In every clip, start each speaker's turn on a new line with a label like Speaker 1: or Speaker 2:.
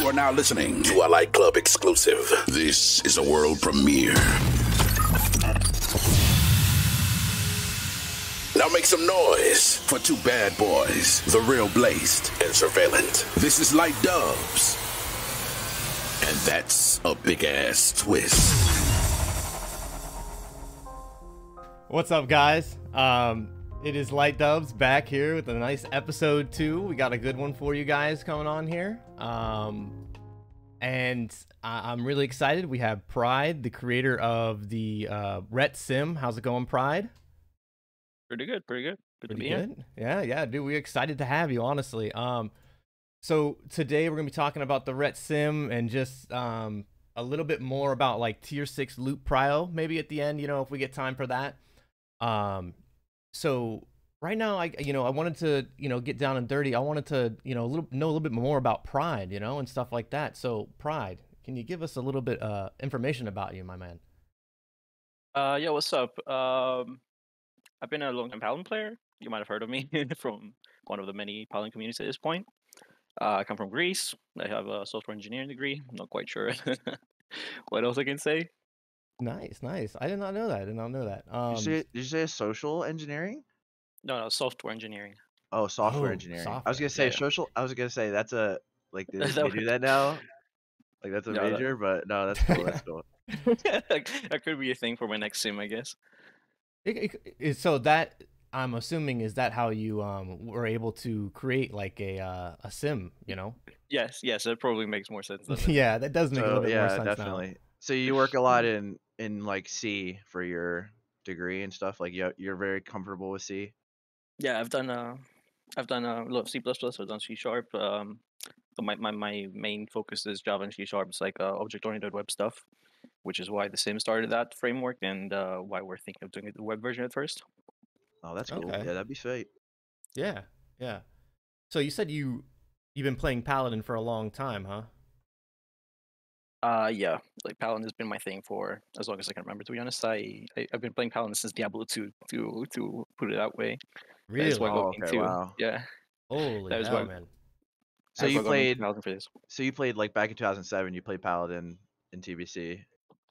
Speaker 1: You are now listening to a Light Club exclusive. This is a world premiere. Now make some noise for two bad boys, the real Blayst and Surveillant. This is Light Dubs. And that's a big-ass twist.
Speaker 2: What's up, guys? It is Light Dubs back here with a nice episode 2. We got a good one for you guys coming on here. And I'm really excited. We have Pride, the creator of the RetSim. How's it going, Pride?
Speaker 3: Pretty good, pretty good. Good to be
Speaker 2: Pretty
Speaker 3: here.
Speaker 2: good. Yeah, dude. We're excited to have you, honestly. So today we're gonna be talking about the RetSim and just a little bit more about like tier 6 loot prio, maybe at the end, you know, if we get time for that. So right now, I wanted to, get down and dirty. I wanted to, know a little bit more about Pride, and stuff like that. So Pride, can you give us a little bit information about you, my man?
Speaker 3: Yeah, what's up? I've been a long-time Paladin player. You might have heard of me from one of the many Paladin communities at this point. I come from Greece. I have a software engineering degree. I'm not quite sure what else I can say.
Speaker 2: Nice. I did not know that.
Speaker 4: Did you say social engineering?
Speaker 3: No, software engineering.
Speaker 4: Oh, software engineering. I was gonna say
Speaker 3: yeah.
Speaker 4: social. I was gonna say that's a like they
Speaker 3: That
Speaker 4: do that now. Like that's a
Speaker 3: No,
Speaker 4: major, but no, that's cool. That's cool.
Speaker 3: That could be a thing for my next sim, I guess.
Speaker 2: So that, I'm assuming, is that how you were able to create like a sim,
Speaker 3: Yes, that probably makes more sense. Doesn't it?
Speaker 2: Yeah, that does make a little bit more sense
Speaker 4: definitely.
Speaker 2: now.
Speaker 4: So you work a lot in like C for your degree and stuff. Like you're very comfortable with C.
Speaker 3: Yeah, I've done a lot of C++. I've done C#. But my main focus is Java and C#. It's like object-oriented web stuff, which is why the sim started that framework and why we're thinking of doing it the web version at first.
Speaker 4: Oh, that's cool.
Speaker 2: Okay.
Speaker 4: Yeah, that'd be sweet.
Speaker 2: Yeah. So you said you've been playing Paladin for a long time, huh?
Speaker 3: Yeah, like Paladin has been my thing for as long as I can remember. To be honest, I've been playing Paladin since Diablo 2, to put it that way.
Speaker 2: Really?
Speaker 3: That's why I got
Speaker 4: okay,
Speaker 3: into,
Speaker 4: wow.
Speaker 3: yeah.
Speaker 2: Holy
Speaker 3: That was
Speaker 2: hell,
Speaker 3: why-
Speaker 2: man.
Speaker 4: So you played.
Speaker 3: Paladin for this.
Speaker 4: So you played like back in 2007. You played Paladin in TBC.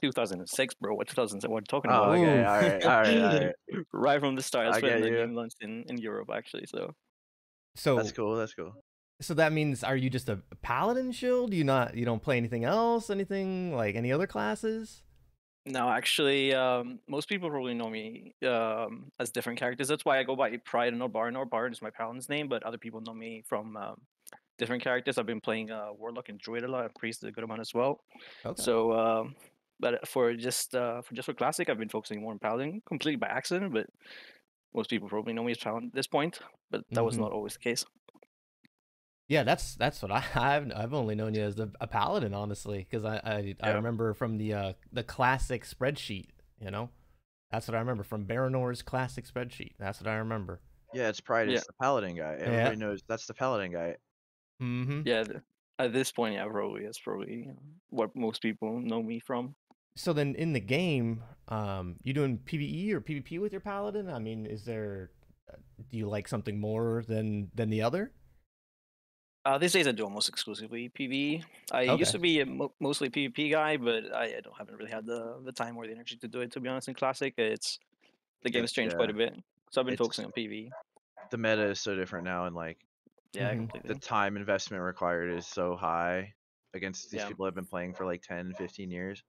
Speaker 3: 2006, bro. What 2000? What are you talking
Speaker 4: Oh,
Speaker 3: about?
Speaker 4: okay.
Speaker 2: Ooh.
Speaker 4: All right.
Speaker 3: Right from the start. I
Speaker 4: I
Speaker 3: spent
Speaker 4: get you.
Speaker 3: 9 months in Europe actually.
Speaker 2: So
Speaker 4: That's cool.
Speaker 2: So that means, are you just a Paladin shield? You don't play anything else? Anything like any other classes?
Speaker 3: No, actually, most people probably know me as different characters. That's why I go by Pride and not Baron. Baron is my Paladin's name, but other people know me from different characters. I've been playing Warlock and Druid a lot, and Priest a good amount as well.
Speaker 2: Okay.
Speaker 3: So, but for Classic, I've been focusing more on Paladin, completely by accident. But most people probably know me as Paladin at this point. But that was not always the case.
Speaker 2: Yeah, that's what I've only known you as a Paladin, honestly, because I remember from the classic spreadsheet, that's what I remember from Baranor's classic spreadsheet. That's what I remember.
Speaker 4: Yeah, it's Pride. It's the Paladin guy. Everybody
Speaker 2: Yeah.
Speaker 4: knows that's the Paladin guy.
Speaker 2: Mm-hmm.
Speaker 3: Yeah, at this point, yeah, that's probably what most people know me from.
Speaker 2: So then in the game, you doing PvE or PvP with your Paladin? I mean, do you like something more than the other?
Speaker 3: These days I do almost exclusively PvE. I used to be a mostly PvP guy, but I haven't really had the time or the energy to do it, to be honest. In Classic, the game has changed quite a bit, so I've been focusing on PvE.
Speaker 4: The meta is so different now, and like
Speaker 3: completely.
Speaker 4: the time investment required is so high against these people that have been playing for like 10, 15 years.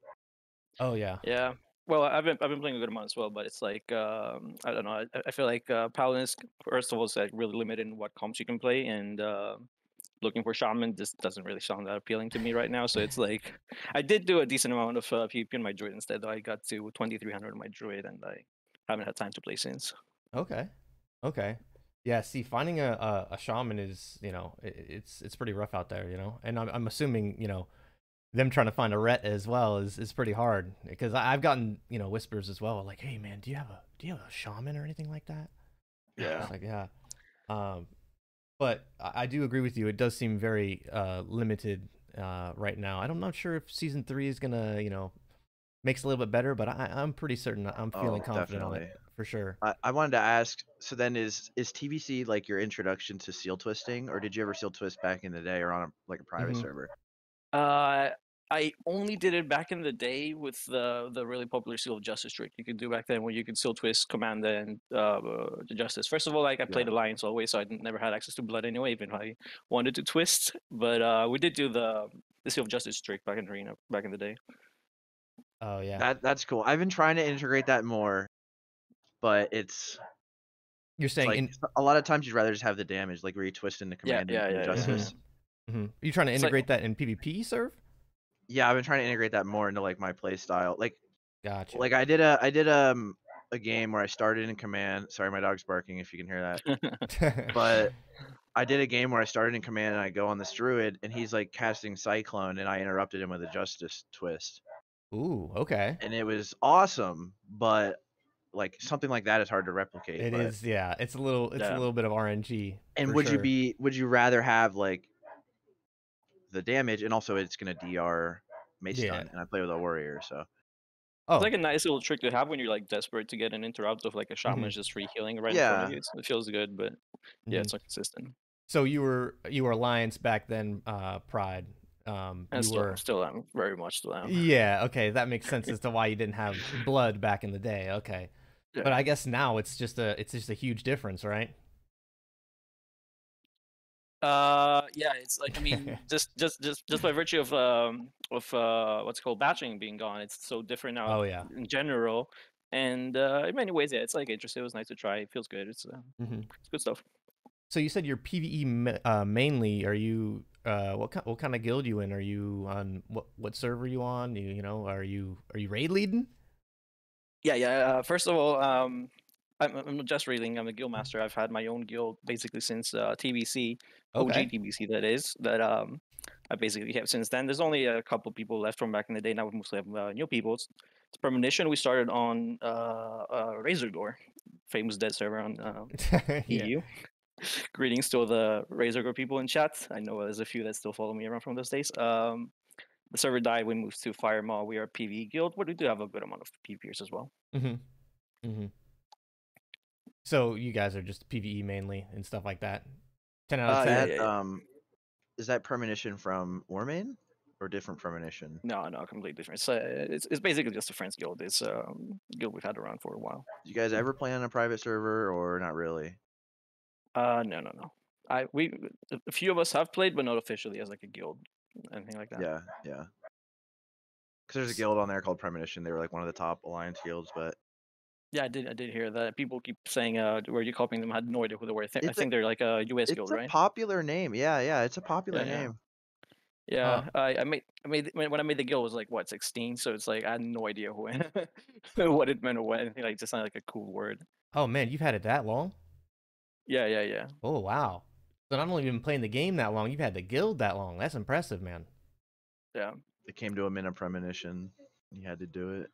Speaker 2: Oh yeah.
Speaker 3: Yeah. Well, I've been playing a good amount as well, but it's like I don't know. I feel like Paladin is, first of all, it's like really limited in what comps you can play, and looking for Shaman just doesn't really sound that appealing to me right now. So it's like I did do a decent amount of PvP in my Druid instead, though. I got to 2300 in my Druid, and I haven't had time to play since.
Speaker 2: Okay. Yeah, see, finding a Shaman is, it's pretty rough out there, and I'm assuming, them trying to find a Ret as well is pretty hard, because I've gotten, whispers as well, like, hey man, do you have a Shaman or anything like that?
Speaker 3: Yeah.
Speaker 2: It's like, yeah. But I do agree with you. It does seem very limited right now. I'm not sure if season 3 is gonna, makes it a little bit better, but I'm pretty certain I'm feeling confident on it for sure.
Speaker 4: I wanted to ask, so then is TBC like your introduction to seal twisting, or did you ever seal twist back in the day or on a private server?
Speaker 3: I only did it back in the day with the really popular Seal of Justice trick you could do back then, where you could still twist Command and the Justice. First of all, like I played Alliance always, so I never had access to Blood anyway, even if I wanted to twist. But we did do the Seal of Justice trick back in Arena back in the day.
Speaker 2: Oh yeah.
Speaker 4: That's cool. I've been trying to integrate that more, but it's
Speaker 2: You're saying
Speaker 4: like
Speaker 2: in
Speaker 4: a lot of times you'd rather just have the damage, like where you twist into Command and Justice.
Speaker 2: You're trying to
Speaker 3: It's
Speaker 2: integrate
Speaker 3: like,
Speaker 2: that in PvP, serve?
Speaker 4: Yeah, I've been trying to integrate that more into like my play style.
Speaker 2: Gotcha.
Speaker 4: Like I did a game where I started in Command. Sorry, my dog's barking if you can hear that. But I did a game where I started in Command and I go on this druid and he's like casting Cyclone and I interrupted him with a Justice twist.
Speaker 2: Ooh, okay.
Speaker 4: And it was awesome, but like something like that is hard to replicate.
Speaker 2: It is, yeah. It's a little bit of RNG.
Speaker 4: And
Speaker 2: would
Speaker 4: you rather have like the damage and also it's gonna DR Mace Stun and I play with a warrior, so
Speaker 3: it's like a nice little trick to have when you're like desperate to get an interrupt of like a shaman just free healing right in front of you. It feels good, but yeah, it's not consistent.
Speaker 2: So you were Alliance back then, Pride.
Speaker 3: And
Speaker 2: you
Speaker 3: still am, very much still am.
Speaker 2: Yeah, okay, that makes sense as to why you didn't have Blood back in the day. Okay, but I guess now it's just a huge difference, right?
Speaker 3: Yeah, it's like, I mean, just by virtue of what's called batching being gone, it's so different now.
Speaker 2: Oh yeah,
Speaker 3: in general, and in many ways, yeah, it's like interesting. It was nice to try. It feels good. It's good stuff.
Speaker 2: So you said you're PvE mainly. Are you what kind of guild you in? Are you on what server are you on? You know, are you raid leading?
Speaker 3: Yeah. First of all, I'm not just raiding. I'm a guild master. I've had my own guild basically since TBC, OG TBC that is. That I basically have since then. There's only a couple people left from back in the day. Now we mostly have new people. It's Premonition. We started on Razor Gore, famous dead server on EU. Greetings to all the Razor Gore people in chat. I know there's a few that still follow me around from those days. The server died. We moved to Firemaw. We are a PvE guild, but we do have a good amount of PvPers as well.
Speaker 2: So you guys are just PvE mainly and stuff like that. 10 out of 10.
Speaker 4: Is that Premonition from Warmane or different Premonition?
Speaker 3: No, completely different. It's basically just a friends guild. It's a guild we've had around for a while.
Speaker 4: Do you guys ever play on a private server or not really?
Speaker 3: No. A few of us have played, but not officially as like a guild, anything like that.
Speaker 4: Yeah. Because there's a guild on there called Premonition. They were like one of the top alliance guilds, but
Speaker 3: yeah, I did hear that. People keep saying, "Were you copying them?" I had no idea who they were. I think they're like a US guild, right?
Speaker 4: It's a popular name. Yeah, it's a popular name.
Speaker 3: Yeah, I made when I made the guild it was like what 16, so it's like I had no idea what it meant or anything. Like, just sounded like a cool word.
Speaker 2: Oh man, you've had it that long?
Speaker 3: Yeah.
Speaker 2: Oh wow. So not only have you been playing the game that long, you've had the guild that long. That's impressive, man.
Speaker 3: Yeah.
Speaker 4: It came to him in a Premonition. You had to do it.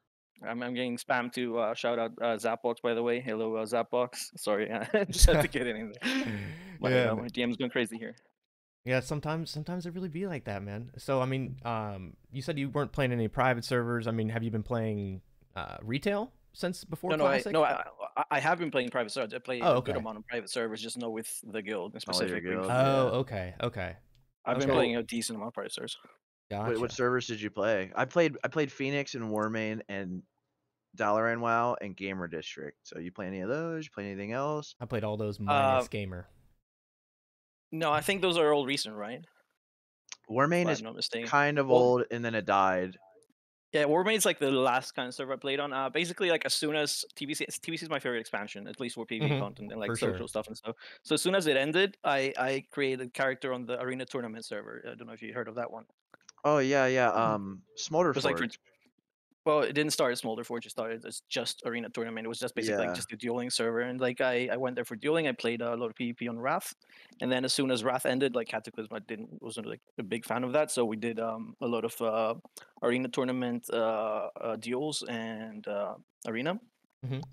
Speaker 3: I'm getting spammed to shout out Zapbox, by the way. Hello, Zapbox. Sorry, I just had to get in there. My DM's going crazy here.
Speaker 2: Yeah, sometimes it really be like that, man. So I mean, you said you weren't playing any private servers. I mean, have you been playing retail since before Classic?
Speaker 3: No, I have been playing private servers. I play a good amount of private servers, just not with the guild specifically.
Speaker 2: Okay.
Speaker 3: I've been playing a decent amount of private servers.
Speaker 2: Gotcha.
Speaker 4: Wait, what servers did you play? I played Phoenix and Warmane and Dalaran WoW and Gamer District. So you play any of those? You play anything else?
Speaker 2: I played all those minus Gamer.
Speaker 3: No, I think those are all recent, right?
Speaker 4: Warmane is kind of old, and then it died.
Speaker 3: Yeah, Warmane's like the last kind of server I played on. Basically, like as soon as TBC is my favorite expansion, at least for PvP content and like social stuff and stuff. So as soon as it ended, I created a character on the Arena Tournament server. I don't know if you heard of that one.
Speaker 4: Oh yeah. Smolderforge.
Speaker 3: Well, it didn't start as Smolderforge. It started as just Arena Tournament. It was just basically like just a dueling server, and like I went there for dueling. I played a lot of PvP on Wrath, and then as soon as Wrath ended, like Cataclysm, wasn't like a big fan of that. So we did a lot of Arena Tournament duels and Arena.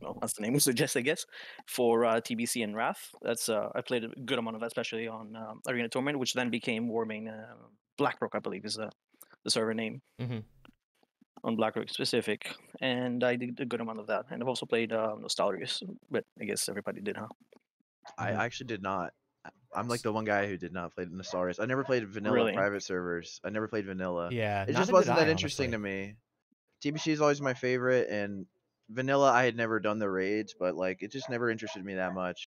Speaker 3: Well, that's the name we suggest, I guess, for TBC and Wrath. That's I played a good amount of that, especially on Arena Tournament, which then became Warmane Blackrock, I believe, is the server name. On Blackrock specific, and I did a good amount of that. And I've also played Nostalgius, but I guess everybody did, huh?
Speaker 4: I actually did not. I'm like the one guy who did not play the Nostalrius. I never played vanilla
Speaker 3: Really?
Speaker 4: private servers. I never played vanilla.
Speaker 2: Yeah,
Speaker 4: It
Speaker 2: neither
Speaker 4: just
Speaker 2: did
Speaker 4: wasn't that
Speaker 2: I,
Speaker 4: interesting
Speaker 2: honestly.
Speaker 4: to me. TBC is always my favorite, and vanilla I had never done the raids, but like it just never interested me that much.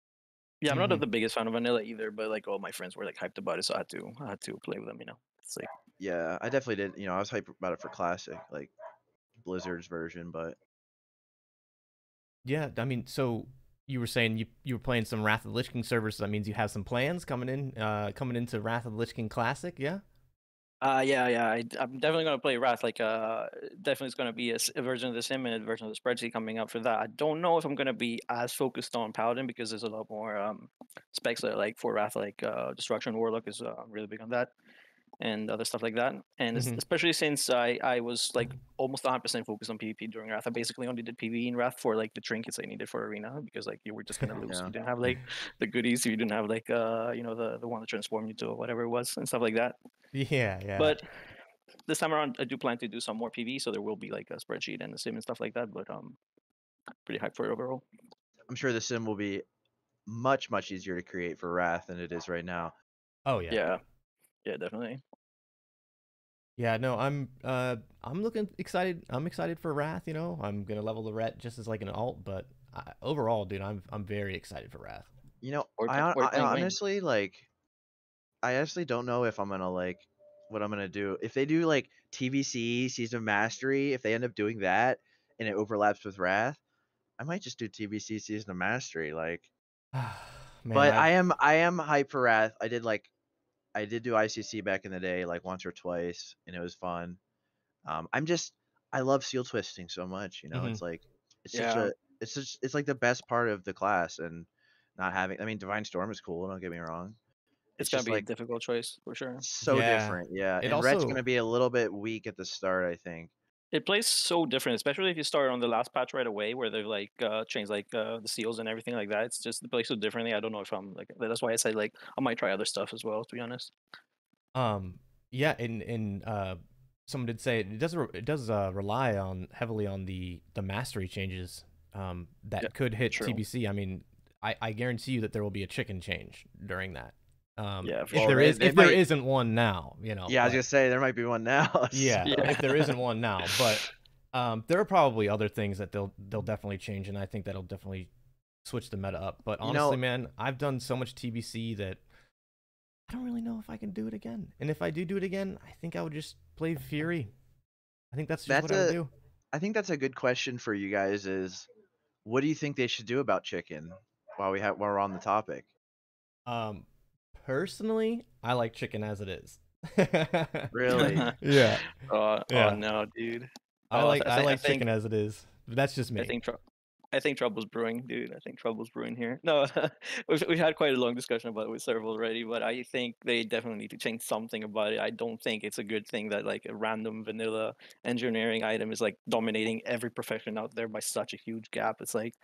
Speaker 3: Yeah, I'm not
Speaker 2: Mhm.
Speaker 3: the biggest fan of vanilla either, but like all my friends were like hyped about it, so I had to play with them. You know, it's like
Speaker 4: Yeah, I definitely did. You know, I was hyped about it for classic, like Blizzard's version, but
Speaker 2: Yeah, I mean, so you were saying you were playing some Wrath of the Lich King servers, so that means you have some plans coming into Wrath of the Lich King Classic, yeah?
Speaker 3: I'm definitely gonna play Wrath. Like, definitely it's gonna be a version of the sim and a version of the spreadsheet coming out for that. I don't know if I'm gonna be as focused on Paladin because there's a lot more specs that like for Wrath, like Destruction Warlock is really big on that, and other stuff like that. And
Speaker 2: Mhm.
Speaker 3: especially since I was like almost 100% focused on PvP during Wrath. I basically only did PvE in Wrath for like the trinkets I needed for Arena because like you were just gonna lose.
Speaker 4: Yeah.
Speaker 3: You didn't have like the goodies. You didn't have like you know the one that transformed you to whatever it was and stuff like that.
Speaker 2: Yeah.
Speaker 3: But this time around, I do plan to do some more PvE, so there will be like a spreadsheet and a sim and stuff like that. But pretty hyped for it overall.
Speaker 4: I'm sure the sim will be much easier to create for Wrath than it is right now.
Speaker 2: Oh yeah.
Speaker 3: Yeah, definitely.
Speaker 2: Yeah, no, I'm looking excited. I'm excited for Wrath, you know. I'm going to level the Ret just as like an alt, but overall, dude, I'm very excited for Wrath.
Speaker 4: You know,
Speaker 3: Or
Speaker 4: I
Speaker 3: playing Wayne.
Speaker 4: honestly like I honestly don't know if I'm gonna like what I'm gonna do. If they do like TBC Season of Mastery, if they end up doing that and it overlaps with Wrath, I might just do TBC Season of Mastery. Like,
Speaker 2: Man,
Speaker 4: but I am hyped for Wrath. I did do ICC back in the day, like once or twice, and it was fun. I love seal twisting so much. You know,
Speaker 2: Mhm.
Speaker 4: it's like it's such
Speaker 3: Yeah,
Speaker 4: a it's like the best part of the class, and not having. I mean, Divine Storm is cool. Don't get me wrong.
Speaker 3: it's
Speaker 4: It's
Speaker 3: gonna
Speaker 4: just
Speaker 3: be a
Speaker 4: like
Speaker 3: difficult choice for sure.
Speaker 4: so
Speaker 2: Yeah.
Speaker 4: different, yeah.
Speaker 2: It
Speaker 4: And Rhett's
Speaker 2: also
Speaker 4: gonna be a little bit weak at the start, I think.
Speaker 3: It plays so different, especially if you start on the last patch right away, where they've like changed like the seals and everything like that. It's just it plays so differently. I don't know if I'm like that's why I said like I might try other stuff as well. To be honest.
Speaker 2: um yeah, in someone did say it does rely on heavily on the mastery changes
Speaker 3: Yeah,
Speaker 2: that could hit
Speaker 3: true.
Speaker 2: TBC. I mean, I guarantee you that there will be a chicken change during that.
Speaker 3: Yeah, for
Speaker 2: If
Speaker 3: sure.
Speaker 2: there is,
Speaker 4: they
Speaker 2: if there
Speaker 4: might-
Speaker 2: isn't one now, you know.
Speaker 4: Yeah, I was
Speaker 2: but-
Speaker 4: gonna say there might be one now.
Speaker 2: yeah,
Speaker 4: so-
Speaker 3: Yeah.
Speaker 2: if there isn't one now, but there are probably other things that they'll definitely change, and I think that'll definitely switch the meta up. But
Speaker 4: You know-
Speaker 2: honestly, man, I've done so much TBC that I don't really know if I can do it again. And if I do it again, I think I would just play Fury. I think that's just what I would do.
Speaker 4: I think that's a good question for you guys. Is what do you think they should do about chicken? While we're on the topic.
Speaker 2: Um, personally, I like chicken as it is.
Speaker 4: Really?
Speaker 2: Yeah.
Speaker 3: Oh
Speaker 2: Yeah.
Speaker 3: no, dude.
Speaker 2: I
Speaker 3: Oh,
Speaker 2: like
Speaker 3: I think-
Speaker 2: chicken as it is. But that's just me.
Speaker 3: I think trouble's brewing, dude. I think trouble's brewing here. No, we've had quite a long discussion about it with several already, but I think they definitely need to change something about it. I don't think it's a good thing that like a random vanilla engineering item is like dominating every profession out there by such a huge gap. It's like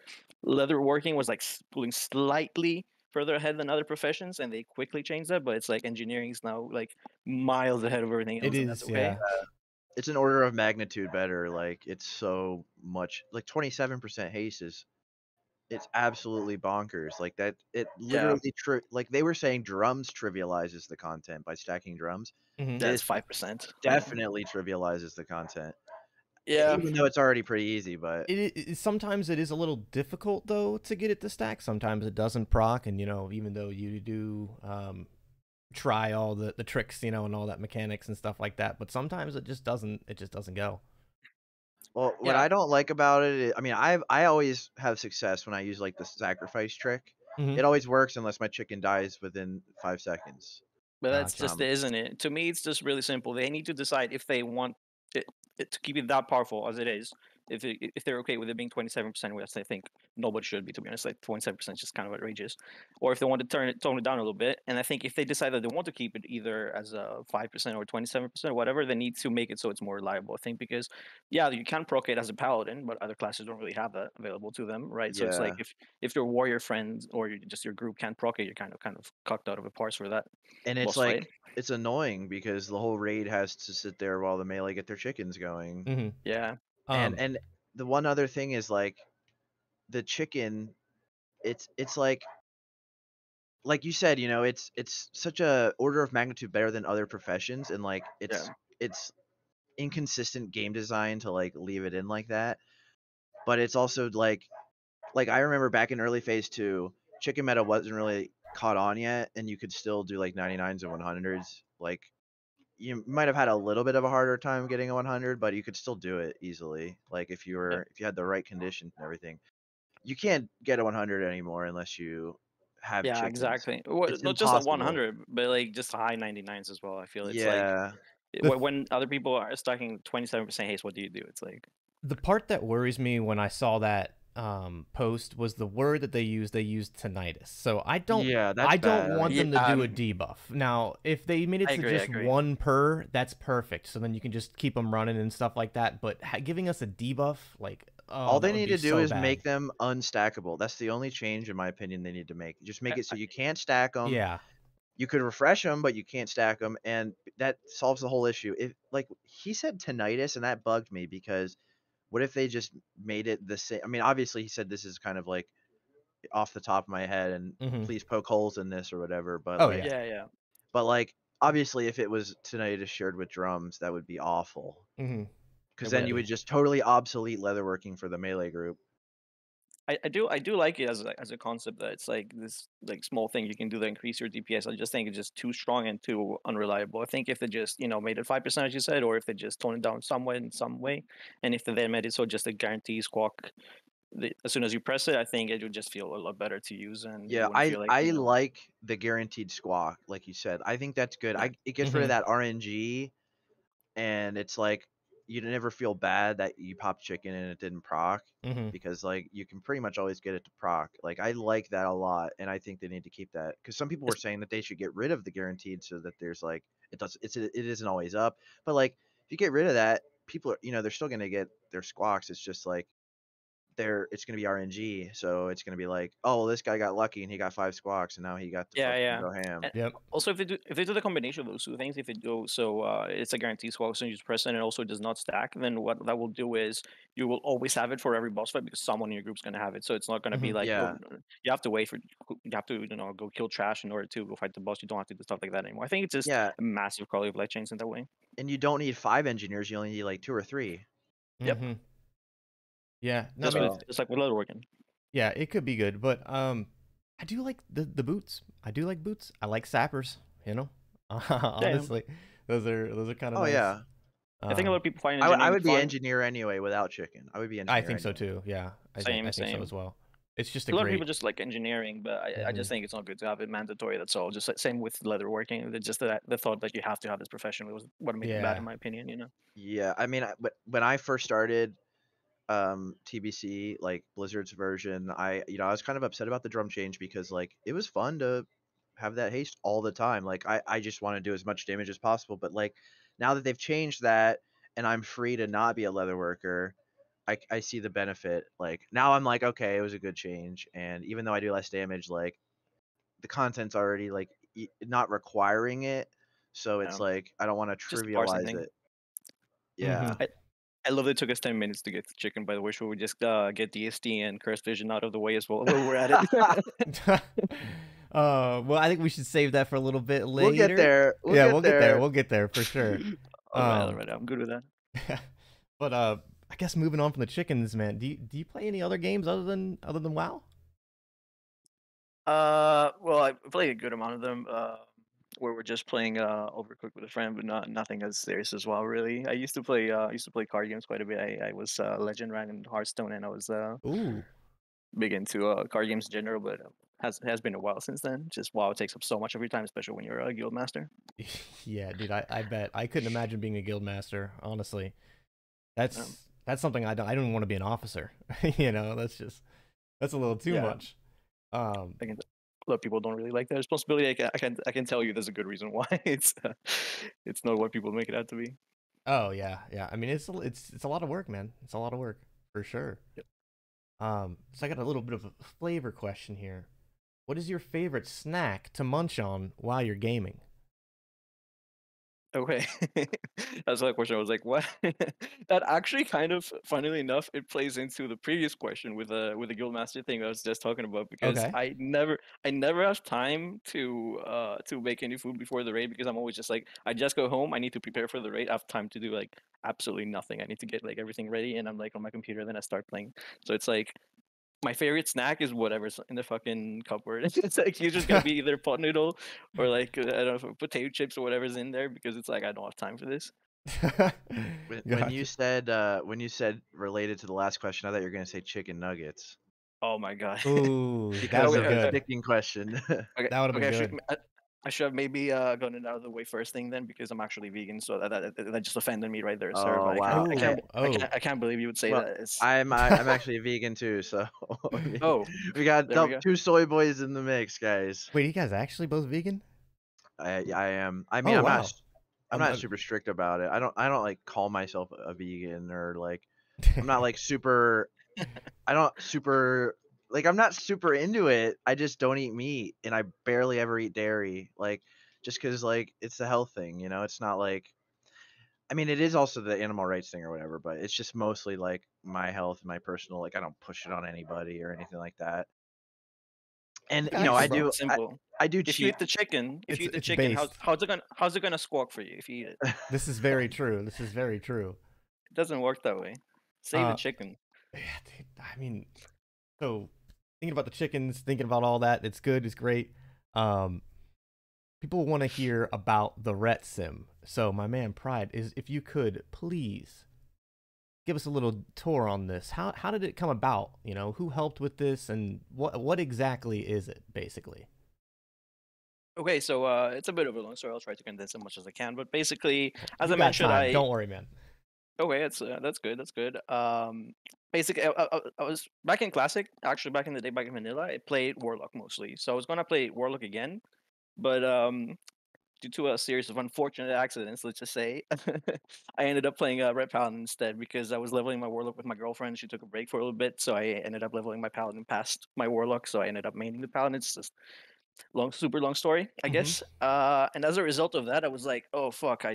Speaker 3: leatherworking was like pulling slightly further ahead than other professions, and they quickly changed that. But it's like engineering is now like miles ahead of everything else,
Speaker 2: It
Speaker 3: and that's
Speaker 2: is,
Speaker 3: okay.
Speaker 2: yeah.
Speaker 4: It's an order of magnitude better. Like it's so much. Like 27% haste is. It's absolutely bonkers. Like that. It literally like they were saying drums trivializes the content by stacking drums.
Speaker 2: Mhm.
Speaker 3: That's
Speaker 4: This
Speaker 3: 5%.
Speaker 4: definitely trivializes the content.
Speaker 3: Yeah.
Speaker 4: Even though it's already pretty easy, but
Speaker 2: Sometimes it is a little difficult though to get it to stack. Sometimes it doesn't proc, and even though you do try all the tricks, and all that mechanics and stuff like that, but sometimes it just doesn't go.
Speaker 4: well, what
Speaker 3: Yeah.
Speaker 4: I don't like about it, I mean, I always have success when I use like the sacrifice trick.
Speaker 2: Mhm.
Speaker 4: It always works unless my chicken dies within 5 seconds.
Speaker 3: But that's
Speaker 2: Gotcha.
Speaker 3: just it, isn't it? To me, it's just really simple. They need to decide if they want it to keep it that powerful as it is. If they're okay with it being 27%, which I think nobody should be, to be honest. Like 27% is just kind of outrageous. Or if they want to tone it down a little bit, and I think if they decide that they want to keep it either as a 5% or 27% or whatever, they need to make it so it's more reliable. I think because yeah, you can proc it as a paladin, but other classes don't really have that available to them, right? So it's like
Speaker 4: Yeah.
Speaker 3: if your warrior friends or just your group can't proc it, you're kind of cocked out of a parse for that.
Speaker 4: And it's
Speaker 3: boss
Speaker 4: like
Speaker 3: fight.
Speaker 4: it's annoying because the whole raid has to sit there while the melee get their chickens going.
Speaker 2: Mhm.
Speaker 3: Yeah.
Speaker 4: And the one other thing is like the chicken, it's like like you said, you know, it's such a order of magnitude better than other professions, and like
Speaker 3: Yeah.
Speaker 4: it's inconsistent game design to like leave it in like that. But it's also like I remember back in early phase 2, chicken meta wasn't really caught on yet, and you could still do like 99s and 100s. Like you might have had a little bit of a harder time getting a 100, but you could still do it easily. Like if you had the right conditions and everything. You can't get a 100 anymore unless you have
Speaker 3: Yeah,
Speaker 4: chickens.
Speaker 3: exactly. Well,
Speaker 4: It's
Speaker 3: not just a
Speaker 4: impossible.
Speaker 3: 100, but like just high 99s as well. I feel it's like
Speaker 4: Yeah.
Speaker 3: when other people are stacking 27% haste, what do you do? It's like
Speaker 2: The part that worries me when I saw that post was the word that they used tinnitus. So I don't
Speaker 4: Yeah, that's bad.
Speaker 2: want them to
Speaker 3: Yeah,
Speaker 2: do a debuff. Now, if they made it
Speaker 3: I
Speaker 2: to
Speaker 3: agree, I
Speaker 2: just
Speaker 3: agree.
Speaker 2: 1 per, that's perfect. So then you can just keep them running and stuff like that, but giving us a debuff, like, oh,
Speaker 4: All
Speaker 2: that
Speaker 4: they
Speaker 2: would
Speaker 4: need
Speaker 2: be
Speaker 4: to do
Speaker 2: so
Speaker 4: is
Speaker 2: bad.
Speaker 4: make them unstackable. That's the only change, in my opinion, they need to make. Just make it so you can't stack them.
Speaker 2: Yeah.
Speaker 4: You could refresh them, but you can't stack them, and that solves the whole issue. If like he said tinnitus, and that bugged me because what if they just made it the same? I mean, obviously he said this is kind of like off the top of my head, and
Speaker 2: Mhm.
Speaker 4: please poke holes in this or whatever. But
Speaker 2: Oh,
Speaker 4: like,
Speaker 2: yeah.
Speaker 3: yeah.
Speaker 4: but like, obviously, if it was tinnitus shared with drums, that would be awful.
Speaker 2: Mhm.
Speaker 4: Because
Speaker 2: It
Speaker 4: then
Speaker 2: would
Speaker 4: you
Speaker 2: be.
Speaker 4: would just totally obsolete leatherworking for the melee group.
Speaker 3: I do like it as a concept that it's like this like small thing you can do to increase your DPS. I just think it's just too strong and too unreliable. I think if they just made it 5% as you said, or if they just tone it down somewhat in some way, and if they then made it so just a guarantee squawk as soon as you press it, I think it would just feel a lot better to use, and you
Speaker 4: Yeah,
Speaker 3: wouldn't feel like
Speaker 4: I like the guaranteed squawk, like you said. I think that's good.
Speaker 3: yeah.
Speaker 4: It gets rid of that RNG, and it's like you never feel bad that you popped chicken and it didn't proc,
Speaker 2: Mhm.
Speaker 4: because like you can pretty much always get it to proc. Like I like that a lot, and I think they need to keep that, because some people were saying that they should get rid of the guaranteed so that there's like it isn't always up. But like if you get rid of that, people are, they're still gonna get their squawks. It's just like it's gonna be RNG, so it's gonna be like, oh, well, this guy got lucky and he got 5 squawks, and now he got to fucking go ham.
Speaker 3: And
Speaker 2: Yep.
Speaker 3: also, if they do the combination of those two things, if it goes so it's a guaranteed squawk, so you just press it and it also does not stack, then what that will do is you will always have it for every boss fight because someone in your group's gonna have it. So it's not gonna be
Speaker 2: Mhm.
Speaker 3: like
Speaker 4: Yeah.
Speaker 3: you have to wait for you have to go kill trash in order to go fight the boss. You don't have to do stuff like that anymore. I think it's just
Speaker 4: Yeah,
Speaker 3: a massive quality of life change in that way.
Speaker 4: and you don't need 5 engineers, you only need like 2 or 3.
Speaker 3: Yep.
Speaker 2: Mhm. Yeah. No, I
Speaker 3: Just
Speaker 2: mean,
Speaker 3: with just like with leatherworking.
Speaker 2: yeah, it could be good, but I do like the boots. I do like boots. I like sappers, honestly. Those are kind of
Speaker 4: Oh
Speaker 2: nice.
Speaker 4: yeah.
Speaker 3: I think a lot of people find
Speaker 4: I
Speaker 3: engineering
Speaker 4: would be
Speaker 3: fun.
Speaker 4: engineer anyway without chicken. I would be engineer
Speaker 2: I think so
Speaker 4: anyway.
Speaker 2: too. Yeah. I
Speaker 3: Same,
Speaker 2: think so
Speaker 3: same.
Speaker 2: as well. It's just
Speaker 3: A
Speaker 2: a
Speaker 3: lot of
Speaker 2: great
Speaker 3: people just like engineering, but I just think it's not good to have it mandatory. That's all. Just same with leatherworking. It's just that the thought that you have to have this profession was what made it bad,
Speaker 2: Yeah.
Speaker 3: in my opinion.
Speaker 4: Yeah, I mean, when I first started TBC, like Blizzard's version, I was kind of upset about the drum change, because like it was fun to have that haste all the time. Like I just want to do as much damage as possible, but like now that they've changed that and I'm free to not be a leather worker, I see the benefit. Like now I'm like, okay, it was a good change, and even though I do less damage, like the content's already like not requiring it, so it's
Speaker 3: Yeah.
Speaker 4: like I don't want to
Speaker 3: Just a parsing
Speaker 4: trivialize
Speaker 3: thing.
Speaker 4: it. Yeah.
Speaker 2: Mhm.
Speaker 3: I love that it took us 10 minutes to get the chicken, by the way. Should we just get DST and Curse Vision out of the way as well while we're at it?
Speaker 2: Well, I think we should save that for a little bit later.
Speaker 4: We'll get there.
Speaker 2: Yeah, we'll get there. We'll get there for sure.
Speaker 3: all right, I'm good with that.
Speaker 2: But I guess moving on from the chickens, man. Do you play any other games other than WoW?
Speaker 3: Well, I played a good amount of them. Where we're just playing Overcooked with a friend, but nothing as serious as well. Really, I used to play card games quite a bit. I was Legend Ran in Hearthstone, and I was
Speaker 2: Ooh.
Speaker 3: big into card games in general. But has been a while since then. Just WoW takes up so much of your time, especially when you're a guild master.
Speaker 2: Yeah, dude. I bet I couldn't imagine being a guild master. Honestly, that's something I don't want to be an officer. That's a little too much.
Speaker 3: A lot of people don't really like that responsibility. I can tell you there's a good reason why it's not what people make it out to be.
Speaker 2: Oh yeah. I mean, it's a lot of work, man. It's a lot of work for sure.
Speaker 3: Yep.
Speaker 2: So I got a little bit of a flavor question here. What is your favorite snack to munch on while you're gaming?
Speaker 3: Okay. That's my question. I was like, what? That actually kind of, funnily enough, it plays into the previous question with the guildmaster thing I was just talking about, because
Speaker 2: Okay.
Speaker 3: I never have time to make any food before the raid, because I'm always just like, I just go home, I need to prepare for the raid, I have time to do like absolutely nothing. I need to get like everything ready, and I'm like on my computer, then I start playing. So it's like my favorite snack is whatever's in the fucking cupboard. It's like you're just gonna be either pot noodle or like I don't know, potato chips or whatever's in there, because it's like I don't have time for this.
Speaker 4: When you
Speaker 2: Gotcha.
Speaker 4: said related to the last question, I thought you were gonna say chicken nuggets
Speaker 3: Oh my god.
Speaker 2: Ooh, that
Speaker 3: Oh,
Speaker 4: because
Speaker 2: would
Speaker 3: wait,
Speaker 2: be
Speaker 4: of the
Speaker 2: good.
Speaker 4: sticking question.
Speaker 3: okay,
Speaker 2: That would have
Speaker 3: okay.
Speaker 2: been good.
Speaker 3: I should have maybe gotten it out of the way first thing then, because I'm actually vegan, so that just offended me right there, sir.
Speaker 4: Oh
Speaker 3: But
Speaker 4: wow. Okay.
Speaker 2: Oh.
Speaker 3: I can't believe you would say
Speaker 4: Well,
Speaker 3: that. It's
Speaker 4: I'm actually a vegan too, so
Speaker 3: oh,
Speaker 4: we got
Speaker 3: there we go.
Speaker 4: two soy boys in the mix, guys.
Speaker 2: Wait, you guys actually both vegan?
Speaker 4: I am. I mean,
Speaker 2: Oh wow.
Speaker 4: I'm
Speaker 2: Um,
Speaker 4: not
Speaker 2: uh,
Speaker 4: super strict about it. I don't like call myself a vegan or like I'm not like super. I don't super like I'm not super into it. I just don't eat meat and I barely ever eat dairy. Like just because like it's the health thing, you know. It's not like I mean it is also the animal rights thing or whatever, but it's just mostly like my health and my personal. Like I don't push it on anybody or anything like that. And you
Speaker 2: okay,
Speaker 4: know
Speaker 2: cool,
Speaker 3: It's
Speaker 2: bro.
Speaker 3: simple.
Speaker 4: I do
Speaker 3: If you
Speaker 4: cheat.
Speaker 3: eat the chicken,
Speaker 2: It's based.
Speaker 3: how's it gonna squawk for you if you eat it?
Speaker 2: This is very true. This is very true.
Speaker 3: It doesn't work that way. Save the
Speaker 2: Uh,
Speaker 3: chicken.
Speaker 2: yeah, dude, I mean, so thinking about the chickens, thinking about all that, it's good, it's great. Um, People want to hear about the RetSim. So my man Pride is, if you could please give us a little tour on this. How did it come about? You know, who helped with this, and what exactly is it basically?
Speaker 3: Okay, so it's a bit of a long story. I'll try to condense as much as I can. But basically, as
Speaker 2: You
Speaker 3: I
Speaker 2: got
Speaker 3: mentioned,
Speaker 2: time. Don't worry, man.
Speaker 3: okay, that's good. That's good. Basically, I was back in Classic. Actually, back in the day, back in Vanilla, I played Warlock mostly. So I was gonna play Warlock again, but due to a series of unfortunate accidents, let's just say, I ended up playing Red Paladin instead, because I was leveling my Warlock with my girlfriend. She took a break for a little bit, so I ended up leveling my Paladin past my Warlock. So I ended up maining the Paladin. It's just super long story, I
Speaker 2: Mm-hmm.
Speaker 3: guess. And as a result of that, I was like, oh fuck, I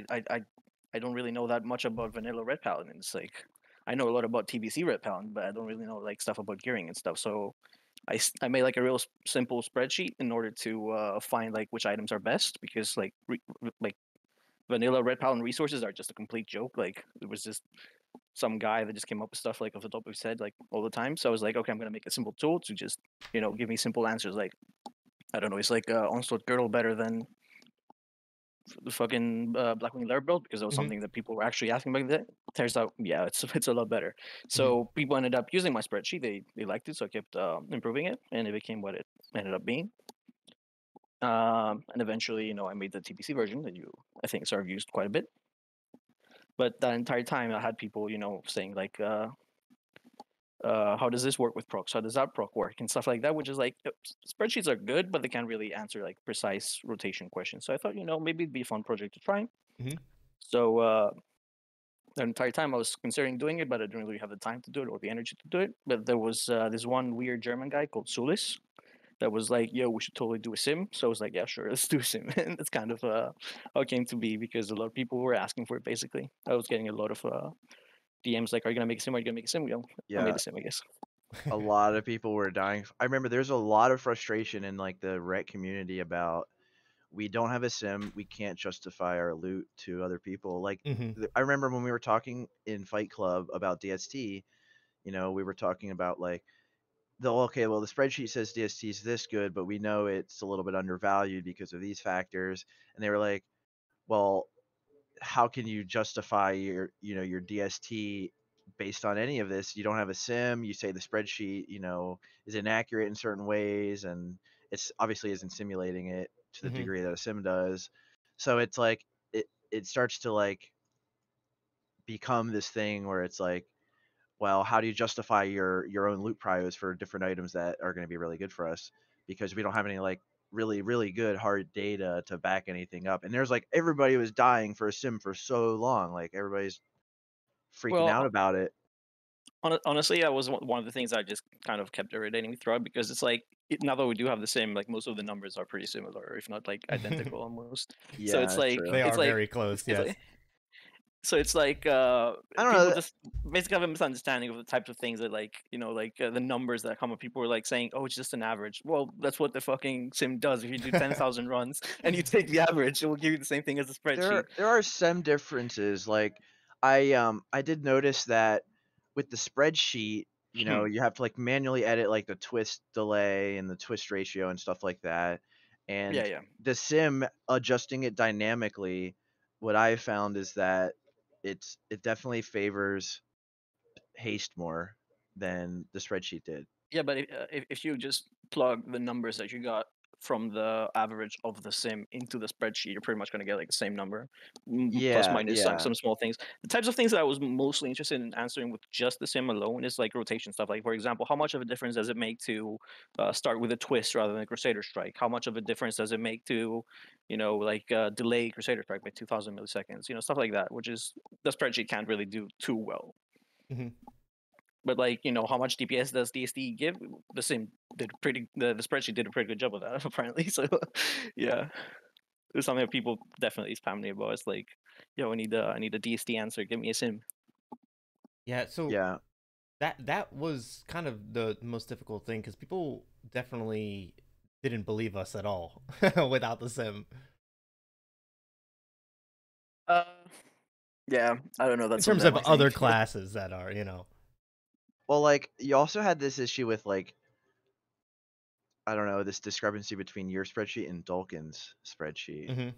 Speaker 3: don't really know that much about vanilla Red Paladins. Like, I know a lot about TBC Red Paladin, but I don't really know like stuff about gearing and stuff. So I made like a real simple spreadsheet in order to find like which items are best, because like like vanilla Red Paladin resources are just a complete joke. Like it was just some guy that just came up with stuff like off the top of his head like all the time. So I was like, okay, I'm gonna make a simple tool to just give me simple answers. Like, I don't know, it's like Onslaught Girdle better than the fucking Blackwing Lair build, because that was
Speaker 2: Mm-hmm.
Speaker 3: something that people were actually asking back then. Turns out, yeah, it's a lot better.
Speaker 2: Mm-hmm.
Speaker 3: So people ended up using my spreadsheet. They liked it, so I kept improving it, and it became what it ended up being. And eventually, I made the TPC version that I think, sort of used quite a bit. But that entire time, I had people, saying like, how does this work with procs? How does that proc work? And stuff like that, which is like, spreadsheets are good, but they can't really answer like precise rotation questions. So I thought, maybe it'd be a fun project to try.
Speaker 2: Mm-hmm.
Speaker 3: So the entire time I was considering doing it, but I didn't really have the time to do it or the energy to do it. But there was this one weird German guy called Sulis that was like, yo, we should totally do a sim. So I was like, yeah, sure, let's do a sim. And that's kind of how it came to be, because a lot of people were asking for it, basically. I was getting a lot of DMs like, are you going to make a sim? Are you going to make a sim? I made
Speaker 4: Yeah,
Speaker 3: a sim, I guess.
Speaker 4: a lot of people were dying. I remember there's a lot of frustration in like the Ret community about we don't have a sim, we can't justify our loot to other people. Like
Speaker 2: Mm-hmm.
Speaker 4: I remember when we were talking in Fight Club about DST, we were talking about like okay, well the spreadsheet says DST is this good, but we know it's a little bit undervalued because of these factors. And they were like, well, how can you justify your DST based on any of this? You don't have a sim. You say the spreadsheet, is inaccurate in certain ways, and it's obviously isn't simulating it to the
Speaker 2: Mm-hmm.
Speaker 4: degree that a sim does. So it's like it starts to like become this thing where it's like, well, how do you justify your own loot prios for different items that are going to be really good for us, because we don't have any like really really good hard data to back anything up. And there's like everybody was dying for a sim for so long, like everybody's freaking
Speaker 3: Well,
Speaker 4: out about it.
Speaker 3: Honestly, that was one of the things I just kind of kept irritating me throughout, because it's like now that we do have the sim, like most of the numbers are pretty similar, if not like identical almost. So
Speaker 4: Yeah,
Speaker 3: it's
Speaker 4: that's
Speaker 3: like
Speaker 4: true.
Speaker 2: They
Speaker 3: it's
Speaker 2: are
Speaker 3: like
Speaker 2: very close.
Speaker 3: it's
Speaker 2: Yes.
Speaker 3: like so it's like
Speaker 4: I don't
Speaker 3: people
Speaker 4: know.
Speaker 3: just basically have a misunderstanding of the types of things that, like, you know, like the numbers that come up. People are like saying, "Oh, it's just an average." Well, that's what the fucking sim does. If you do 10,000 runs and you take the average, it will give you the same thing as a spreadsheet.
Speaker 4: There are some differences. Like I did notice that with the spreadsheet, you know, you have to like manually edit like the twist delay and the twist ratio and stuff like that.
Speaker 3: Yeah,
Speaker 4: And
Speaker 3: yeah.
Speaker 4: the sim adjusting it dynamically, what I found is that it definitely favors haste more than the spreadsheet did.
Speaker 3: Yeah, but if you just plug the numbers that you got from the average of the sim into the spreadsheet, you're pretty much going to get like the same number, plus
Speaker 4: Yeah,
Speaker 3: minus
Speaker 4: yeah.
Speaker 3: some small things. The types of things that I was mostly interested in answering with just the sim alone is like rotation stuff. Like, for example, how much of a difference does it make to start with a twist rather than a Crusader Strike? How much of a difference does it make to, you know, like delay Crusader Strike by 2,000 milliseconds? You know, stuff like that, which is the spreadsheet can't really do too well.
Speaker 2: Mhm.
Speaker 3: But like, you know, how much DPS does DSD give? The sim did the spreadsheet did a pretty good job of that apparently. So yeah, it was something that people definitely spam me about. It's like, yo, I need a DSD answer. Give me a sim.
Speaker 2: Yeah. So
Speaker 4: Yeah.
Speaker 2: that was kind of the most difficult thing, because people definitely didn't believe us at all without the sim.
Speaker 3: Yeah, I don't know.
Speaker 2: In
Speaker 3: That's
Speaker 2: terms
Speaker 3: them,
Speaker 2: of
Speaker 3: I
Speaker 2: other
Speaker 3: think.
Speaker 2: classes that are, you know.
Speaker 4: Well, like you also had this issue with like I don't know, this discrepancy between your spreadsheet and Dulkin's spreadsheet.
Speaker 2: Hmm.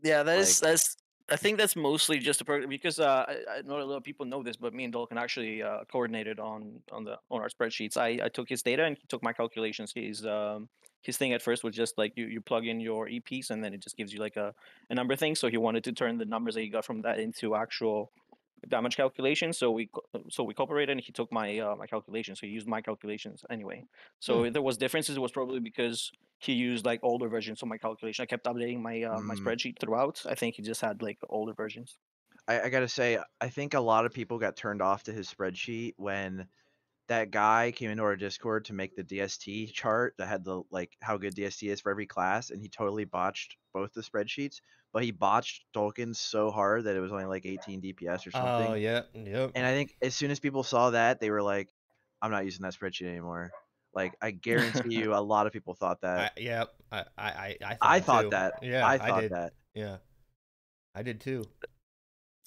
Speaker 3: Yeah,
Speaker 4: Like
Speaker 3: that's. I think that's mostly just a program, because I know a lot of people know this, but me and Dolkin actually coordinated on our spreadsheets. I took his data and he took my calculations. His thing at first was just like you plug in your EPs and then it just gives you like a number thing. So he wanted to turn the numbers that he got from that into actual damage calculations. So we cooperated and he took my my calculations. So he used my calculations anyway. So if there was differences, it was probably because he used like older versions of my calculation. I kept updating my my spreadsheet throughout. I think he just had like older versions.
Speaker 4: I gotta say, I think a lot of people got turned off to his spreadsheet when that guy came into our Discord to make the DST chart that had the like how good DST is for every class, and he totally botched both the spreadsheets. But he botched Dulkin's so hard that it was only like 18 DPS or
Speaker 2: Oh,
Speaker 4: something.
Speaker 2: yeah, yep.
Speaker 4: And I think as soon as people saw that, they were like, "I'm not using that spreadsheet anymore." Like I guarantee you, a lot of people thought that.
Speaker 2: Yep. I thought
Speaker 4: I
Speaker 2: it
Speaker 4: thought
Speaker 2: too.
Speaker 4: that.
Speaker 2: Yeah,
Speaker 4: I
Speaker 2: I
Speaker 4: thought
Speaker 2: did.
Speaker 4: that.
Speaker 2: Yeah, I did too.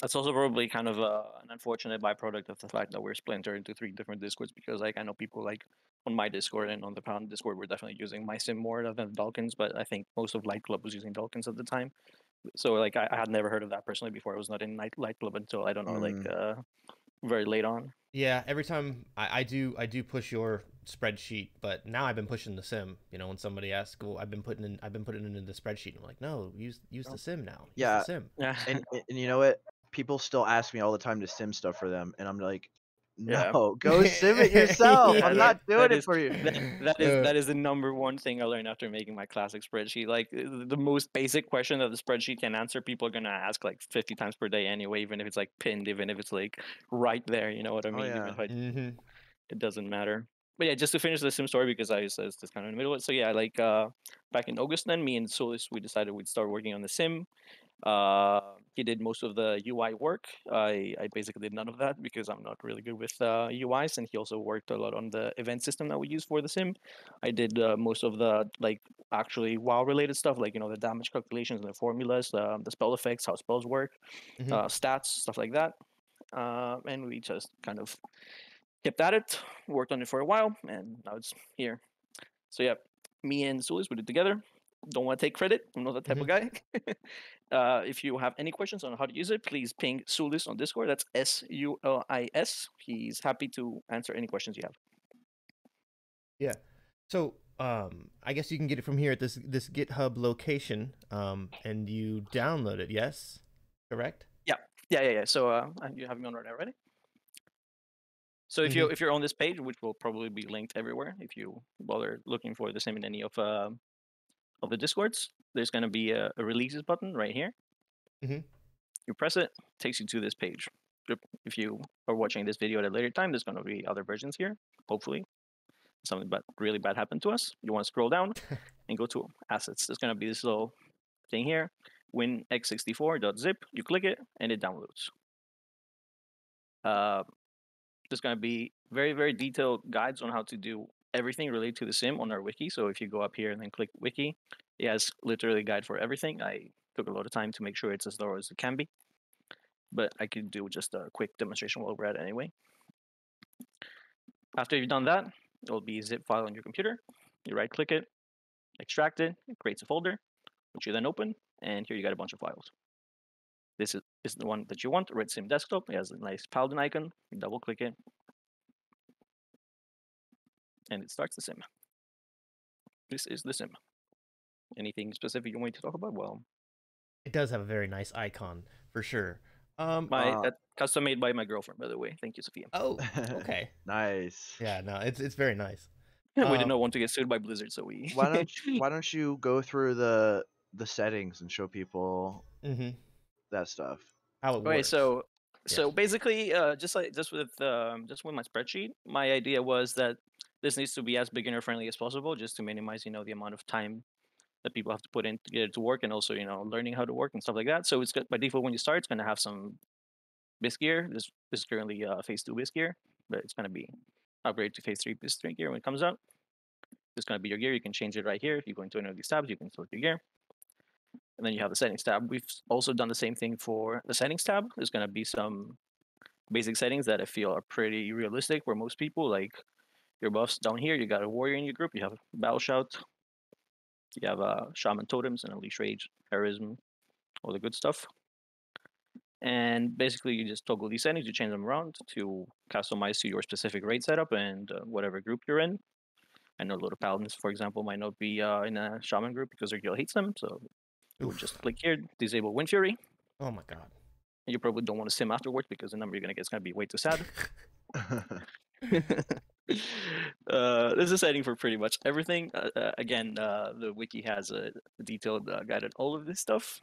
Speaker 3: That's also probably kind of an unfortunate byproduct of the fact that we're splintered into 3 different discords, because like I know people like on my Discord and on the Pound Discord we're definitely using my sim more than Dawkins, but I think most of Light Club was using Dawkins at the time. So like I had never heard of that personally before. I was not in Light Club until, I don't know, like very late on.
Speaker 2: Yeah, every time I do push your spreadsheet, but now I've been pushing the sim. You know, when somebody asks, well, I've been putting it into the spreadsheet. I'm like, no, use the sim now. Use
Speaker 4: Yeah.
Speaker 2: the sim.
Speaker 3: Yeah.
Speaker 4: And you know what? People still ask me all the time to sim stuff for them, and I'm like,
Speaker 3: Yeah.
Speaker 4: no, go sim it yourself.
Speaker 2: Yeah,
Speaker 4: I'm not doing
Speaker 3: that
Speaker 4: it
Speaker 3: is
Speaker 4: for you.
Speaker 3: that is the number one thing I learned after making my classic spreadsheet. Like the most basic question that the spreadsheet can answer, people are gonna ask like 50 times per day anyway, even if it's like pinned, even if it's like right there. You know what I
Speaker 4: Oh
Speaker 3: mean? Even
Speaker 4: yeah.
Speaker 3: if
Speaker 2: Mm-hmm.
Speaker 3: it doesn't matter. But yeah, just to finish the sim story, because I was just kind of in the middle of it. So yeah, like back in August, then me and Solis, we decided we'd start working on the sim. He did most of the UI work. I basically did none of that because I'm not really good with UIs, and he also worked a lot on the event system that we use for the sim. I did most of the like actually WoW related stuff, like, you know, the damage calculations and the formulas, the spell effects, how spells work,
Speaker 2: Mm-hmm.
Speaker 3: stats, stuff like that. And we just kind of kept at it, worked on it for a while, and now it's here. So yeah, me and Sulis, we did it together. Don't want to take credit. I'm not that type of guy. If you have any questions on how to use it, please ping Sulis on Discord. That's Sulis. He's happy to answer any questions you have.
Speaker 2: Yeah. So, I guess you can get it from here at this GitHub location, and you download it. Yes, correct.
Speaker 3: Yeah. So you have me on right now, ready? So if you're on this page, which will probably be linked everywhere, if you bother looking for the sim in any of the Discords, there's going to be a releases button right here.
Speaker 2: Mm-hmm.
Speaker 3: You press it, takes you to this page. if you are watching this video at a later time, there's going to be other versions here. Hopefully, something really bad happened to us. You want to scroll down and go to assets. There's going to be this little thing here, winx64.zip. You click it and it downloads. There's going to be very, very detailed guides on how to do everything related to the sim on our wiki. So if you go up here and then click wiki, it has literally a guide for everything. I took a lot of time to make sure it's as thorough as it can be, but I could do just a quick demonstration while we're at it anyway. After you've done that, it'll be a zip file on your computer. You right click it, extract it, it creates a folder, which you then open, and here you got a bunch of files. This is the one that you want, RetSim desktop. It has a nice Paladin icon. You double click it, and it starts the sim. This is the sim. Anything specific you want to talk about? Well,
Speaker 2: it does have a very nice icon for sure.
Speaker 3: Custom made by my girlfriend, by the way. Thank you, Sophia.
Speaker 2: Oh, okay.
Speaker 4: Nice.
Speaker 2: Yeah, no, it's very nice.
Speaker 3: We did not want to get sued by Blizzard, so we.
Speaker 4: Why don't you go through the settings and show people that stuff?
Speaker 2: How it works.
Speaker 3: Okay, so basically, just with my spreadsheet, my idea was that this needs to be as beginner friendly as possible, just to minimize, the amount of time that people have to put in to get it to work, and also, learning how to work and stuff like that. So it's by default when you start, it's going to have some base gear. This is currently phase 2 base gear, but it's going to be upgraded to phase 3 base 3 gear when it comes out. It's going to be your gear. You can change it right here. If you go into any of these tabs, you can select your gear. And then you have the settings tab. We've also done the same thing for the settings tab. There's going to be some basic settings that I feel are pretty realistic for most people, like your buffs down here. You got a warrior in your group. You have battle shout. You have shaman totems and unleash rage, charisma, all the good stuff. And basically, you just toggle these settings. You change them around to customize to your specific raid setup and whatever group you're in. I know a lot of paladins, for example, might not be in a shaman group because their guild hates them. So you would just click here, disable Wind Fury.
Speaker 2: Oh my god.
Speaker 3: And you probably don't want to sim afterwards because the number you're going to get is going to be way too sad. There's a setting for pretty much everything. Again, the wiki has a detailed guide on all of this stuff.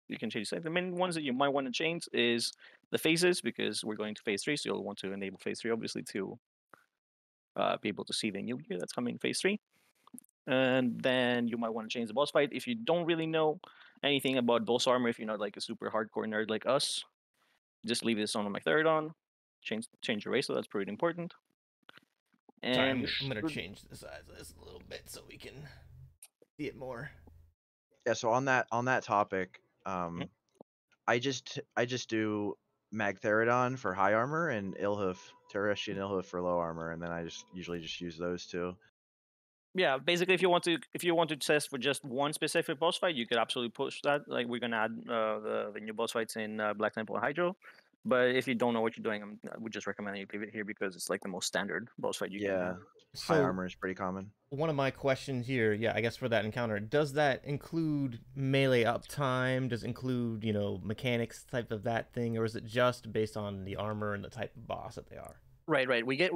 Speaker 3: You can change it. The main ones that you might want to change is the phases, because we're going to phase 3, so you'll want to enable phase 3 obviously to be able to see the new gear that's coming in phase 3. And then you might want to change the boss fight. If you don't really know anything about boss armor, if you're not like a super hardcore nerd like us, just leave this on my third on. Change your ratio, that's pretty important. And
Speaker 2: sorry, I'm gonna change the size of this a little bit so we can see it more.
Speaker 4: Yeah, so on that topic, I just do Magtheridon for high armor and Ilhoof, Terrestrian Ilhoof for low armor, and then I usually just use those two.
Speaker 3: Yeah, basically, if you want to test for just one specific boss fight, you could absolutely push that. Like, we're gonna add the new boss fights in Black Temple and Hydro. But if you don't know what you're doing, I would just recommend you leave it here because it's like the most standard boss fight you can have.
Speaker 4: So, high armor is pretty common.
Speaker 2: One of my questions here, I guess for that encounter, does that include melee uptime? Does it include, mechanics type of that thing, or is it just based on the armor and the type of boss that they are?
Speaker 3: Right. We get.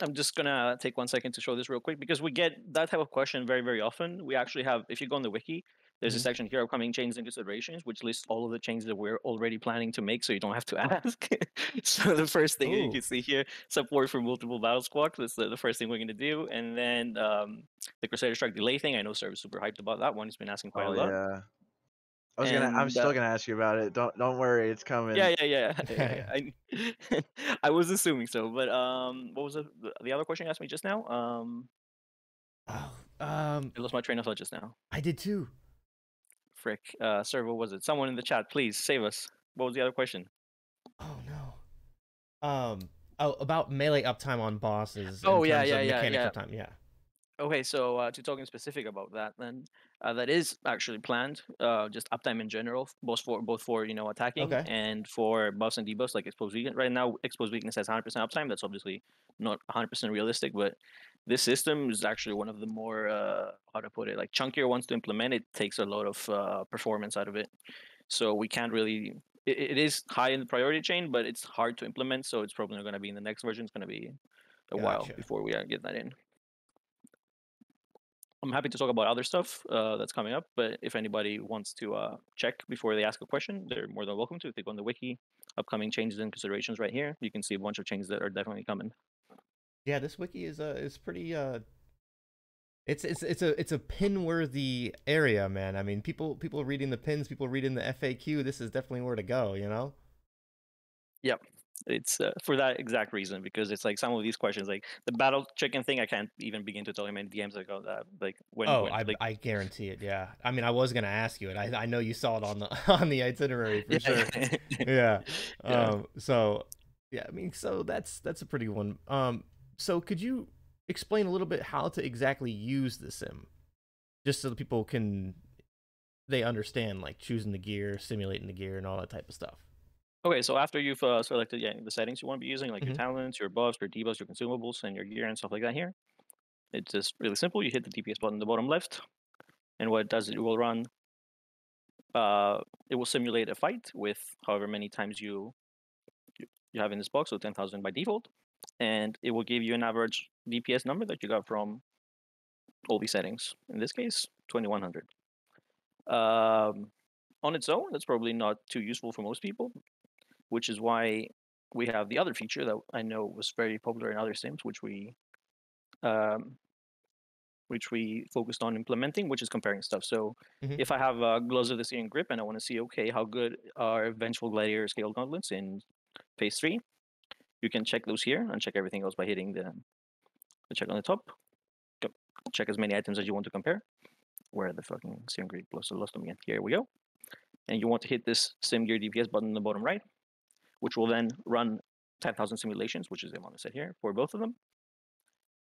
Speaker 3: I'm just gonna take 1 second to show this real quick because we get that type of question very, very often. We actually have, if you go on the wiki, there's a section here, upcoming changes and considerations, which lists all of the changes that we're already planning to make, so you don't have to ask. So the first thing that you can see here, support for multiple battle squawks. That's the first thing we're gonna do, and then the Crusader Strike delay thing. I know Sir is super hyped about that one. He's been asking quite a lot.
Speaker 4: Yeah. I'm still gonna ask you about it. Don't worry, it's coming.
Speaker 3: Yeah. I was assuming so, but what was the other question you asked me just now? I lost my train of thought just now.
Speaker 2: I did too.
Speaker 3: Frick, sir, what was it? Someone in the chat, please save us. What was the other question?
Speaker 2: Oh no. About melee uptime on bosses.
Speaker 3: Oh yeah.
Speaker 2: Uptime, yeah.
Speaker 3: Okay, so to talking specific about that, then that is actually planned. Just uptime in general, both for attacking and for buffs and debuffs, like exposed weakness. Right now, exposed weakness has 100% uptime. That's obviously not 100% realistic, but this system is actually one of the more how to put it, like chunkier ones to implement. It takes a lot of performance out of it, so we can't really. It is high in the priority chain, but it's hard to implement. So it's probably not going to be in the next version. It's going to be a while before we get that in. I'm happy to talk about other stuff that's coming up, but if anybody wants to check before they ask a question, they're more than welcome to. Click on the wiki, upcoming changes and considerations right here. You can see a bunch of changes that are definitely coming.
Speaker 2: Yeah, this wiki is pretty it's a pin-worthy area, man. I mean, people reading the pins, people reading the FAQ. This is definitely where to go, you know?
Speaker 3: Yep. It's for that exact reason, because it's like some of these questions, like the battle chicken thing, I can't even begin to tell you how many DMs I got that. Like
Speaker 2: I guarantee it. Yeah, I mean, I was gonna ask you it. I know you saw it on the on the itinerary for sure. Yeah.
Speaker 3: Yeah.
Speaker 2: So yeah, I mean, so that's a pretty one. So could you explain a little bit how to exactly use the sim, just so that people they understand, like choosing the gear, simulating the gear, and all that type of stuff.
Speaker 3: Okay, so after you've selected the settings you want to be using, like your
Speaker 2: Mhm.
Speaker 3: talents, your buffs, your debuffs, your consumables, and your gear and stuff like that here, it's just really simple. You hit the DPS button in the bottom left, and what it does is it will run. It will simulate a fight with however many times you have in this box, so 10,000 by default, and it will give you an average DPS number that you got from all these settings. In this case, 2100. On its own, that's probably not too useful for most people, which is why we have the other feature that I know was very popular in other sims, which we focused on implementing, which is comparing stuff. So
Speaker 2: Mhm.
Speaker 3: if I have Gloves of the Searing Grip and I want to see, okay, how good are Vengeful Gladiator Scale Gauntlets in Phase 3, you can check those here and check everything else by hitting the check on the top. Check as many items as you want to compare. Where are the fucking Searing Grip Gloves? I lost them again. Here we go. And you want to hit this Sim Gear DPS button in the bottom right, which will then run 10,000 simulations, which is the amount I said here, for both of them.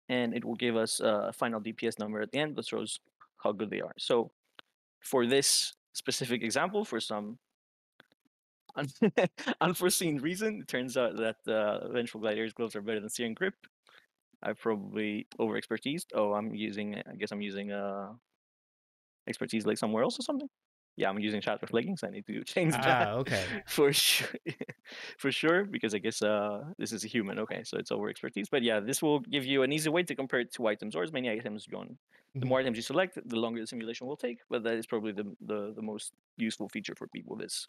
Speaker 3: And it will give us a final DPS number at the end that shows how good they are. So for this specific example, for some unforeseen reason, it turns out that Vengeful Gladiator's gloves are better than Searing Grip. I probably over expertised. Oh, I guess I'm using expertise like somewhere else or something. Yeah, I'm using Shattered Leggings. I need to change that.
Speaker 2: Okay.
Speaker 3: For sure, for sure, because I guess this is a human. Okay, so it's over expertise. But yeah, this will give you an easy way to compare 2 items or as many items you want. The more items you select, the longer the simulation will take. But that is probably the most useful feature for people. This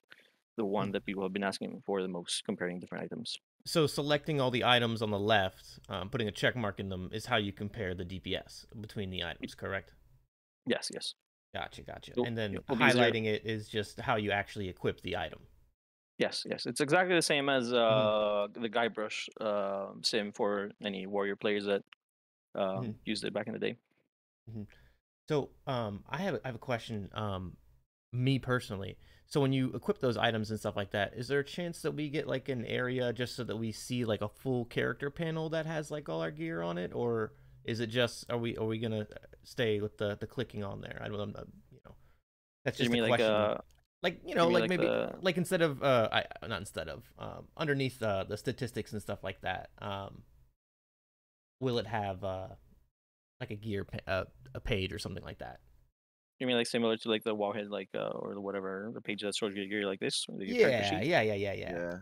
Speaker 3: the one that people have been asking for the most, comparing different items.
Speaker 2: So selecting all the items on the left, putting a check mark in them, is how you compare the DPS between the items, correct?
Speaker 3: Yes, yes.
Speaker 2: Gotcha.
Speaker 3: You'll-
Speaker 2: And then
Speaker 3: you'll be easier-
Speaker 2: highlighting it is just how you actually equip the item.
Speaker 3: Yes. It's exactly the same as the Guybrush sim for any warrior players that used it back in the day.
Speaker 2: So I have a question. Me personally, so when you equip those items and stuff like that, is there a chance that we get like an area just so that we see like a full character panel that has like all our gear on it, or is it just are we gonna stay with the clicking on there? I don't know, you know, that's just a question. Like you know, like maybe like instead of not instead of underneath the statistics and stuff like that, will it have like a gear a page or something like that?
Speaker 3: You mean like similar to like the wallhead, like or the whatever, the page that shows your gear like this? Or the
Speaker 2: Yeah.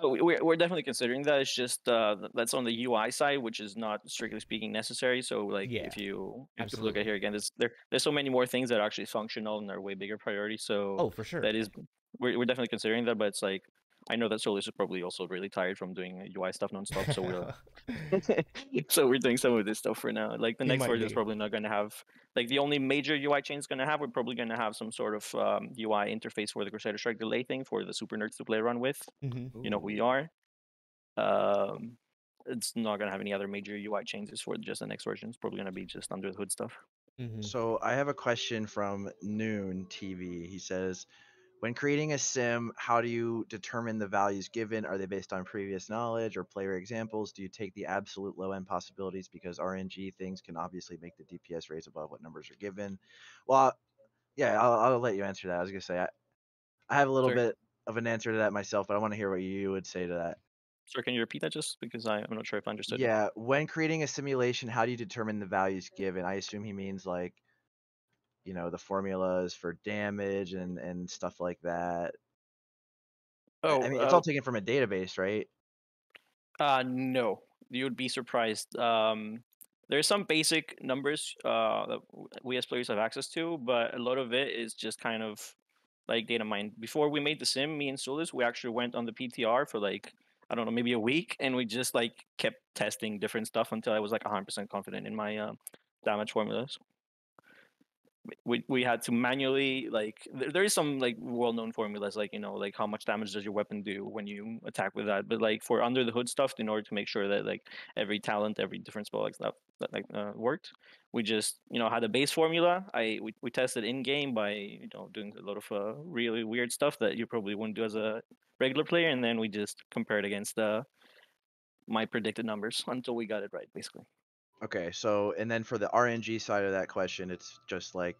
Speaker 3: We're definitely considering that. It's just that's on the UI side, which is not strictly speaking necessary. So like
Speaker 2: Yeah,
Speaker 3: if you look
Speaker 2: absolutely.
Speaker 3: at here again, there's so many more things that are actually functional and are way bigger priority. So
Speaker 2: Oh, for sure.
Speaker 3: that is we're definitely considering that, but it's like I know that Solis is probably also really tired from doing UI stuff nonstop. So we're doing some of this stuff for now. Like the
Speaker 2: He
Speaker 3: next
Speaker 2: might
Speaker 3: version is
Speaker 2: be.
Speaker 3: probably not going to have like the only major UI change it's going to have. We're probably going to have some sort of UI interface for the Crusader Strike delay thing for the super nerds to play around with. You know who we are. It's not going to have any other major UI changes for just the next version. It's probably going to be just under the hood stuff.
Speaker 4: So I have a question from Noon TV. He says, when creating a sim, how do you determine the values given? Are they based on previous knowledge or player examples? Do you take the absolute low end possibilities because RNG things can obviously make the DPS raise above what numbers are given? Well, yeah, I'll let you answer that. I was gonna say I have a little bit of an answer to that myself, but I want to hear what you would say to that.
Speaker 3: Sir, can you repeat that just because I'm not sure if I understood?
Speaker 4: Yeah, when creating a simulation, how do you determine the values given? I assume he means like, you know, the formulas for damage and stuff like that. I mean, it's all taken from a database, right?
Speaker 3: No, you would be surprised. There's some basic numbers that we as players have access to, but a lot of it is just kind of like data mined. Before we made the sim, me and Sulis, we actually went on the PTR for like, I don't know, maybe a week, and we just like kept testing different stuff until I was like 100% confident in my damage formulas. We had to manually like there is some like well-known formulas, like, you know, like how much damage does your weapon do when you attack with that, but like for under the hood stuff, in order to make sure that like every talent, every different spell like stuff that like worked, we just, you know, had a base formula. We tested in game by, you know, doing a lot of really weird stuff that you probably wouldn't do as a regular player, and then we just compared against my predicted numbers until we got it right, basically.
Speaker 4: Okay, so and then for the RNG side of that question, it's just like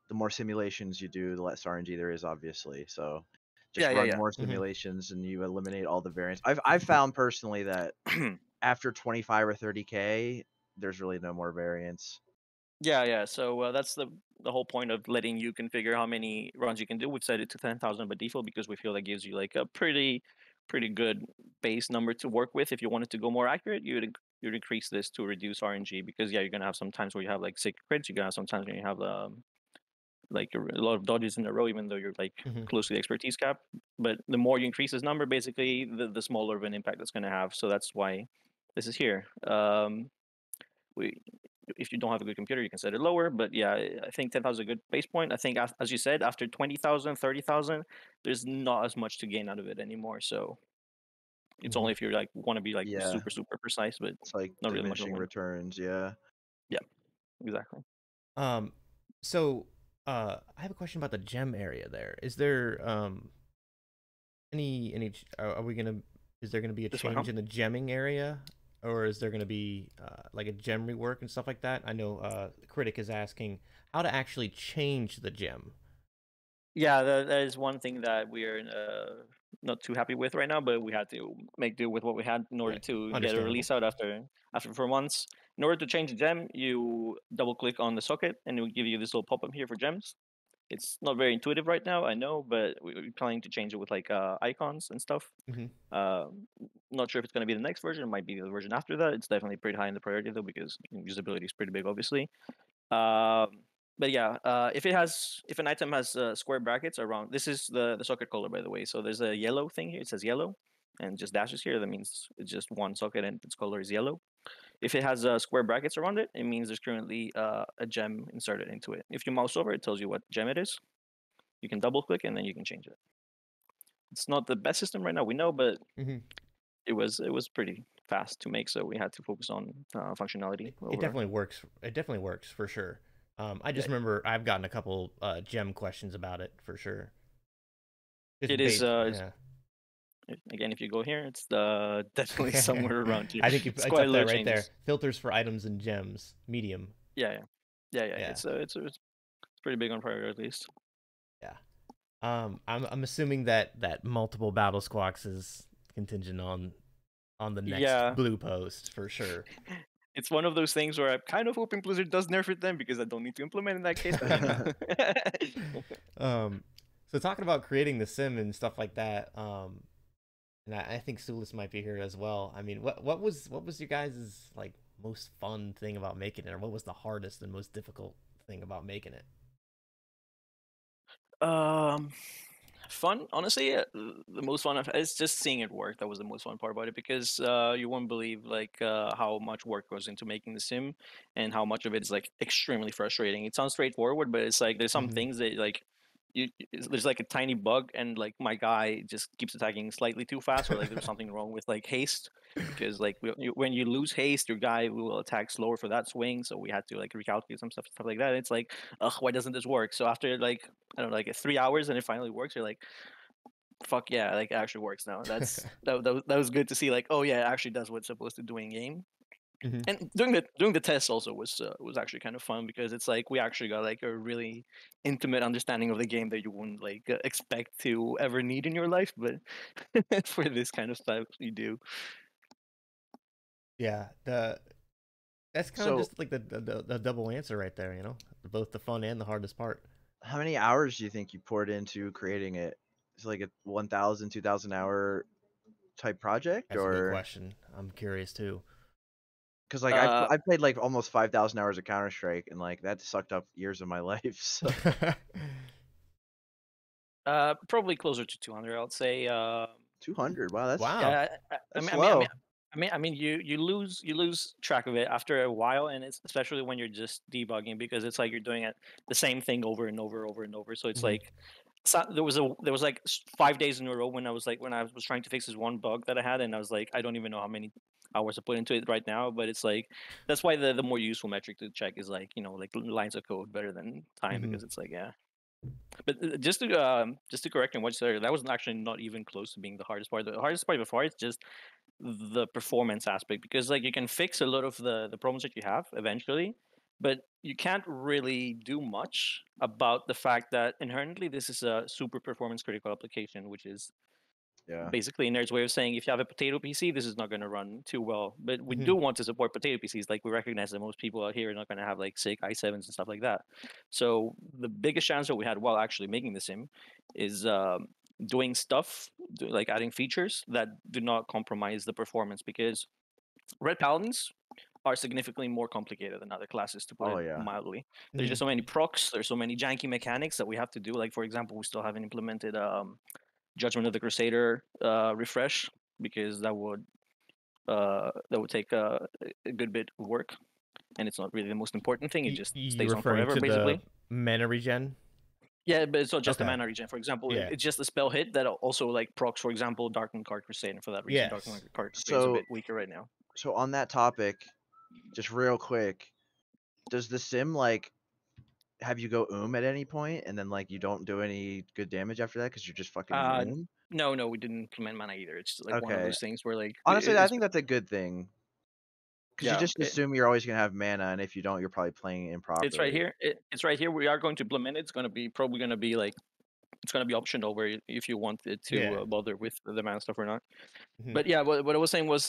Speaker 4: the more simulations you do, the less RNG there is, obviously. So just run more simulations and you eliminate all the variants. I've found personally that after 25 or 30K, there's really no more variants.
Speaker 3: Yeah. So that's the whole point of letting you configure how many runs you can do. We've set it to 10,000 by default because we feel that gives you like a pretty good base number to work with. If you wanted to go more accurate, you'd increase this to reduce RNG, because yeah, you're gonna have some times where you have like 6 crits. You're gonna have some times when you have like a lot of dodges in a row, even though you're like close to the expertise cap. But the more you increase this number, basically, the smaller of an impact that's gonna have. So that's why this is here. If you don't have a good computer, you can set it lower, but yeah, I think 10,000 is a good base point. I think, as you said, after 20,000, 30,000, there's not as much to gain out of it anymore. So it's only if you like want to be like super precise, but
Speaker 4: it's like
Speaker 3: not really much
Speaker 4: diminishing returns. Yeah
Speaker 3: exactly.
Speaker 2: So I have a question about the gem area there. Is there any are we gonna is there gonna be a change in the gemming area, or is there gonna be like a gem rework and stuff like that? I know Critic is asking how to actually change the gem.
Speaker 3: Yeah, that is one thing that we're not too happy with right now, but we had to make do with what we had in order to get a release out after 4 months. In order to change the gem, you double click on the socket and it will give you this little pop-up here for gems. It's not very intuitive right now, I know, but we're planning to change it with like icons and stuff. Not sure if it's going to be the next version. It might be the version after that. It's definitely pretty high in the priority though, because usability is pretty big, obviously. But yeah, if an item has square brackets around, this is the socket color, by the way. So there's a yellow thing here. It says yellow, and just dashes here. That means it's just one socket and its color is yellow. If it has square brackets around it, it means there's currently a gem inserted into it. If you mouse over, it tells you what gem it is. You can double click and then you can change it. It's not the best system right now, we know, but it was pretty fast to make, so we had to focus on functionality.
Speaker 2: It definitely works. It definitely works for sure. I just remember I've gotten a couple gem questions about it for sure.
Speaker 3: It is again, if you go here, it's definitely somewhere around here.
Speaker 2: I think it's quite up there, right there. Filters for items and gems, medium.
Speaker 3: Yeah. It's pretty big on priority, at least.
Speaker 2: Yeah. I'm assuming that multiple battle squawks is contingent on the next blue post for sure.
Speaker 3: It's one of those things where I'm kind of hoping Blizzard does nerf it then, because I don't need to implement in that case.
Speaker 2: So talking about creating the sim and stuff like that, and I think Sulis might be here as well. I mean, what was your guys' like most fun thing about making it, or what was the hardest and most difficult thing about making it?
Speaker 3: Fun, honestly, the most fun is just seeing it work. That was the most fun part about it, because you won't believe like how much work goes into making the sim, and how much of it is like extremely frustrating. It sounds straightforward, but it's like there's some things that like there's like a tiny bug, and like my guy just keeps attacking slightly too fast, or like there's something wrong with like haste, because like when you lose haste, your guy will attack slower for that swing. So we had to like recalculate some stuff like that. And it's like, ugh, why doesn't this work? So after like, I don't know, like 3 hours, and it finally works, you're like, fuck yeah, like it actually works now. That was good to see. Like, oh yeah, it actually does what it's supposed to do in game. And doing the test also was actually kind of fun, because it's like we actually got like a really intimate understanding of the game that you wouldn't like expect to ever need in your life, but for this kind of stuff you do.
Speaker 2: Yeah, that's kind of just like the double answer right there, you know, both the fun and the hardest part.
Speaker 4: How many hours do you think you poured into creating it? Is it like a 1,000, 2,000 hour type project?
Speaker 2: That's a good question. I'm curious too.
Speaker 4: Because like I've played like almost 5,000 hours of Counter Strike, and like that sucked up years of my life. So
Speaker 3: Probably closer to 200, I would say.
Speaker 4: 200. Wow, that's
Speaker 2: Wow.
Speaker 3: Yeah,
Speaker 4: that's
Speaker 3: I
Speaker 4: slow.
Speaker 3: mean, you lose track of it after a while, and it's especially when you're just debugging because it's like you're doing it the same thing over and over, over and over. So it's
Speaker 2: Mhm.
Speaker 3: like there was like 5 days in a row when I was trying to fix this one bug that I had, and I was like, I don't even know how many hours I put into it right now. But it's like that's why the more useful metric to check is like like lines of code better than time,
Speaker 2: Mhm.
Speaker 3: because it's like But just to correct and what you said, that was actually not even close to being the hardest part. The hardest part before is just the performance aspect, because like you can fix a lot of the problems that you have eventually, but you can't really do much about the fact that inherently this is a super performance critical application, which is
Speaker 4: Yeah.
Speaker 3: basically Nerd's way of saying if you have a potato PC, this is not going to run too well. But we
Speaker 2: Mhm.
Speaker 3: do want to support potato PCs. Like we recognize that most people out here are not going to have like sick i7s and stuff like that. So the biggest challenge that we had while actually making the sim is doing stuff like adding features that do not compromise the performance, because Red Paladins are significantly more complicated than other classes, to put
Speaker 4: Oh
Speaker 3: it
Speaker 4: yeah.
Speaker 3: mildly. There's just
Speaker 2: Mhm.
Speaker 3: so many procs, there's so many janky mechanics that we have to do. Like for example, we still haven't implemented Judgment of the Crusader refresh, because that would take a good bit of work, and it's not really the most important thing. It just
Speaker 2: You
Speaker 3: stays on
Speaker 2: referring
Speaker 3: forever,
Speaker 2: to the
Speaker 3: basically.
Speaker 2: mana regen?
Speaker 3: Yeah, but it's not just the
Speaker 2: Okay.
Speaker 3: mana regen. For example,
Speaker 2: Yeah.
Speaker 3: it's just a spell hit that also like procs, for example, Darkened Card Crusade, and for that reason, Darkened
Speaker 2: Yes.
Speaker 3: Card Crusade is a
Speaker 4: So
Speaker 3: bit weaker right now.
Speaker 4: so on that topic, just real quick, does the sim like have you go at any point and then like you don't do any good damage after that because you're just fucking
Speaker 3: No, we didn't implement mana either. It's like one of
Speaker 4: Okay.
Speaker 3: those things where like
Speaker 4: Honestly, I
Speaker 3: it's
Speaker 4: think that's a good thing because you
Speaker 3: yeah.
Speaker 4: just assume you're always gonna have mana, and if you don't, you're probably playing
Speaker 3: It's right
Speaker 4: improperly.
Speaker 3: here. It's right here. We are going to implement it. It's going to be probably going to be like it's going to be optional where if you wanted to
Speaker 2: Yeah.
Speaker 3: bother with the mana stuff or not.
Speaker 2: Mhm.
Speaker 3: But yeah, what I was saying was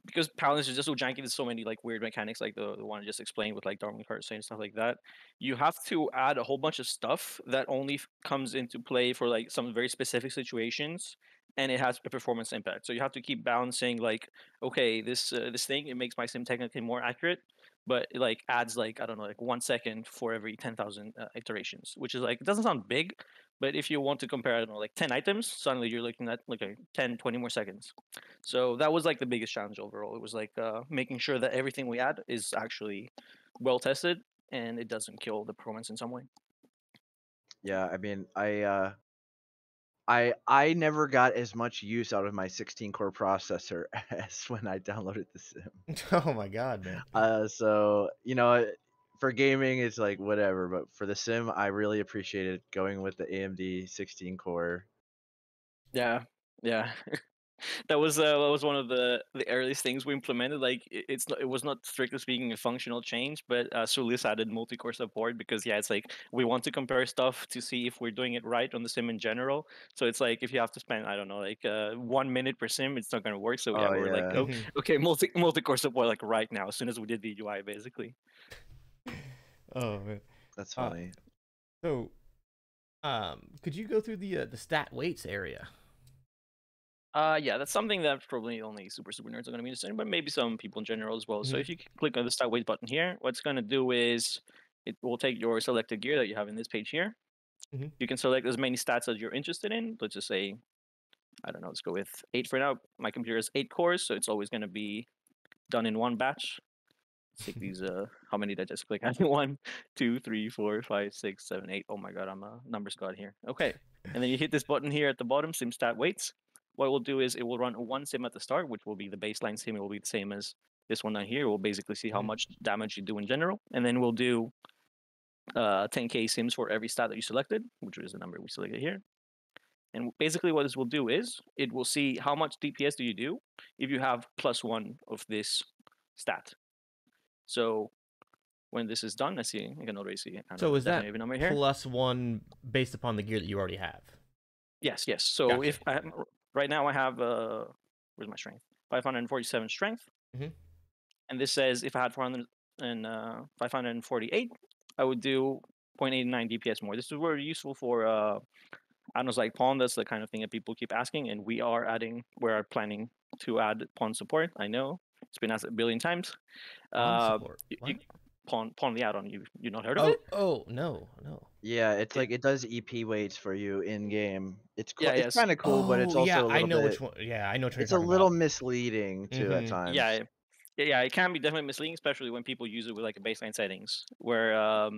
Speaker 3: because Paladins is just so janky, there's so many like weird mechanics like the one I just explained with like Darwin Card and stuff like that. You have to add a whole bunch of stuff that only comes into play for like some very specific situations, and it has a performance impact. So you have to keep balancing like, okay, this thing, it makes my sim technically more accurate, but it like adds like, I don't know, like 1 second for every 10,000 iterations, which is like, it doesn't sound big, but if you want to compare, I don't know, like 10 items, suddenly you're looking at like a 10, 20 more seconds. So that was like the biggest challenge overall. It was like making sure that everything we add is actually well tested and it doesn't kill the performance in some way.
Speaker 4: Yeah, I mean, I never got as much use out of my 16-core processor as when I downloaded the sim.
Speaker 2: Oh my god, man.
Speaker 4: So for gaming it's like whatever, but for the sim, I really appreciated going with the AMD 16-core.
Speaker 3: Yeah, yeah. That was one of the earliest things we implemented. Like it was not strictly speaking a functional change, but Sulis added multi-core support because it's like we want to compare stuff to see if we're doing it right on the sim in general. So it's like if you have to spend, I don't know, like 1 minute per sim, it's not going to work. So yeah,
Speaker 4: Oh
Speaker 3: we're like,
Speaker 4: yeah.
Speaker 3: oh,
Speaker 2: Mhm.
Speaker 3: okay, multi-core support like right now as soon as we did the UI basically.
Speaker 2: Oh man.
Speaker 4: That's funny.
Speaker 2: So, could you go through the stat weights area?
Speaker 3: Yeah, that's something that probably only super nerds are going to be interested in, but maybe some people in general as well. So
Speaker 2: Mhm.
Speaker 3: if you click on the start weight button here, what's going to do is it will take your selected gear that you have in this page here.
Speaker 2: Mhm.
Speaker 3: You can select as many stats as you're interested in. Let's just say, I don't know, let's go with 8 for now. My computer has 8 cores, so it's always going to be done in one batch. Let's take these, how many did I just click on? 1, 2, 3, 4, 5, 6, 7, 8. Oh my god, I'm a numbers god here. Okay. And then you hit this button here at the bottom, sim stat weights. What it will do is it will run one sim at the start, which will be the baseline sim. It will be the same as this one down here. We'll basically see how
Speaker 2: Mhm.
Speaker 3: much damage you do in general. And then we'll do 10k sims for every stat that you selected, which is the number we selected here. And basically what this will do is it will see how much DPS do you do if you have +1 of this stat. So when this is done, I can already see kind of
Speaker 2: So
Speaker 3: a
Speaker 2: is that
Speaker 3: definitive number here.
Speaker 2: +1 based upon the gear that you already have?
Speaker 3: Yes. So
Speaker 2: Gotcha.
Speaker 3: if right now I have where's my strength? 547 strength,
Speaker 2: Mhm.
Speaker 3: and this says if I had 548, I would do 0.89 DPS more. This is very useful for items like pawn. That's the kind of thing that people keep asking, and we're planning to add pawn support. I know It's been asked a billion times.
Speaker 2: Pawn support.
Speaker 3: Pawn the add-on. You not heard of
Speaker 2: Oh,
Speaker 3: it?
Speaker 2: no.
Speaker 4: Yeah, it's like it does EP weights for you in game. It's cool.
Speaker 3: Yeah,
Speaker 4: It's
Speaker 3: yes.
Speaker 4: kind of cool, but it's
Speaker 2: Oh,
Speaker 4: also
Speaker 2: yeah,
Speaker 4: a
Speaker 2: I
Speaker 4: little
Speaker 2: know
Speaker 4: bit.
Speaker 2: which one. Yeah, I know what you're
Speaker 4: It's a
Speaker 2: talking
Speaker 4: little
Speaker 2: about.
Speaker 4: misleading too at times.
Speaker 3: Yeah, it can be definitely misleading, especially when people use it with like a baseline settings, where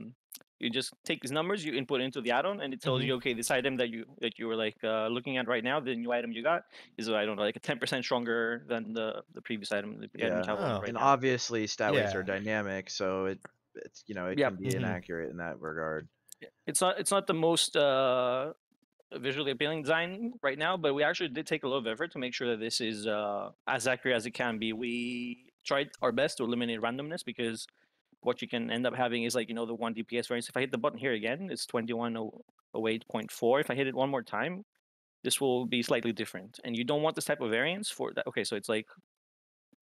Speaker 3: you just take these numbers, you input into the add-on, and it tells you, okay, this item that you were like looking at right now, the new item you got is, I don't know, like a 10% stronger than the previous item. The item you have on right
Speaker 4: and
Speaker 3: now.
Speaker 4: obviously stat weights
Speaker 2: Yeah.
Speaker 4: are dynamic, so it's it
Speaker 3: Yep.
Speaker 4: can be inaccurate in that regard.
Speaker 3: It's not the most visually appealing design right now, but we actually did take a lot of effort to make sure that this is as accurate as it can be. We tried our best to eliminate randomness, because what you can end up having is like, the 1 DPS variance. If I hit the button here again, it's 2108.4. If I hit it one more time, this will be slightly different. And you don't want this type of variance for that. Okay, so it's like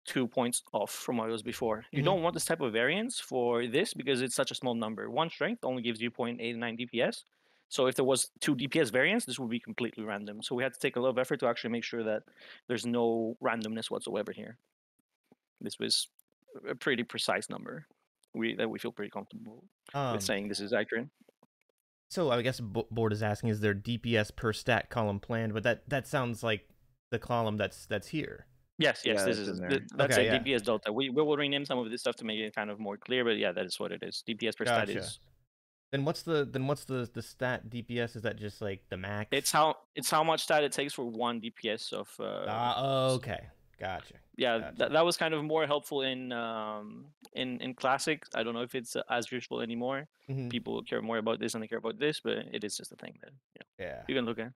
Speaker 3: 2 points off from what it was before. You don't want this type of variance for this because it's such a small number. 1 strength only gives you 0.89 DPS. So if there was 2 DPS variance, this would be completely random. So we had to take a lot of effort to actually make sure that there's no randomness whatsoever here. This was a pretty precise number. We feel pretty comfortable with saying this is accurate.
Speaker 2: So I guess Board is asking, is there DPS per stat column planned? But that sounds like the column that's here.
Speaker 3: Yes, this is that's
Speaker 2: okay,
Speaker 3: a DPS delta. We will rename some of this stuff to make it kind of more clear, but yeah, that is what it is. DPS per stat is.
Speaker 2: Then what's the stat DPS? Is that just like the max?
Speaker 3: It's how much stat it takes for 1 DPS of.
Speaker 2: Okay, gotcha.
Speaker 3: Yeah, that was kind of more helpful in classic. I don't know if it's as useful anymore. People care more about this than they care about this, but it is just a thing that you can look at.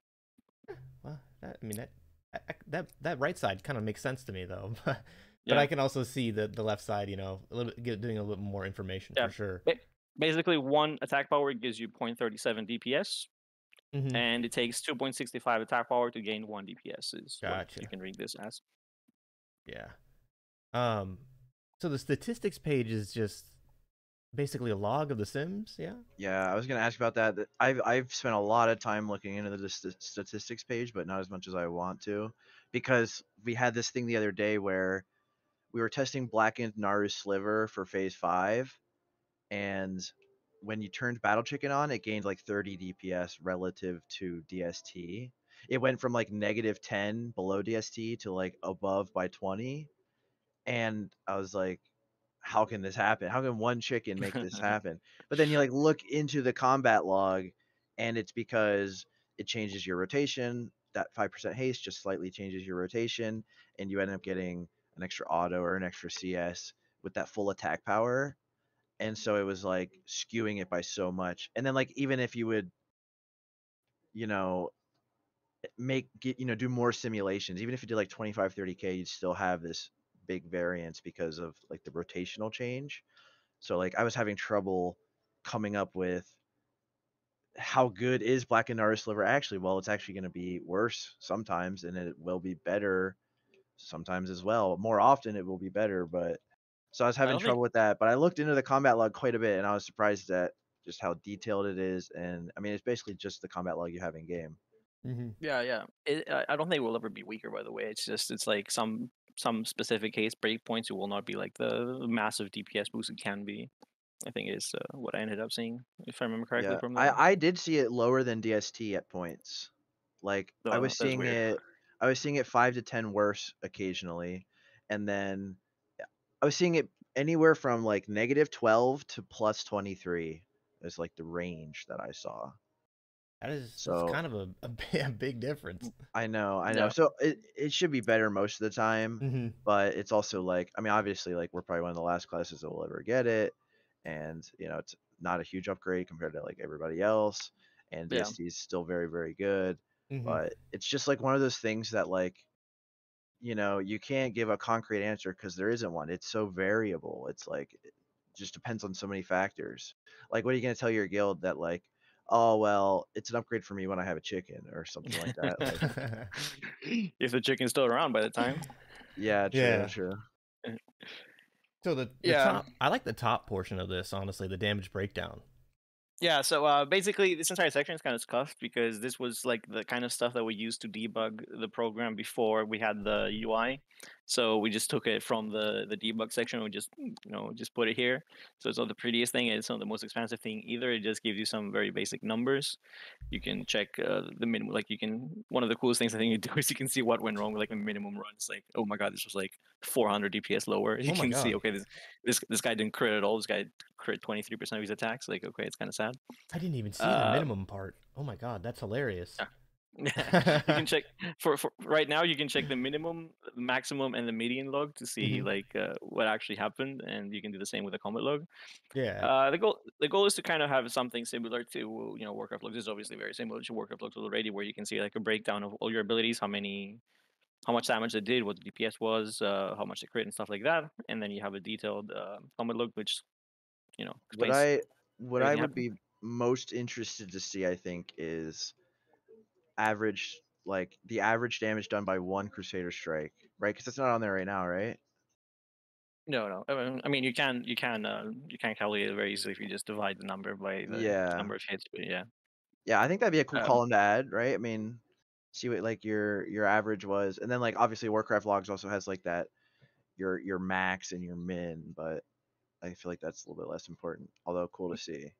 Speaker 2: Well, that right side kind of makes sense to me though, but I can also see the left side, a little bit, doing a little more information for sure.
Speaker 3: Basically, 1 attack power gives you 0.37 DPS, and it takes 2.65 attack power to gain 1 DPS. Is what you can read this as.
Speaker 2: Yeah. So the statistics page is just basically a log of the Sims, yeah?
Speaker 4: Yeah, I was gonna ask about that. I've spent a lot of time looking into the statistics page, but not as much as I want to, because we had this thing the other day where we were testing Blackened Naru's Sliver for Phase 5, and when you turned Battle Chicken on, it gained like 30 DPS relative to DST. It went from like -10 below DST to like above by 20. And I was like, how can this happen? How can one chicken make this happen? But then you like look into the combat log, and it's because it changes your rotation. That 5% haste just slightly changes your rotation, and you end up getting an extra auto or an extra CS with that full attack power. And so it was like skewing it by so much. And then like even if you would, do more simulations, even if you did like 25, 30K, you'd still have this big variance because of like the rotational change. So like I was having trouble coming up with how good is Blackened Naru's Sliver actually. Well, it's actually going to be worse sometimes, and it will be better sometimes as well. More often it will be better, but so I was having trouble with that. But I looked into the combat log quite a bit, and I was surprised at just how detailed it is. And I mean, it's basically just the combat log you have in game.
Speaker 3: Yeah. I don't think it will ever be weaker, by the way. It's like some specific case breakpoints, it will not be like the massive DPS boost it can be. I think is what I ended up seeing, if I remember correctly. From
Speaker 4: I did see it lower than DST at points. Like I was seeing it 5 to 10 worse occasionally, and then I was seeing it anywhere from like -12 to +23 is like the range that I saw.
Speaker 2: That's kind of a big difference.
Speaker 4: I know. Yeah. So it should be better most of the time, but it's also like, I mean, obviously, like we're probably one of the last classes that will ever get it, and it's not a huge upgrade compared to like everybody else, and DST is still very, very good, but it's just like one of those things that like, you can't give a concrete answer because there isn't one. It's so variable. It's like it just depends on so many factors. Like, what are you going to tell your guild that like, oh well, it's an upgrade for me when I have a chicken or something like that? Like,
Speaker 3: if the chicken's still around by the time.
Speaker 4: Yeah, true.
Speaker 2: So the top, I like the top portion of this, honestly, the damage breakdown.
Speaker 3: Yeah, so basically this entire section is kind of scuffed because this was like the kind of stuff that we used to debug the program before we had the UI. So we just took it from the debug section. We just just put it here. So it's not the prettiest thing. It's not the most expansive thing either. It just gives you some very basic numbers. You can check the minimum. Like one of the coolest things I think you do is you can see what went wrong with like the minimum run. It's like, oh my god, this was like 400 DPS lower. You
Speaker 2: Oh my
Speaker 3: can see,
Speaker 2: God.
Speaker 3: okay, this guy didn't crit at all. This guy crit 23% of his attacks. Like, okay, it's kind of sad.
Speaker 2: I didn't even see the minimum part. Oh my God, that's hilarious.
Speaker 3: Yeah. Yeah, you can check for right now. You can check the minimum, the maximum, and the median log to see like what actually happened, and you can do the same with the combat log.
Speaker 2: Yeah.
Speaker 3: The goal is to kind of have something similar to Warcraft logs. This is obviously very similar to Warcraft logs already, where you can see like a breakdown of all your abilities, how much damage they did, what the DPS was, how much they crit, and stuff like that. And then you have a detailed combat log, which explains
Speaker 4: What I
Speaker 3: everything
Speaker 4: would
Speaker 3: happened.
Speaker 4: be most interested to see, I think, is average, like the average damage done by one Crusader strike, right? Because it's not on there right now, right?
Speaker 3: No. I mean, you can calculate it very easily if you just divide the number by the
Speaker 4: Yeah.
Speaker 3: number of hits. But yeah.
Speaker 4: Yeah, I think that'd be a cool
Speaker 3: Um,
Speaker 4: column to add, right? I mean, see what like your average was, and then like obviously Warcraft logs also has like that your max and your min, but I feel like that's a little bit less important, although cool to see.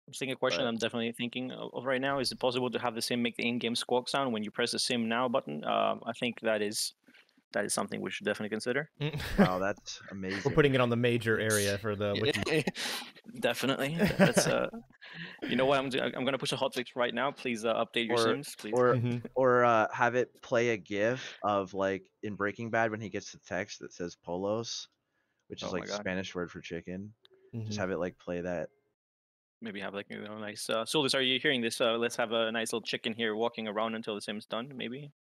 Speaker 3: I'm seeing a question
Speaker 4: But
Speaker 3: I'm definitely thinking of right now. Is it possible to have the sim make the in-game squawk sound when you press the sim now button? I think that is something we should definitely consider.
Speaker 4: wow, that's amazing.
Speaker 2: We're putting it on the major area for the wiki.
Speaker 3: Definitely. That's you know what I'm gonna push a hotfix right now. Please update your sims, please.
Speaker 4: Or have it play a GIF of like in Breaking Bad when he gets the text that says polos, which is
Speaker 3: Oh my
Speaker 4: like
Speaker 3: God.
Speaker 4: Spanish word for chicken. Just have it like play that.
Speaker 3: Maybe have like a nice Solus, are you hearing this? Let's have a nice little chicken here walking around until the sim's done, maybe.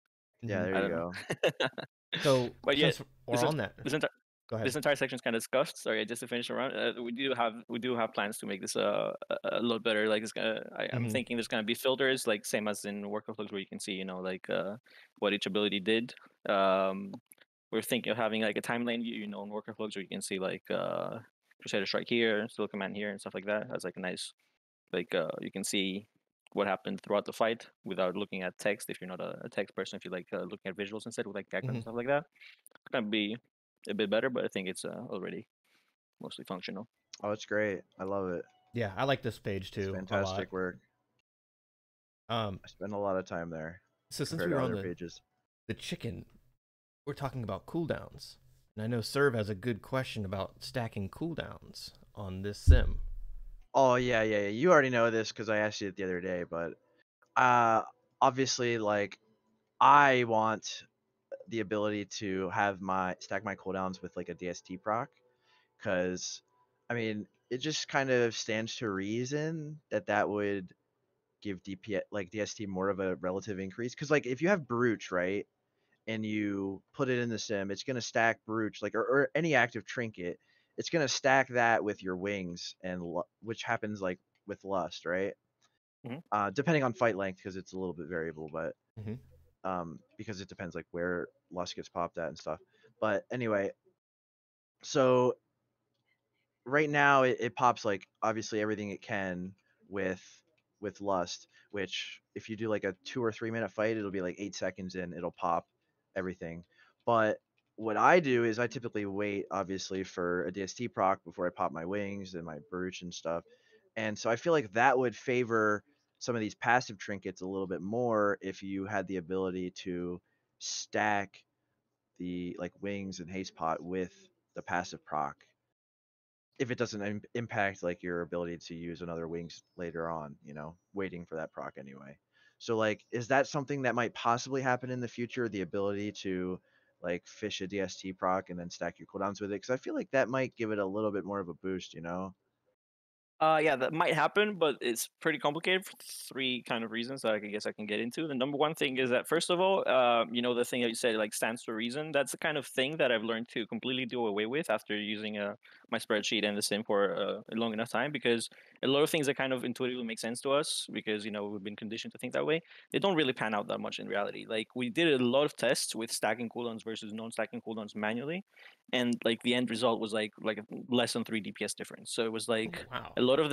Speaker 4: Yeah, there
Speaker 3: I
Speaker 4: you
Speaker 3: don't
Speaker 4: go.
Speaker 3: know.
Speaker 2: So
Speaker 3: But yeah,
Speaker 2: since we're on that, go ahead.
Speaker 3: this entire section is kind of scuffed. Sorry, just to finish around, we do have plans to make this a lot better. Like I'm thinking there's gonna be filters, like same as in Warcraft logs, where you can see like what each ability did. We're thinking of having like a timeline view, in Warcraft logs, where you can see like Crusader Strike here, Still Command here, and stuff like that. As like a nice you can see what happened throughout the fight without looking at text. If you're not a text person, if you like looking at visuals instead with like backgrounds and stuff like that, it's gonna be a bit better, but I think it's already mostly functional.
Speaker 4: Oh, it's great. I love it.
Speaker 2: Yeah, I like this page
Speaker 4: It's
Speaker 2: too.
Speaker 4: fantastic work.
Speaker 2: I
Speaker 4: spend a lot of time there.
Speaker 2: So since we were on
Speaker 4: pages.
Speaker 2: The chicken, we're talking about cooldowns, and I know Serv has a good question about stacking cooldowns on this sim.
Speaker 4: Oh yeah. You already know this because I asked you it the other day, but obviously, like, I want the ability to have stack my cooldowns with like a DST proc, because I mean it just kind of stands to reason that would give DST more of a relative increase. Because like if you have Baruch, right, and you put it in the sim, it's gonna stack Baruch, like or any active trinket. It's gonna stack that with your wings, and which happens like with Lust, right? Depending on fight length, because it's a little bit variable, but because it depends like where Lust gets popped at and stuff. But anyway, so right now it pops like obviously everything it can with Lust, which if you do like a 2 or 3 minute fight, it'll be like 8 seconds in, it'll pop everything. But what I do is I typically wait obviously for a DST proc before I pop my wings and my Baruch and stuff. And so I feel like that would favor some of these passive trinkets a little bit more if you had the ability to stack the like wings and haste pot with the passive proc, if it doesn't impact like your ability to use another wings later on, waiting for that proc anyway. So like, is that something that might possibly happen in the future, the ability to like fish a DST proc and then stack your cooldowns with it? Because I feel like that might give it a little bit more of a boost,
Speaker 3: Yeah, that might happen, but it's pretty complicated for 3 kind of reasons that I guess I can get into. The number one thing is that, first of all, the thing that you said, like, stands to reason. That's the kind of thing that I've learned to completely do away with after using my spreadsheet and the sim for a long enough time, because a lot of things that kind of intuitively make sense to us because we've been conditioned to think that way. They don't really pan out that much in reality. Like we did a lot of tests with stacking cooldowns versus non-stacking cooldowns manually, and like the end result was like less than 3 DPS difference. So it was like
Speaker 2: Wow.
Speaker 3: a lot of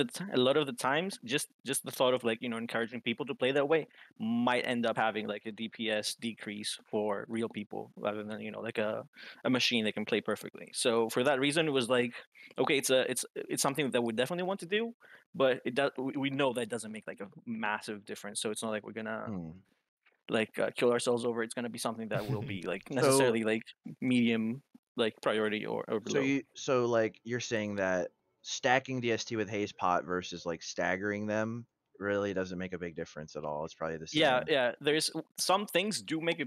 Speaker 3: the times, just the thought of like encouraging people to play that way might end up having like a DPS decrease for real people rather than like a machine that can play perfectly. So for that reason, it was like, okay, it's something that we definitely want to do, but it does. We know that doesn't make like a massive difference. So it's not like we're gonna like kill ourselves over. It's gonna be something that will be like necessarily like medium like priority or below.
Speaker 4: So like you're saying that stacking DST with haze pot versus like staggering them really doesn't make a big difference at all. It's probably the same.
Speaker 3: Yeah. There's some things do make a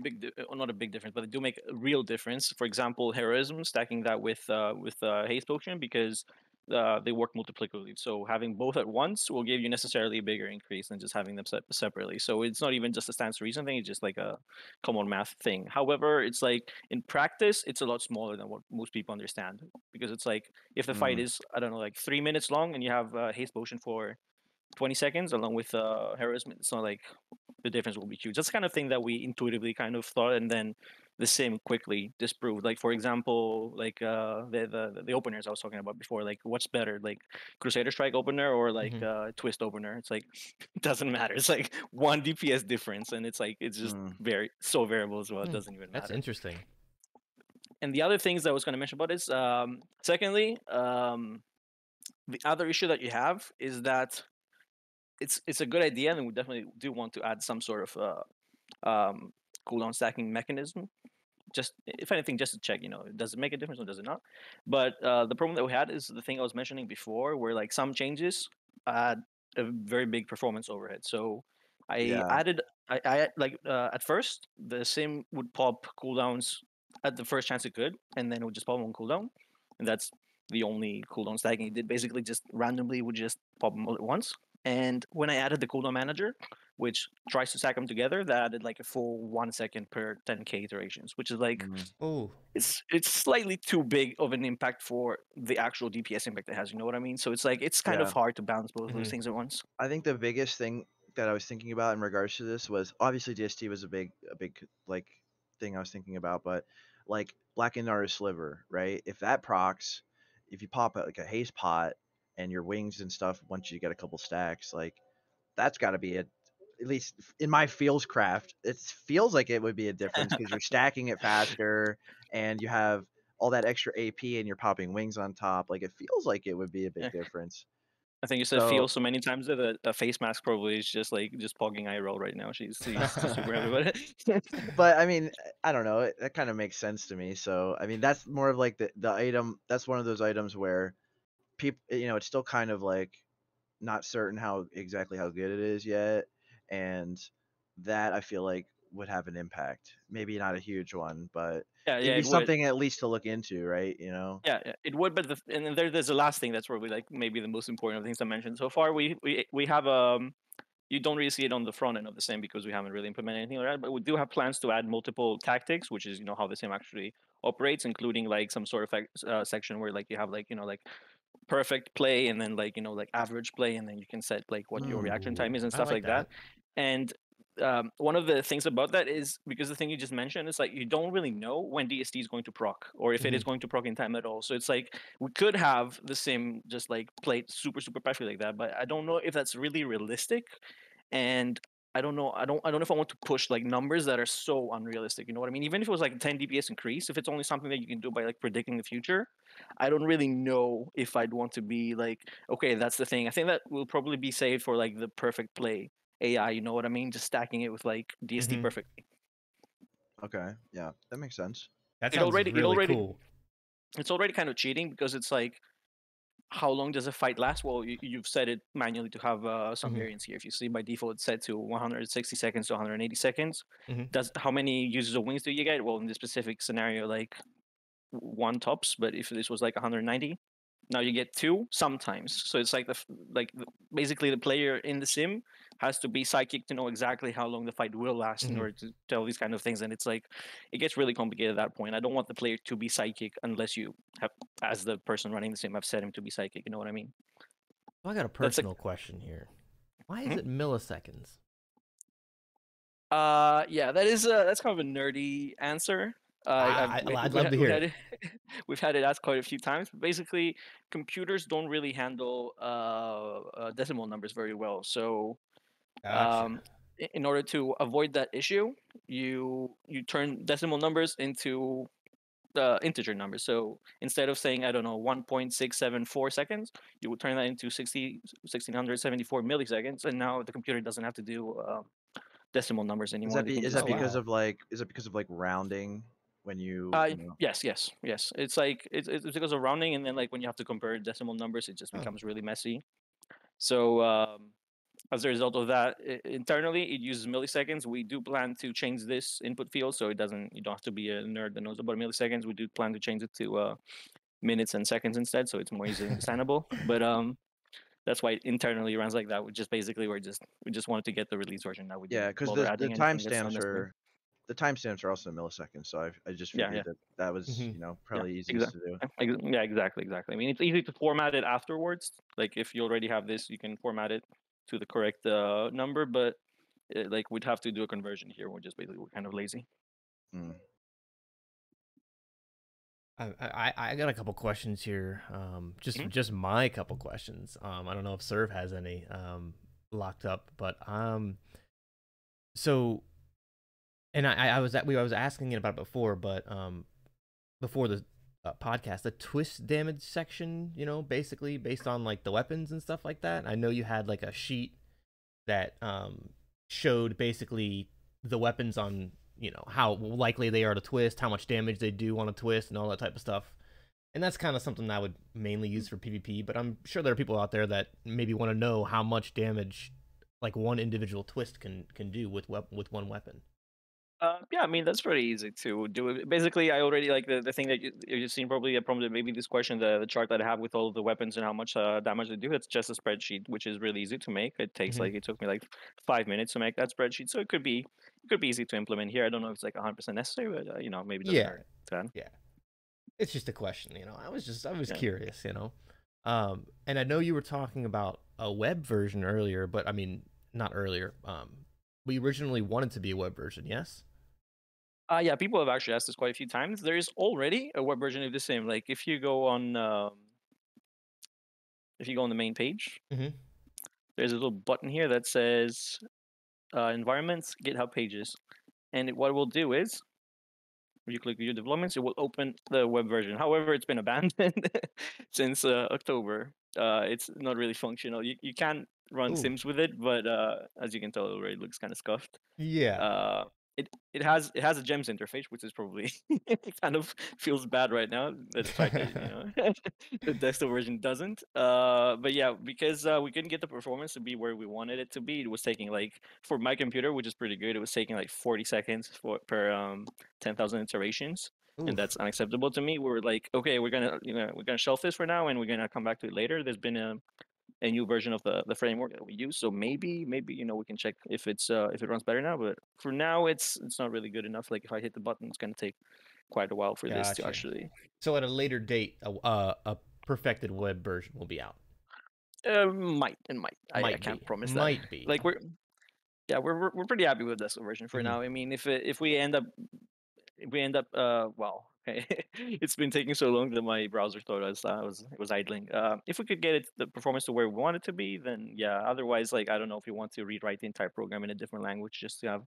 Speaker 3: not a big difference, but they do make a real difference. For example, heroism, stacking that with haste potion because they work multiplicatively. So having both at once will give you necessarily a bigger increase than just having them separately. So it's not even just a stance reason thing; it's just like a common math thing. However, it's like in practice, it's a lot smaller than what most people understand because it's like if the fight is I don't know like 3 minutes long and you have haste potion for 20 seconds along with heroism, it's not like the difference will be huge. That's the kind of thing that we intuitively kind of thought, and then the sim quickly disproved. Like for example, like the openers I was talking about before. Like what's better, like Crusader Strike opener or like Twist opener? It's like it doesn't matter. It's like 1 DPS difference, and it's like it's just so variable as well. It doesn't even matter.
Speaker 2: That's interesting.
Speaker 3: And the other things that I was going to mention about is, secondly, the other issue that you have is that it's a good idea, and we definitely do want to add some sort of cooldown stacking mechanism. Just if anything, just to check, does it make a difference or does it not? But the problem that we had is the thing I was mentioning before, where like some changes add a very big performance overhead. So I added, I like at first the sim would pop cooldowns at the first chance it could, and then it would just pop on cooldown, and that's the only cooldown stacking it did. Basically, just randomly would just pop them all at once. And when I added the cooldown manager, which tries to stack them together, that added like a full 1 second per 10k iterations, which is like it's slightly too big of an impact for the actual DPS impact it has. You know what I mean? So it's like it's kind of hard to balance both of those things at once.
Speaker 4: I think the biggest thing that I was thinking about in regards to this was obviously DST was a big like thing I was thinking about, but like Blackened Artist Sliver, right? If that procs, if you pop like a haze pot and your wings and stuff once you get a couple stacks, like that's got to be at least in my feels craft, it feels like it would be a difference because you're stacking it faster and you have all that extra AP and you're popping wings on top. Like it feels like it would be a big difference.
Speaker 3: I think you said feel so many times that a face mask probably is just pogging eye roll right now. She's super happy about it.
Speaker 4: But I mean, I don't know. That kind of makes sense to me. So I mean, that's more of like the item. That's one of those items where people, it's still kind of like not certain exactly how good it is yet, and that I feel like would have an impact. Maybe not a huge one, but it'd be something at least to look into, right?
Speaker 3: Yeah, it would. But and then there's the last thing that's probably like maybe the most important of things I mentioned so far. We have you don't really see it on the front end of the sim because we haven't really implemented anything like that. But we do have plans to add multiple tactics, which is how the sim actually operates, including like some sort of section where like you have like like perfect play and then like like average play, and then you can set like what your reaction time is and stuff like that. And one of the things about that is because the thing you just mentioned is like you don't really know when DST is going to proc or if it is going to proc in time at all. So it's like we could have the sim just like played super perfectly like that, but I don't know if that's really realistic. And I don't know if I want to push like numbers that are so unrealistic. You know what I mean? Even if it was like a 10 DPS increase, if it's only something that you can do by like predicting the future, I don't really know if I'd want to be like, okay, that's the thing. I think that will probably be saved for like the perfect play AI. You know what I mean? Just stacking it with like DST perfectly.
Speaker 4: Okay, yeah, that makes sense.
Speaker 2: That sounds really cool.
Speaker 3: It's already kind of cheating because it's like, how long does a fight last? Well, you've set it manually to have some variance here. If you see by default, it's set to 160 seconds to 180 seconds. How many uses of wings do you get? Well, in this specific scenario, like 1 tops. But if this was like 190, now you get 2 sometimes. So it's like basically the player in the sim has to be psychic to know exactly how long the fight will last in order to tell these kind of things. And it's like it gets really complicated at that point. I don't want the player to be psychic unless you have, as the person running the sim, have set him to be psychic. You know what I mean?
Speaker 2: I got a personal question here. Why is it milliseconds?
Speaker 3: Yeah, that's kind of a nerdy answer.
Speaker 2: I'd love to hear it.
Speaker 3: We've had it asked quite a few times. But basically, computers don't really handle decimal numbers very well. So,
Speaker 2: Gotcha.
Speaker 3: in order to avoid that issue, you turn decimal numbers into integer numbers. So instead of saying, I don't know, 1.674 seconds, you would turn that into 1674 milliseconds, and now the computer doesn't have to do decimal numbers anymore.
Speaker 4: Is that because of like rounding when you know?
Speaker 3: Yes. It's like it's because of rounding, and then like when you have to compare decimal numbers, it just becomes really messy. So as a result of that, internally it uses milliseconds. We do plan to change this input field so it doesn't. You don't have to be a nerd that knows about milliseconds. We do plan to change it to minutes and seconds instead, so it's more easily understandable. But that's why it internally runs like that. We just basically we just wanted to get the release version that we
Speaker 4: Yeah, because the timestamps are also milliseconds. So I just figured that was probably easiest to do.
Speaker 3: Yeah, exactly. I mean, it's easy to format it afterwards. Like if you already have this, you can format it to the correct number, but like we'd have to do a conversion here. We're kind of lazy.
Speaker 2: I got a couple questions here. Just my couple questions. I don't know if Serv has any locked up, but so, and I was asking it about it before, but before the podcast, the twist damage section, basically based on like the weapons and stuff like that. I know you had like a sheet that showed basically the weapons on how likely they are to twist, how much damage they do on a twist, and all that type of stuff. And that's kind of something I would mainly use for PvP, but I'm sure there are people out there that maybe want to know how much damage like one individual twist can do with one weapon.
Speaker 3: Yeah, I mean that's pretty easy to do. Basically, I already like the thing that you've seen probably maybe this question, the chart that I have with all of the weapons and how much damage they do. It's just a spreadsheet, which is really easy to make. It takes it took me like 5 minutes to make that spreadsheet, so it could be easy to implement here. I don't know if it's like 100% necessary, but maybe it doesn't hurt.
Speaker 2: Yeah, it's just a question. I was curious. And I know you were talking about a web version earlier, but I mean not earlier. We originally wanted to be a web version, yes?
Speaker 3: Yeah, people have actually asked this quite a few times. There is already a web version of the same. Like if you go on the main page, there's a little button here that says environments, GitHub pages, and what it will do is, if you click view developments, it will open the web version. However, it's been abandoned since October. It's not really functional. You can run sims with it, but as you can tell, it already looks kind of scuffed.
Speaker 2: Yeah.
Speaker 3: It has a gems interface, which is probably it kind of feels bad right now. The fact that the desktop version doesn't. But yeah, because we couldn't get the performance to be where we wanted it to be, it was taking like for my computer, which is pretty good, it was taking like 40 seconds per 10,000 iterations. Oof. And that's unacceptable to me. We're like, okay, we're gonna shelf this for now, and we're gonna come back to it later. There's been a new version of the framework that we use, so maybe we can check if it runs better now. But for now, it's not really good enough. Like if I hit the button, it's gonna take quite a while for this to actually.
Speaker 2: So at a later date, a perfected web version will be out.
Speaker 3: Might. I can't promise that.
Speaker 2: Might be.
Speaker 3: Like we're pretty happy with this version for now. I mean, if we end up it's been taking so long that my browser thought it was idling. If we could get the performance to where we want it to be, then yeah. Otherwise, like I don't know if you want to rewrite the entire program in a different language just to have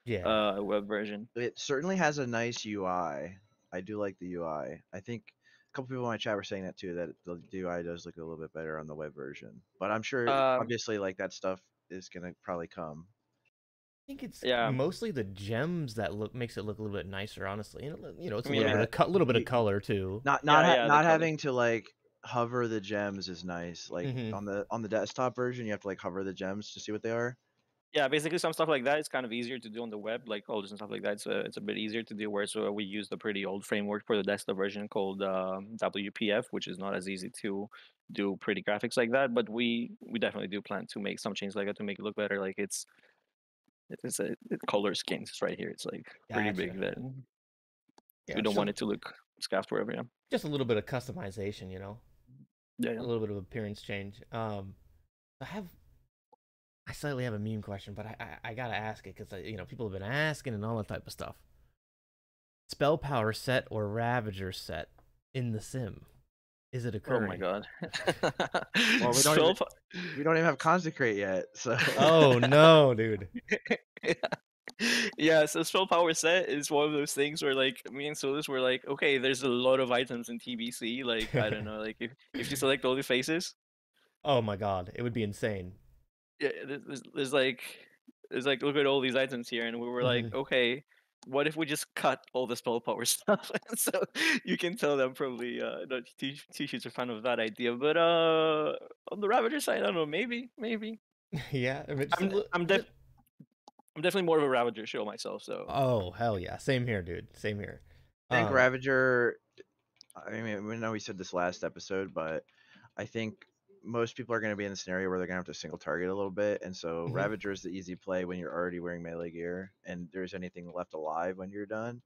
Speaker 3: a web version.
Speaker 4: It certainly has a nice UI. I do like the UI. I think a couple people in my chat were saying that too, that the UI does look a little bit better on the web version. But I'm sure obviously like that stuff is gonna probably come.
Speaker 2: I think it's mostly the gems that makes it look a little bit nicer, honestly. It's a little bit of color too.
Speaker 4: Not having to like hover the gems is nice. Like on the desktop version, you have to like hover the gems to see what they are.
Speaker 3: Yeah, basically some stuff like that is kind of easier to do on the web, like colors and stuff like that. It's a bit easier to do. Whereas we use the pretty old framework for the desktop version called WPF, which is not as easy to do pretty graphics like that. But we definitely do plan to make some changes like that to make it look better. Like it's a color scheme. It's right here. It's like pretty big that we don't want it to look scuffed wherever. Yeah.
Speaker 2: Just a little bit of customization,
Speaker 3: Yeah.
Speaker 2: A little bit of appearance change. I slightly have a meme question, but I gotta ask it because people have been asking and all that type of stuff. Spell power set or Ravager set in the sim? Is it occurring?
Speaker 3: Oh my god.
Speaker 4: Well, we don't even have consecrate yet, so.
Speaker 2: Oh no, dude.
Speaker 3: Yeah, so spell power set is one of those things where like me and Solus were like, okay, there's a lot of items in TBC. Like I don't know, like if you select all the faces,
Speaker 2: Oh my god, it would be insane.
Speaker 3: yeah, there's like look at all these items here, and we were like, okay, what if we just cut all the spell power stuff? So you can tell them probably not T-Sheet's a fan of that idea, but on the Ravager side, I don't know, maybe.
Speaker 2: Yeah, I mean,
Speaker 3: I'm definitely more of a Ravager show myself, so.
Speaker 2: Oh hell yeah, same here, dude. Same here.
Speaker 4: I think Ravager. I mean, we know we said this last episode, but I think most people are going to be in the scenario where they're going to have to single target a little bit, and so Ravager is the easy play when you're already wearing melee gear and there's anything left alive when you're done.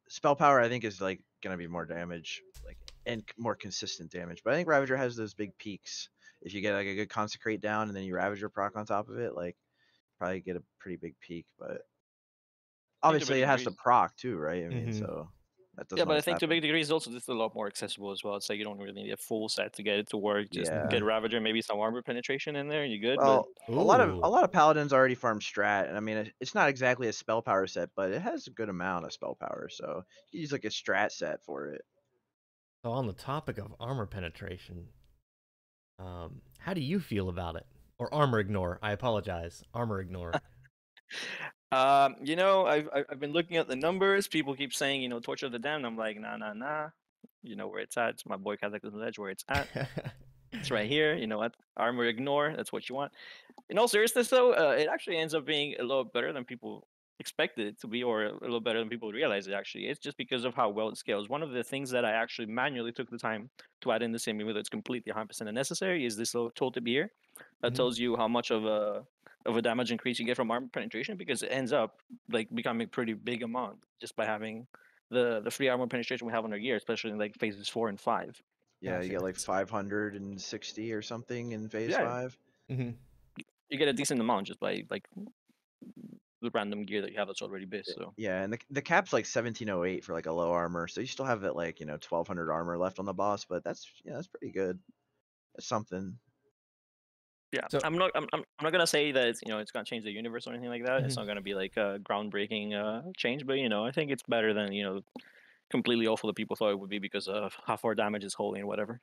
Speaker 4: Spell power, I think, is like going to be more damage, like, and more consistent damage. But I think Ravager has those big peaks. If you get like a good consecrate down and then you Ravager proc on top of it, like probably get a pretty big peak. But obviously it has to proc too, right? I mean, so that doesn't.
Speaker 3: Yeah, but I think to a big degree is also just a lot more accessible as well. It's like you don't really need a full set to get it to work. Just get Ravager, maybe some armor penetration in there, and you're good.
Speaker 4: Well, a lot of paladins already farm strat, and I mean it's not exactly a spell power set, but it has a good amount of spell power, so you use like a strat set for it.
Speaker 2: So on the topic of armor penetration, how do you feel about it? Or armor ignore? I apologize, armor ignore.
Speaker 3: You know, I've been looking at the numbers. People keep saying, you know, Torch of the Damned. I'm like, nah. You know where it's at. It's my boy Cataclysm Edge where it's at. It's right here. You know what? Armor ignore. That's what you want. In all seriousness, though, it actually ends up being a lot better than people expected it to be, or a little better than people realize it actually is, just because of how well it scales. One of the things that I actually manually took the time to add in the sim, even though it's completely 100% unnecessary, is this little tooltip here that tells you how much of a damage increase you get from armor penetration, because it ends up like becoming a pretty big amount just by having the free armor penetration we have on our gear, especially in like phases 4 and 5.
Speaker 4: Yeah, you get like 560 or something in phase 5.
Speaker 3: You get a decent amount just by like the random gear that you have that's already based. So
Speaker 4: yeah, and the cap's like 1708 for like a low armor, so you still have that like 1200 armor left on the boss, but that's that's pretty good. That's something.
Speaker 3: Yeah, so, I'm not gonna say that it's it's gonna change the universe or anything like that. It's not gonna be like a groundbreaking change, but I think it's better than completely awful that people thought it would be because of how far damage is holding and whatever.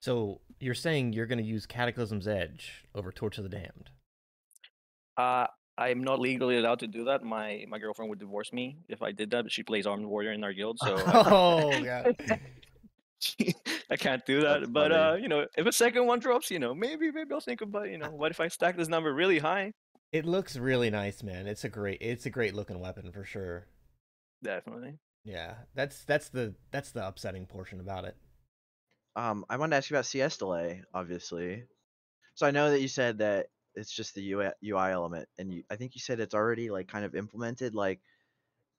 Speaker 2: So you're saying you're gonna use Cataclysm's Edge over Torch of the Damned?
Speaker 3: I'm not legally allowed to do that. My girlfriend would divorce me if I did that, but she plays Armed Warrior in our guild, so I can't do that. That's but if a second one drops, maybe I'll think about what if I stack this number really high?
Speaker 2: It looks really nice, man. It's a great looking weapon for sure.
Speaker 3: Definitely.
Speaker 2: Yeah, that's the upsetting portion about it.
Speaker 4: I wanted to ask you about CS delay, obviously. So I know that you said that it's just the UI element, and I think you said it's already like kind of implemented. Like,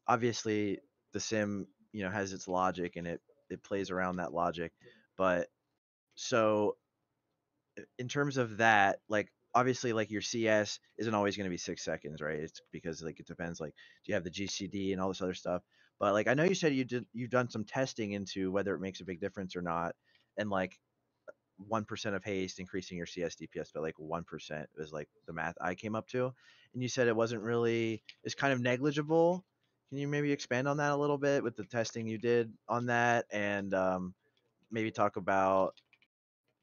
Speaker 4: obviously, the sim has its logic and it plays around that logic, but so in terms of that, like obviously like your CS isn't always going to be 6 seconds, right? It's because like it depends, like do you have the GCD and all this other stuff. But like I know you said you've done some testing into whether it makes a big difference or not, and like 1% of haste increasing your CS DPS by like 1% was like the math I came up to, and you said it wasn't really, it's kind of negligible. Can you maybe expand on that a little bit with the testing you did on that, and maybe talk about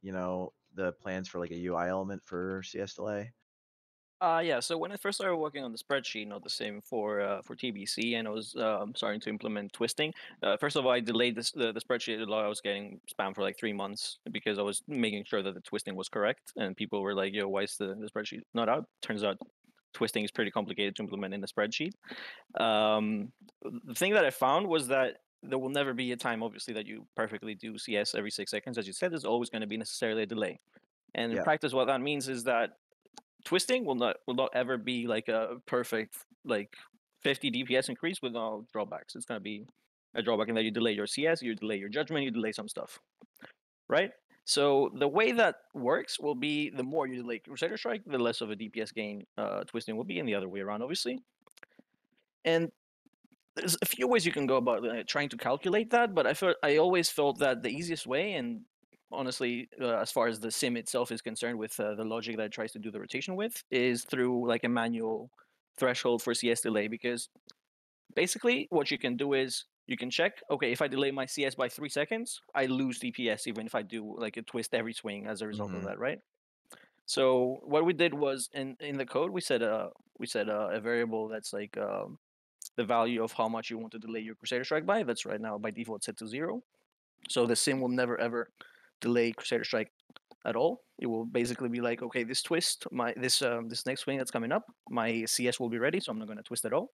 Speaker 4: the plans for like a UI element for CS delay?
Speaker 3: Yeah. So when I first started working on the spreadsheet, not the same for TBC, and I was starting to implement twisting. First of all, I delayed the spreadsheet a lot. I was getting spam for like 3 months because I was making sure that the twisting was correct, and people were like, "Yo, why is the spreadsheet not out?" Turns out twisting is pretty complicated to implement in the spreadsheet. The thing that I found was that there will never be a time, obviously, that you perfectly do CS every 6 seconds. As you said, there's always going to be necessarily a delay. And in practice, what that means is that twisting will not ever be like a perfect like 50 DPS increase with no drawbacks. It's going to be a drawback in that you delay your CS, you delay your judgment, you delay some stuff, right? So the way that works will be the more you delay Crusader Strike, the less of a DPS gain twisting will be, and the other way around, obviously. And there's a few ways you can go about trying to calculate that, but I always felt that the easiest way, and honestly, as far as the sim itself is concerned, with the logic that it tries to do the rotation with, is through like a manual threshold for CS delay. Because basically, what you can do is you can check, okay, if I delay my CS by 3 seconds, I lose DPS even if I do like a twist every swing as a result of that, right? So what we did was in the code we set a variable that's like the value of how much you want to delay your Crusader Strike by. That's right now by default set to 0. So the sim will never ever delay Crusader Strike at all. It will basically be like, okay, this twist, this next swing that's coming up, my CS will be ready, so I'm not going to twist at all.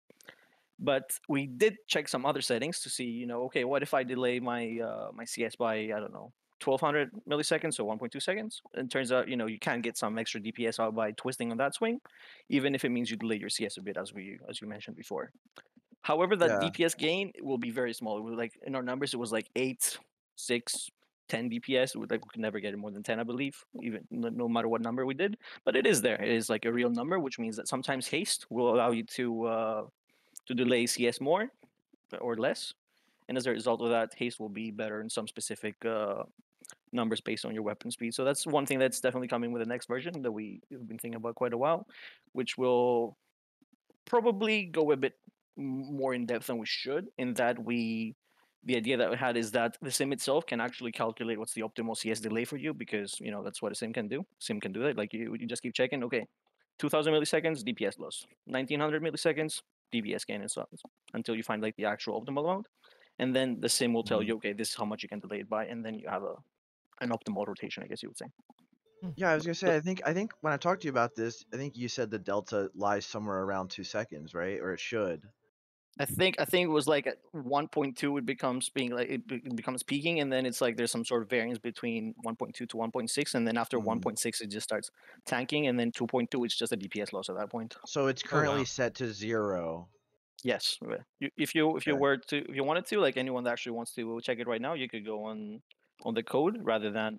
Speaker 3: But we did check some other settings to see, okay, what if I delay my my CS by, I don't know, 1200 milliseconds, so 1.2 seconds. And it turns out, you can get some extra DPS out by twisting on that swing, even if it means you delay your CS a bit, as you mentioned before. However, that DPS gain will be very small. It was like in our numbers, it was like 8, 6, 10 DPS. We could never get it more than 10, I believe, even no matter what number we did. But it is there. It is like a real number, which means that sometimes haste will allow you to delay CS more or less. And as a result of that, haste will be better in some specific numbers based on your weapon speed. So that's one thing that's definitely coming with the next version that we've been thinking about quite a while, which will probably go a bit more in depth than we should, in that the idea that we had is that the sim itself can actually calculate what's the optimal CS delay for you, because that's what a sim can do. Sim can do that. Like you just keep checking, okay, 2000 milliseconds DPS loss, 1900 milliseconds DPS gain, and so on, until you find like the actual optimal amount, and then the sim will tell you, okay, this is how much you can delay it by, and then you have an optimal rotation, I guess you would say.
Speaker 4: Yeah, I was gonna say, I think when I talked to you about this, I think you said the delta lies somewhere around 2 seconds, right? Or it should.
Speaker 3: I think it was like at 1.2 it becomes it becomes peaking, and then it's like there's some sort of variance between 1.2 to 1.6, and then after 1.6 it just starts tanking, and then 2.2 it's just a DPS loss at that point.
Speaker 4: So it's currently set to 0.
Speaker 3: Yes, if you wanted to, like anyone that actually wants to check it right now, you could go on the code rather than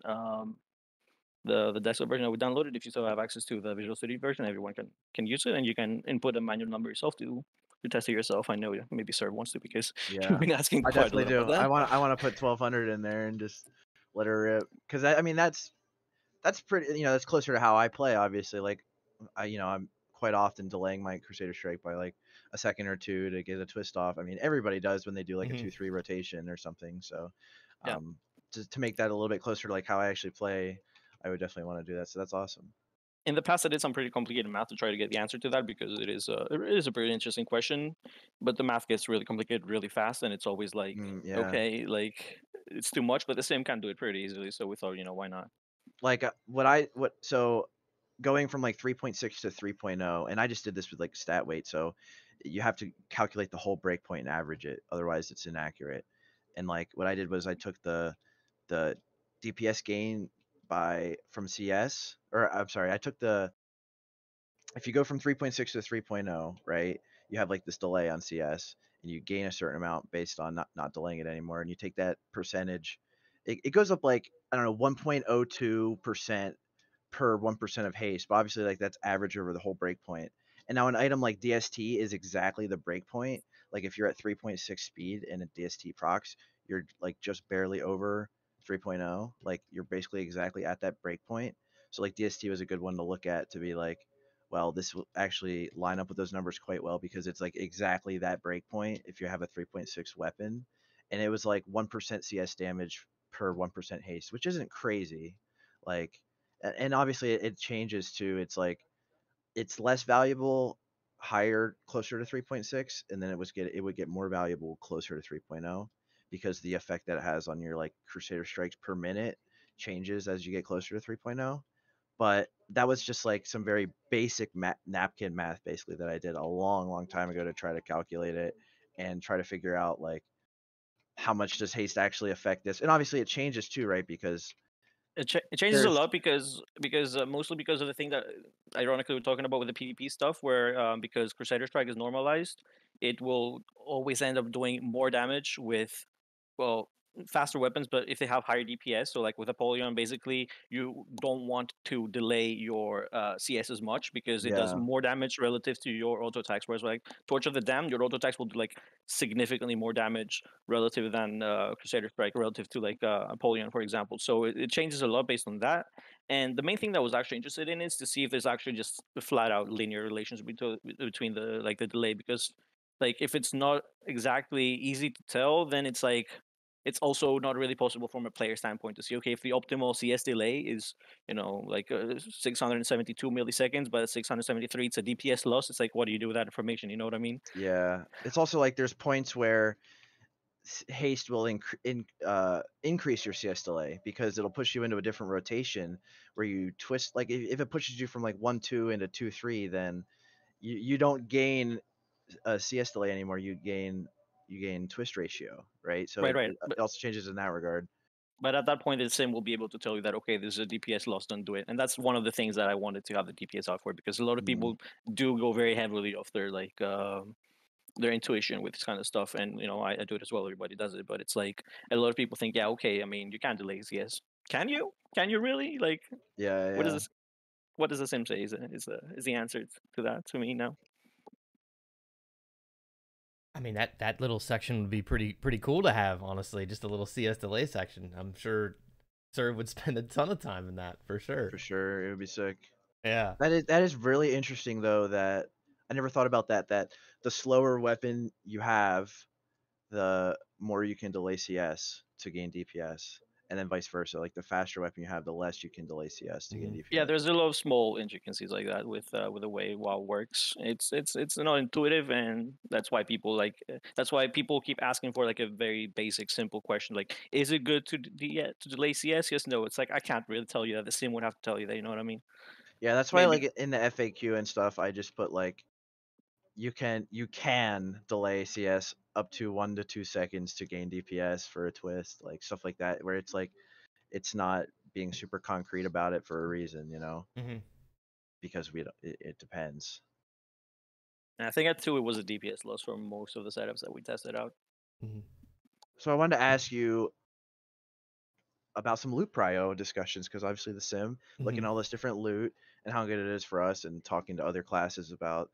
Speaker 3: the desktop version that we downloaded. If you still have access to the Visual Studio version, everyone can use it, and you can input a manual number yourself to test it yourself. I know maybe Sir wants to, because you've been asking
Speaker 4: I
Speaker 3: quite
Speaker 4: definitely
Speaker 3: a lot
Speaker 4: do.
Speaker 3: about that.
Speaker 4: I want to put 1200 in there and just let her rip, because I mean that's pretty, that's closer to how I play. Obviously, like I'm quite often delaying my Crusader Strike by like a second or two to get a twist off. I mean, everybody does when they do like a 2-3 rotation or something. So to make that a little bit closer to like how I actually play, I would definitely want to do that. So that's awesome.
Speaker 3: In the past, I did some pretty complicated math to try to get the answer to that, because it is a pretty interesting question, but the math gets really complicated really fast, and it's always like, okay, like it's too much, but the sim can do it pretty easily. So we thought, why not?
Speaker 4: Like so going from like 3.6 to 3.0, and I just did this with like stat weight, so you have to calculate the whole breakpoint and average it, otherwise it's inaccurate. And like what I did was I took the DPS gain from CS, or I'm sorry, I took if you go from 3.6 to 3.0, right, you have like this delay on CS, and you gain a certain amount based on not delaying it anymore, and you take that percentage, it goes up like, I don't know, 1.02% per 1% of haste, but obviously like that's average over the whole breakpoint. And now an item like DST is exactly the breakpoint. Like if you're at 3.6 speed and a DST procs, you're like just barely over 3.0. Like you're basically exactly at that breakpoint. So like DST was a good one to look at, to be like, well, this will actually line up with those numbers quite well, because it's like exactly that breakpoint if you have a 3.6 weapon. And it was like 1% CS damage per 1% haste, which isn't crazy. Like, and obviously it changes too. It's like it's less valuable higher, closer to 3.6, and then it would get more valuable closer to 3.0, because the effect that it has on your like Crusader strikes per minute changes as you get closer to 3.0. But that was just like some very basic napkin math basically that I did a long time ago to try to calculate it and try to figure out like how much does haste actually affect this. And obviously it changes too, right? Because
Speaker 3: it changes a lot, because mostly because of the thing that ironically we're talking about with the PvP stuff, where because Crusader Strike is normalized, it will always end up doing more damage with, well, faster weapons, but if they have higher DPS, so like with Apollyon, basically you don't want to delay your CS as much because it does
Speaker 4: Yeah.
Speaker 3: more damage relative to your auto attacks. Whereas like Torch of the Damned, your auto attacks will do like significantly more damage relative than Crusader Strike relative to like Apollyon, for example. So it changes a lot based on that. And the main thing that I was actually interested in is to see if there's actually just flat out linear relations between the like the delay, because like if it's not exactly easy to tell, then it's like it's also not really possible from a player standpoint to see, okay, if the optimal CS delay is, you know, like 672 milliseconds, but at 673 it's a DPS loss. It's like, what do you do with that information? You know what I mean?
Speaker 4: Yeah. It's also like there's points where haste will increase your CS delay because it'll push you into a different rotation where you twist. Like if it pushes you from like 1-2 into 2-3, then you don't gain a CS delay anymore. You gain twist ratio, right? So
Speaker 3: Right, right.
Speaker 4: it also changes in that regard.
Speaker 3: But at that point, the sim will be able to tell you that, okay, this is a DPS loss, don't do it. And that's one of the things that I wanted to have the DPS out for, because a lot of people do go very heavily off their like their intuition with this kind of stuff. And you know, I do it as well. Everybody does it, but it's like a lot of people think, yeah, okay, I mean, you can't delay CS. Can you? Can you really? Like,
Speaker 4: Yeah.
Speaker 3: what is this? What does the sim say? Is the answer to that to me now?
Speaker 2: I mean, that little section would be pretty cool to have, honestly. Just a little CS delay section. I'm sure Sir would spend a ton of time in that for sure.
Speaker 4: For sure, it would be sick.
Speaker 2: Yeah.
Speaker 4: That is really interesting though. That I never thought about that. That the slower weapon you have, the more you can delay CS to gain DPS, and then vice versa. Like the faster weapon you have, the less you can delay CS to gain DPS.
Speaker 3: Yeah, there's a lot of small intricacies like that with the way WoW works. It's not intuitive, and that's why people that's why people keep asking for like a very basic, simple question like, is it good to delay CS? Yes, no. It's like I can't really tell you that. The sim would have to tell you that. You know what I mean?
Speaker 4: Yeah, that's why
Speaker 3: Maybe.
Speaker 4: like in the FAQ and stuff, I just put like you can delay CS up to 1 to 2 seconds to gain DPS for a twist, like stuff like that, where it's like it's not being super concrete about it for a reason, you know, because it depends.
Speaker 3: And I think at 2 it was a DPS loss for most of the setups that we tested out.
Speaker 4: So I wanted to ask you about some loot prio discussions, because obviously the sim, looking at all this different loot and how good it is for us, and talking to other classes about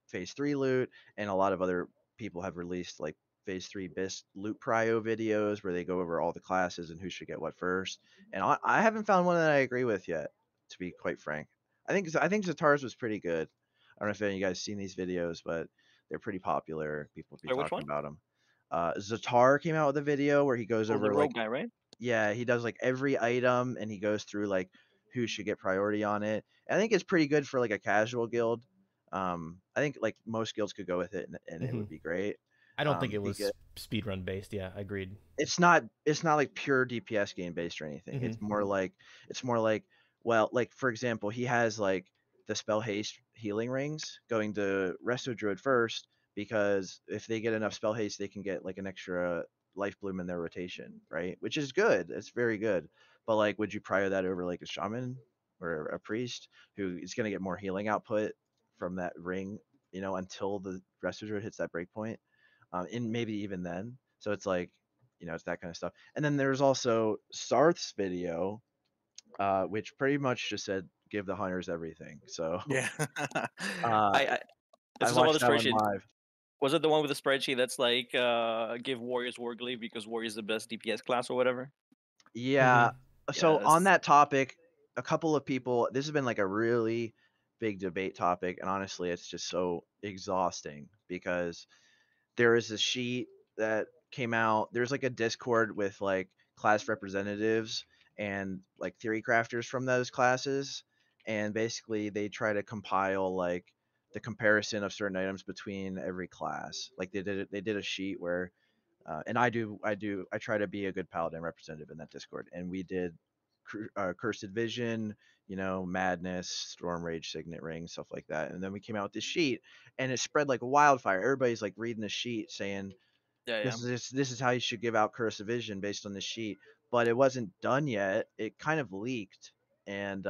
Speaker 4: phase 3 loot, and a lot of other people have released like phase 3 best loot prio videos where they go over all the classes and who should get what first, and I haven't found one that I agree with yet, to be quite frank. I think Zatar's was pretty good. I don't know if any of you guys seen these videos, but they're pretty popular. People be
Speaker 3: Which
Speaker 4: talking
Speaker 3: one?
Speaker 4: about them. Zatar came out with a video where he goes over
Speaker 3: the
Speaker 4: like
Speaker 3: rogue guy, right?
Speaker 4: yeah, he does like every item and he goes through like who should get priority on it. And I think it's pretty good for like a casual guild. I think like most guilds could go with it, and it would be great.
Speaker 2: I don't think it was
Speaker 4: because
Speaker 2: speedrun based. Yeah, agreed.
Speaker 4: it's not like pure DPS game based or anything. It's more like well, like for example, he has like the spell haste healing rings going to Resto Druid first, because if they get enough spell haste, they can get like an extra life bloom in their rotation, right? Which is good. It's very good. But like, would you prior that over like a shaman or a priest who is going to get more healing output from that ring, you know, until the Resto Druid hits that breakpoint, and maybe even then. So it's like, you know, it's that kind of stuff. And then there's also Sarth's video, which pretty much just said give the hunters everything. So
Speaker 3: Yeah.
Speaker 4: I
Speaker 3: It's
Speaker 4: watched
Speaker 3: the
Speaker 4: that one
Speaker 3: spreadsheet.
Speaker 4: live.
Speaker 3: Was it the one with the spreadsheet that's like give warriors war glaive because warrior is the best DPS class or whatever?
Speaker 4: Yeah. So
Speaker 3: Yes.
Speaker 4: on that topic, a couple of people, this has been like a really big debate topic, and honestly, it's just so exhausting because there is a sheet that came out. There's like a Discord with like class representatives and like theory crafters from those classes, and basically they try to compile like the comparison of certain items between every class. Like they did a sheet where and I try to be a good paladin representative in that Discord, and we did Cursed Vision, you know, Madness, Storm Rage, Signet Ring, stuff like that, and then we came out with this sheet, and it spread like wildfire. Everybody's like reading the sheet, saying, this is how you should give out Curse of Vision based on the sheet, but it wasn't done yet. It kind of leaked, and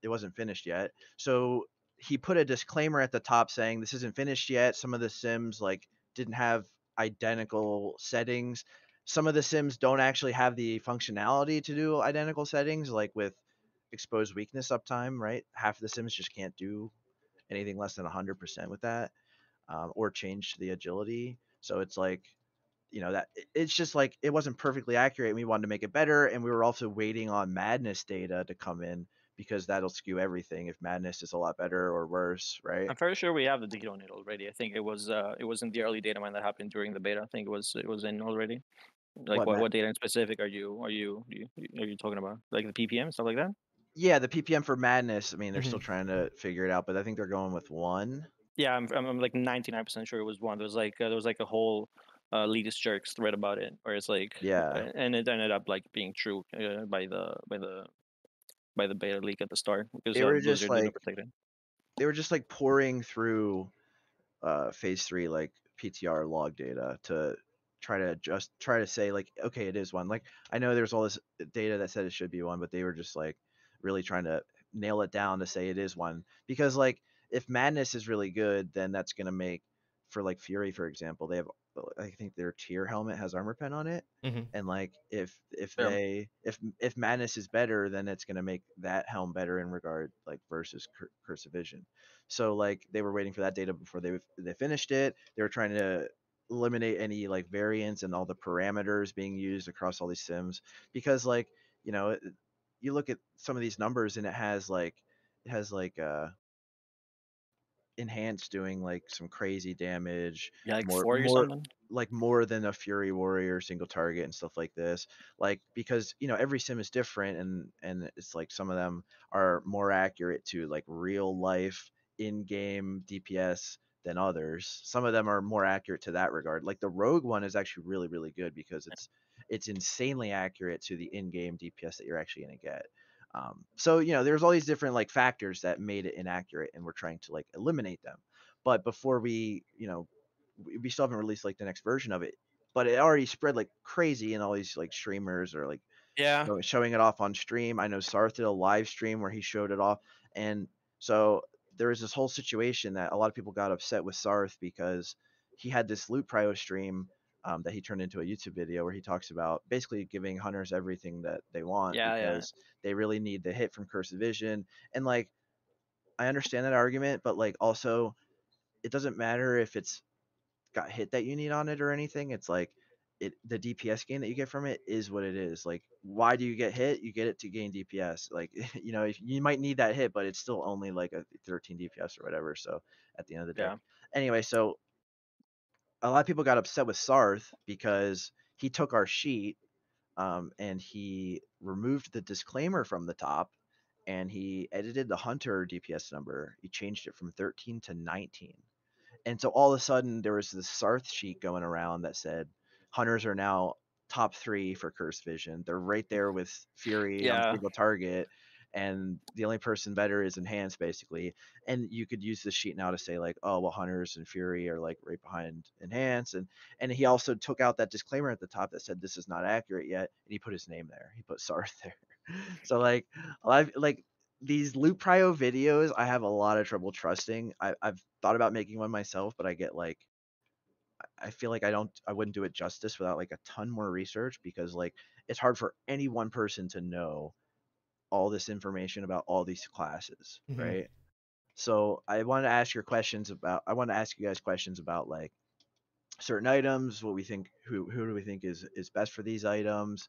Speaker 4: it wasn't finished yet. So he put a disclaimer at the top saying this isn't finished yet. Some of the sims like didn't have identical settings. some of the sims don't actually have the functionality to do identical settings, like with exposed weakness uptime, right? Half of the sims just can't do anything less than 100% with that, or change the agility. So it's like, you know, that it's just like it wasn't perfectly accurate. We wanted to make it better, and we were also waiting on madness data to come in because that'll skew everything if madness is a lot better or worse, right?
Speaker 3: I'm fairly sure we have the data on it already. I think it was in the early data mine that happened during the beta. I think it was in already. Like what data in specific are you talking about? Like the PPM, stuff like that?
Speaker 4: Yeah, the PPM for madness. I mean, they're still trying to figure it out, but I think they're going with 1.
Speaker 3: Yeah, I'm like 99% sure it was 1. There was like a whole elitist jerks thread about it, where it's like,
Speaker 4: Yeah,
Speaker 3: and it ended up like being true by the beta leak at the start, because
Speaker 4: they were just
Speaker 3: Blizzard didn't
Speaker 4: like
Speaker 3: protect it.
Speaker 4: pouring through phase 3 like PTR log data to try to say like, okay, it is 1. Like, I know there's all this data that said it should be 1, but they were just like really trying to nail it down to say it is 1, because like if madness is really good, then that's going to make, for like Fury for example, they have, I think their tier helmet has armor pen on it, and like if madness is better, then it's going to make that helm better in regard like versus Curse of Vision. So like they were waiting for that data before they finished it. They were trying to eliminate any like variance and all the parameters being used across all these sims, because like, you know, you look at some of these numbers and it has like enhanced doing like some crazy damage,
Speaker 3: Yeah, like
Speaker 4: more
Speaker 3: 40 or something.
Speaker 4: like more than a Fury Warrior single target and stuff like this. Like, because you know every sim is different, and it's like some of them are more accurate to like real life in-game DPS than others. Some of them are more accurate to that regard. Like the Rogue one is actually really good because it's insanely accurate to the in-game DPS that you're actually going to get. So you know, there's all these different like factors that made it inaccurate, and we're trying to like eliminate them. But before we, you know, we still haven't released like the next version of it, but it already spread like crazy, and all these like streamers are like
Speaker 3: Yeah.
Speaker 4: showing it off on stream. I know Sarth did a live stream where he showed it off, and so there was this whole situation that a lot of people got upset with Sarth because he had this loot prio stream, that he turned into a YouTube video where he talks about basically giving hunters everything that they want
Speaker 3: Yeah.
Speaker 4: because they really need the hit from Curse of Vision. And like, I understand that argument, but like also it doesn't matter if it's got hit that you need on it or anything. It's like the DPS gain that you get from it is what it is. Like, why do you get hit? You get it to gain DPS. Like, you know, if you might need that hit, but it's still only like a 13 DPS or whatever. So at the end of the day,
Speaker 3: Yeah.
Speaker 4: anyway, so a lot of people got upset with Sarth because he took our sheet, and he removed the disclaimer from the top, and he edited the hunter DPS number. He changed it from 13 to 19. And so all of a sudden there was this Sarth sheet going around that said hunters are now top 3 for Curse Vision. They're right there with Fury on
Speaker 3: Yeah.
Speaker 4: single target, and the only person better is Enhanced basically. And you could use this sheet now to say like, oh well, hunters and Fury are like right behind Enhanced, and he also took out that disclaimer at the top that said this is not accurate yet, and he put his name there. He put Sarth there. So like a lot of, like, these loot prio videos, I have a lot of trouble trusting. I've thought about making one myself, but I get like, I feel like I wouldn't do it justice without like a ton more research, because like it's hard for any one person to know all this information about all these classes, right? So I want to ask you guys questions about like certain items, what we think, who do we think is best for these items.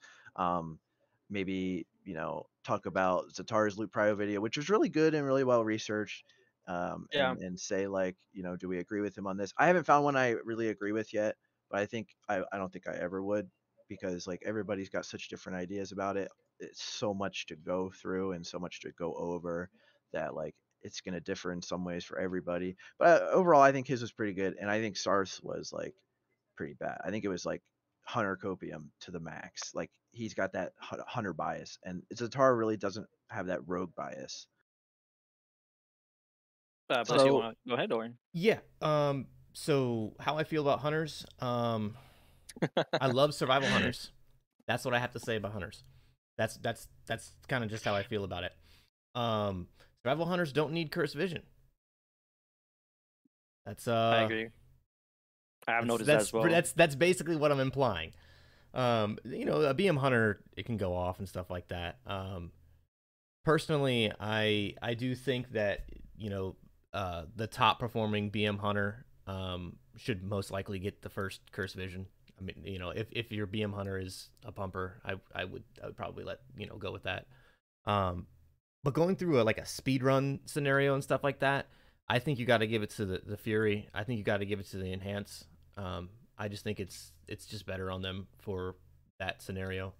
Speaker 4: Maybe, you know, talk about Zatar's loot prio video, which was really good and really well researched.
Speaker 3: Yeah.
Speaker 4: And say like, you know, do we agree with him on this? I haven't found one I really agree with yet, but I don't think I ever would, because like everybody's got such different ideas about it. It's so much to go through and so much to go over that like it's going to differ in some ways for everybody. But overall, I think his was pretty good, and I think Sar's was like pretty bad. I think it was like hunter copium to the max. Like he's got that hunter bias, and Zatar really doesn't have that rogue bias.
Speaker 3: Plus, you
Speaker 4: So
Speaker 3: want to go ahead, or
Speaker 2: Yeah. So how I feel about hunters, I love survival hunters. That's what I have to say about hunters. That's kind of just how I feel about it. Survival hunters don't need Curse Vision. That's
Speaker 3: I agree. I have noticed that as well.
Speaker 2: That's basically what I'm implying. You know, a BM hunter, it can go off and stuff like that. Personally, I do think that, you know, the top performing BM hunter should most likely get the first curse vision. I mean, you know, if your BM hunter is a pumper, I would probably let, you know, go with that. But going through like a speed run scenario and stuff like that, I think you got to give it to the Fury. I think you got to give it to the Enhance. I just think it's just better on them for that scenario.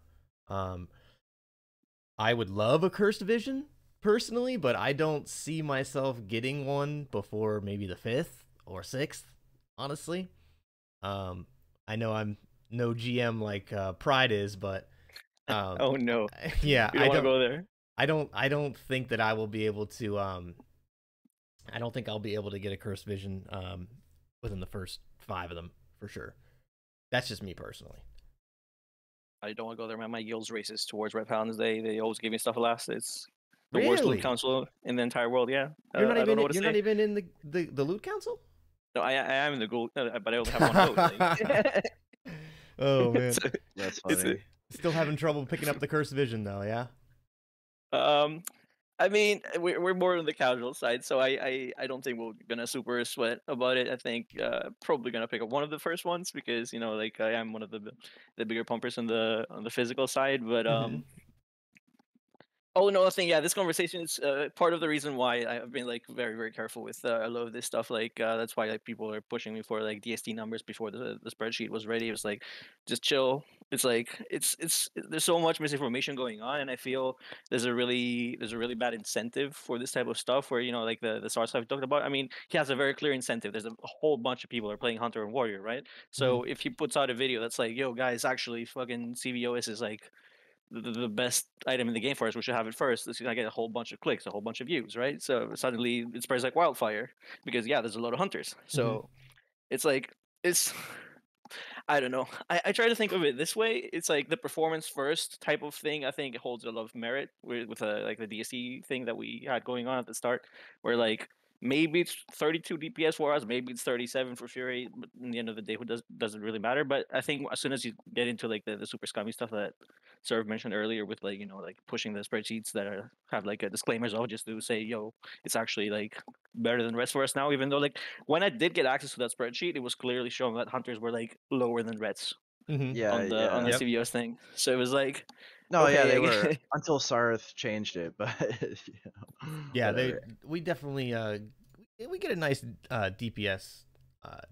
Speaker 2: I would love a cursed vision personally, but I don't see myself getting one before maybe the 5th or 6th, honestly. I know I'm no GM like Pride is, but
Speaker 3: Oh no.
Speaker 2: yeah,
Speaker 3: You don't want to go there.
Speaker 2: I don't think that I will be able to I don't think I'll be able to get a cursed vision within the first 5 of them for sure. That's just me personally.
Speaker 3: I don't want to go there. My guild's racist towards Red Paladins. They always give me stuff last. It's the
Speaker 2: Really?
Speaker 3: worst loot council in the entire world. Yeah.
Speaker 2: You're not
Speaker 3: I don't
Speaker 2: even
Speaker 3: know what to
Speaker 2: you're
Speaker 3: say.
Speaker 2: not even in the loot council?
Speaker 3: No, I am in the gold, but I only have one vote. Like.
Speaker 2: Oh man,
Speaker 4: That's funny.
Speaker 2: Still having trouble picking up the cursed vision though, yeah.
Speaker 3: I mean, we're more on the casual side, so I don't think we're gonna super sweat about it. I think probably gonna pick up one of the first ones because, you know, like I am one of the bigger pumpers on the physical side, but Oh no, I think, yeah, this conversation is part of the reason why I've been like very very careful with a lot of this stuff. Like that's why like people are pushing me for like DST numbers before the spreadsheet was ready. It was like, just chill. It's like it's there's so much misinformation going on, and I feel there's a really bad incentive for this type of stuff. Where, you know, like the SARS I've talked about. I mean, he has a very clear incentive. There's a whole bunch of people are playing Hunter and Warrior, right? So if he puts out a video that's like, yo guys, actually fucking Cvos is like the best item in the game for us, we should have it first. It's gonna get a whole bunch of clicks, a whole bunch of views, right? So suddenly it spreads like wildfire because, yeah, there's a lot of hunters. So it's like, it's I don't know. I try to think of it this way. It's like the performance first type of thing. I think it holds a lot of merit with like the DSC thing that we had going on at the start, where like maybe it's 32 DPS for us, maybe it's 37 for Fury. But in the end of the day, who doesn't really matter. But I think as soon as you get into like the super scummy stuff that Serv mentioned earlier, with like, you know, like pushing the spreadsheets that have like a disclaimers of just to say, yo, it's actually like better than rest for us now. Even though like when I did get access to that spreadsheet, it was clearly showing that hunters were like lower than reds
Speaker 4: Yeah,
Speaker 3: on the Cvos thing. So it was like,
Speaker 4: no,
Speaker 3: okay,
Speaker 4: yeah, they were until Sarth changed it, but you know,
Speaker 2: yeah,
Speaker 4: whatever.
Speaker 2: we definitely we get a nice DPS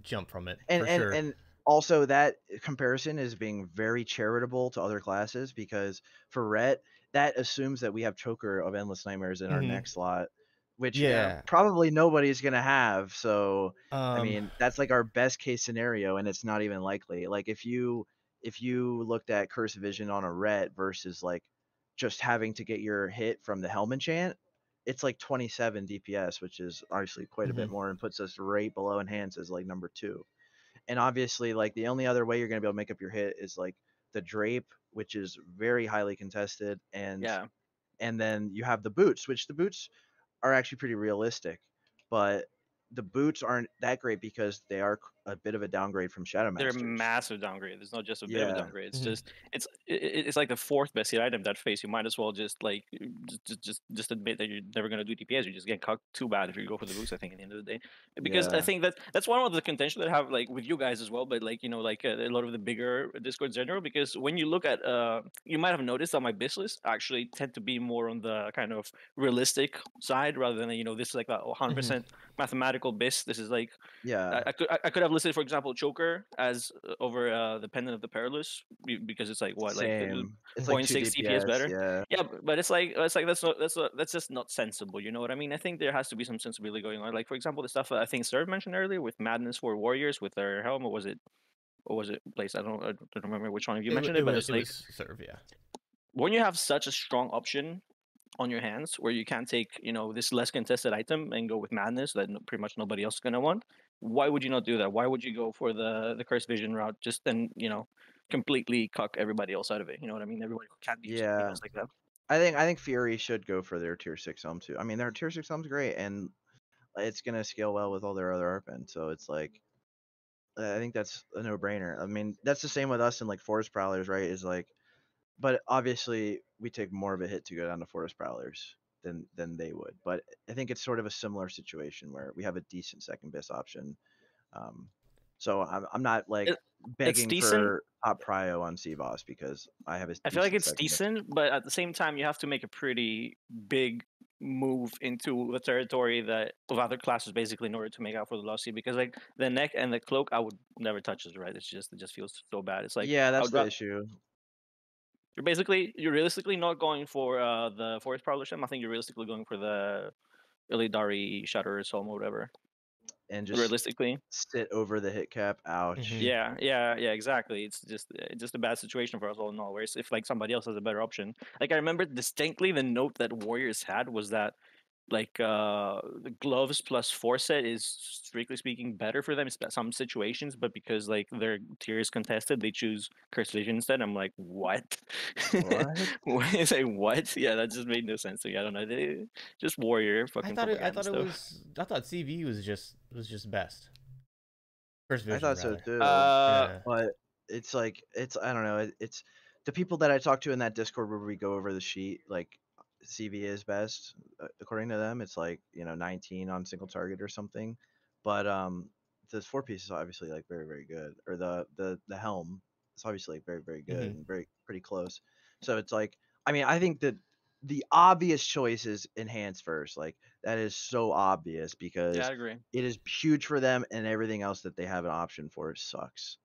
Speaker 2: jump from it
Speaker 4: and
Speaker 2: for
Speaker 4: and
Speaker 2: sure.
Speaker 4: and also that comparison is being very charitable to other classes, because for Ret, that assumes that we have Choker of Endless Nightmares in our next slot, which
Speaker 2: Yeah.
Speaker 4: probably nobody's gonna have. So I
Speaker 2: Um,
Speaker 4: mean, that's like our best case scenario, and it's not even likely. Like if you looked at Curse Vision on a Ret versus like just having to get your hit from the Helm enchant, it's like 27 DPS, which is obviously quite a bit more, and puts us right below Enhance as like number 2. And obviously, like the only other way you're going to be able to make up your hit is like the Drape, which is very highly contested,
Speaker 3: yeah,
Speaker 4: and then you have the boots, which the boots are actually pretty realistic, but the boots aren't that great because they are a bit of a downgrade from Shadow
Speaker 3: they're a
Speaker 4: Masters.
Speaker 3: massive downgrade. It's not just a bit of a
Speaker 4: Yeah.
Speaker 3: downgrade. It's just it's like the 4th best hit item that phase. You might as well just like just admit that you're never gonna do DPS. You just get cucked too bad if you go for the boost, I think, at the end of the day, because I
Speaker 4: Yeah.
Speaker 3: think that's one of the contention that I have like with you guys as well. But like, you know, like a lot of the bigger Discords in general, because when you look at you might have noticed that my bis list actually tend to be more on the kind of realistic side rather than, you know, this is like a 100% mathematical bis. This is like,
Speaker 4: Yeah.
Speaker 3: I could have listed, for example, Choker as over the Pendant of the Perilous, because it's like what, like
Speaker 4: Same. It's like 2
Speaker 3: 0.6 DPS
Speaker 4: DPS.
Speaker 3: better.
Speaker 4: Yeah.
Speaker 3: Yeah, but it's like that's just not sensible. You know what I mean? I think there has to be some sensibility going on. Like, for example, the stuff that I think Serv mentioned earlier with Madness for Warriors with their helm, or was it Blayst? I don't remember which one of you mentioned it, but it's like,
Speaker 2: Serve, yeah.
Speaker 3: when you have such a strong option on your hands where you can't take, you know, this less contested item and go with Madness that pretty much nobody else is gonna want, why would you not do that? Why would you go for the Cursed Vision route, just then, you know, completely cuck everybody else out of it? You know what I mean? Everybody who can't be using
Speaker 4: Yeah.
Speaker 3: else like that.
Speaker 4: I think Fury should go for their tier 6 helm too. I mean, their tier 6 helm's great, and it's gonna scale well with all their other ARPN. So it's like, I think that's a no-brainer. I mean, that's the same with us and like forest prowlers, right? Is like, but obviously we take more of a hit to go down to forest prowlers than they would. But I think it's sort of a similar situation where we have a decent second best option. Um, so I'm not like
Speaker 3: It, it's
Speaker 4: begging
Speaker 3: decent.
Speaker 4: for top prio on Cvos because I have a
Speaker 3: I feel like
Speaker 4: decent
Speaker 3: it's
Speaker 4: second best.
Speaker 3: decent, but at the same time, you have to make a pretty big move into the territory that of other classes, basically, in order to make out for the lossy. Because like the neck and the cloak, I would never touch it. Right? It just feels so bad. It's like
Speaker 4: Yeah,
Speaker 3: I
Speaker 4: that's
Speaker 3: would
Speaker 4: the issue.
Speaker 3: you're realistically not going for the forest prowler shim. I think you're realistically going for the Illidari Shutter or Solmo, whatever.
Speaker 4: And just
Speaker 3: Realistically,
Speaker 4: sit over the hit cap. Ouch.
Speaker 2: Mhm.
Speaker 3: yeah, exactly. It's just a bad situation for us all in all. Whereas if like somebody else has a better option, like I remember distinctly the note that Warriors had was that like the gloves plus forset is strictly speaking better for them in some situations, but because like their tier is contested, they choose Curse Vision instead. I'm like, what?
Speaker 4: What?
Speaker 3: What is a what? Yeah, that just made no sense to me. I don't know. Just Warrior
Speaker 2: I
Speaker 3: fucking
Speaker 2: thought
Speaker 3: propaganda
Speaker 2: it
Speaker 3: stuff.
Speaker 2: was. I thought CV was just best. First
Speaker 4: I
Speaker 2: vision,
Speaker 4: thought so
Speaker 2: rather.
Speaker 4: too.
Speaker 2: Yeah.
Speaker 4: But it's like I don't know. It's the people that I talk to in that Discord where we go over the sheet. Like CV is best according to them. It's like 19 on single target or something. But this four piece is obviously like very very good. Or the helm is obviously like very very good
Speaker 2: Mhm.
Speaker 4: and very pretty close. So it's like I mean I think that the obvious choice is enhance first. Like that is so obvious
Speaker 3: Yeah,
Speaker 4: because
Speaker 3: I agree.
Speaker 4: it is huge for them, and everything else that they have an option for sucks.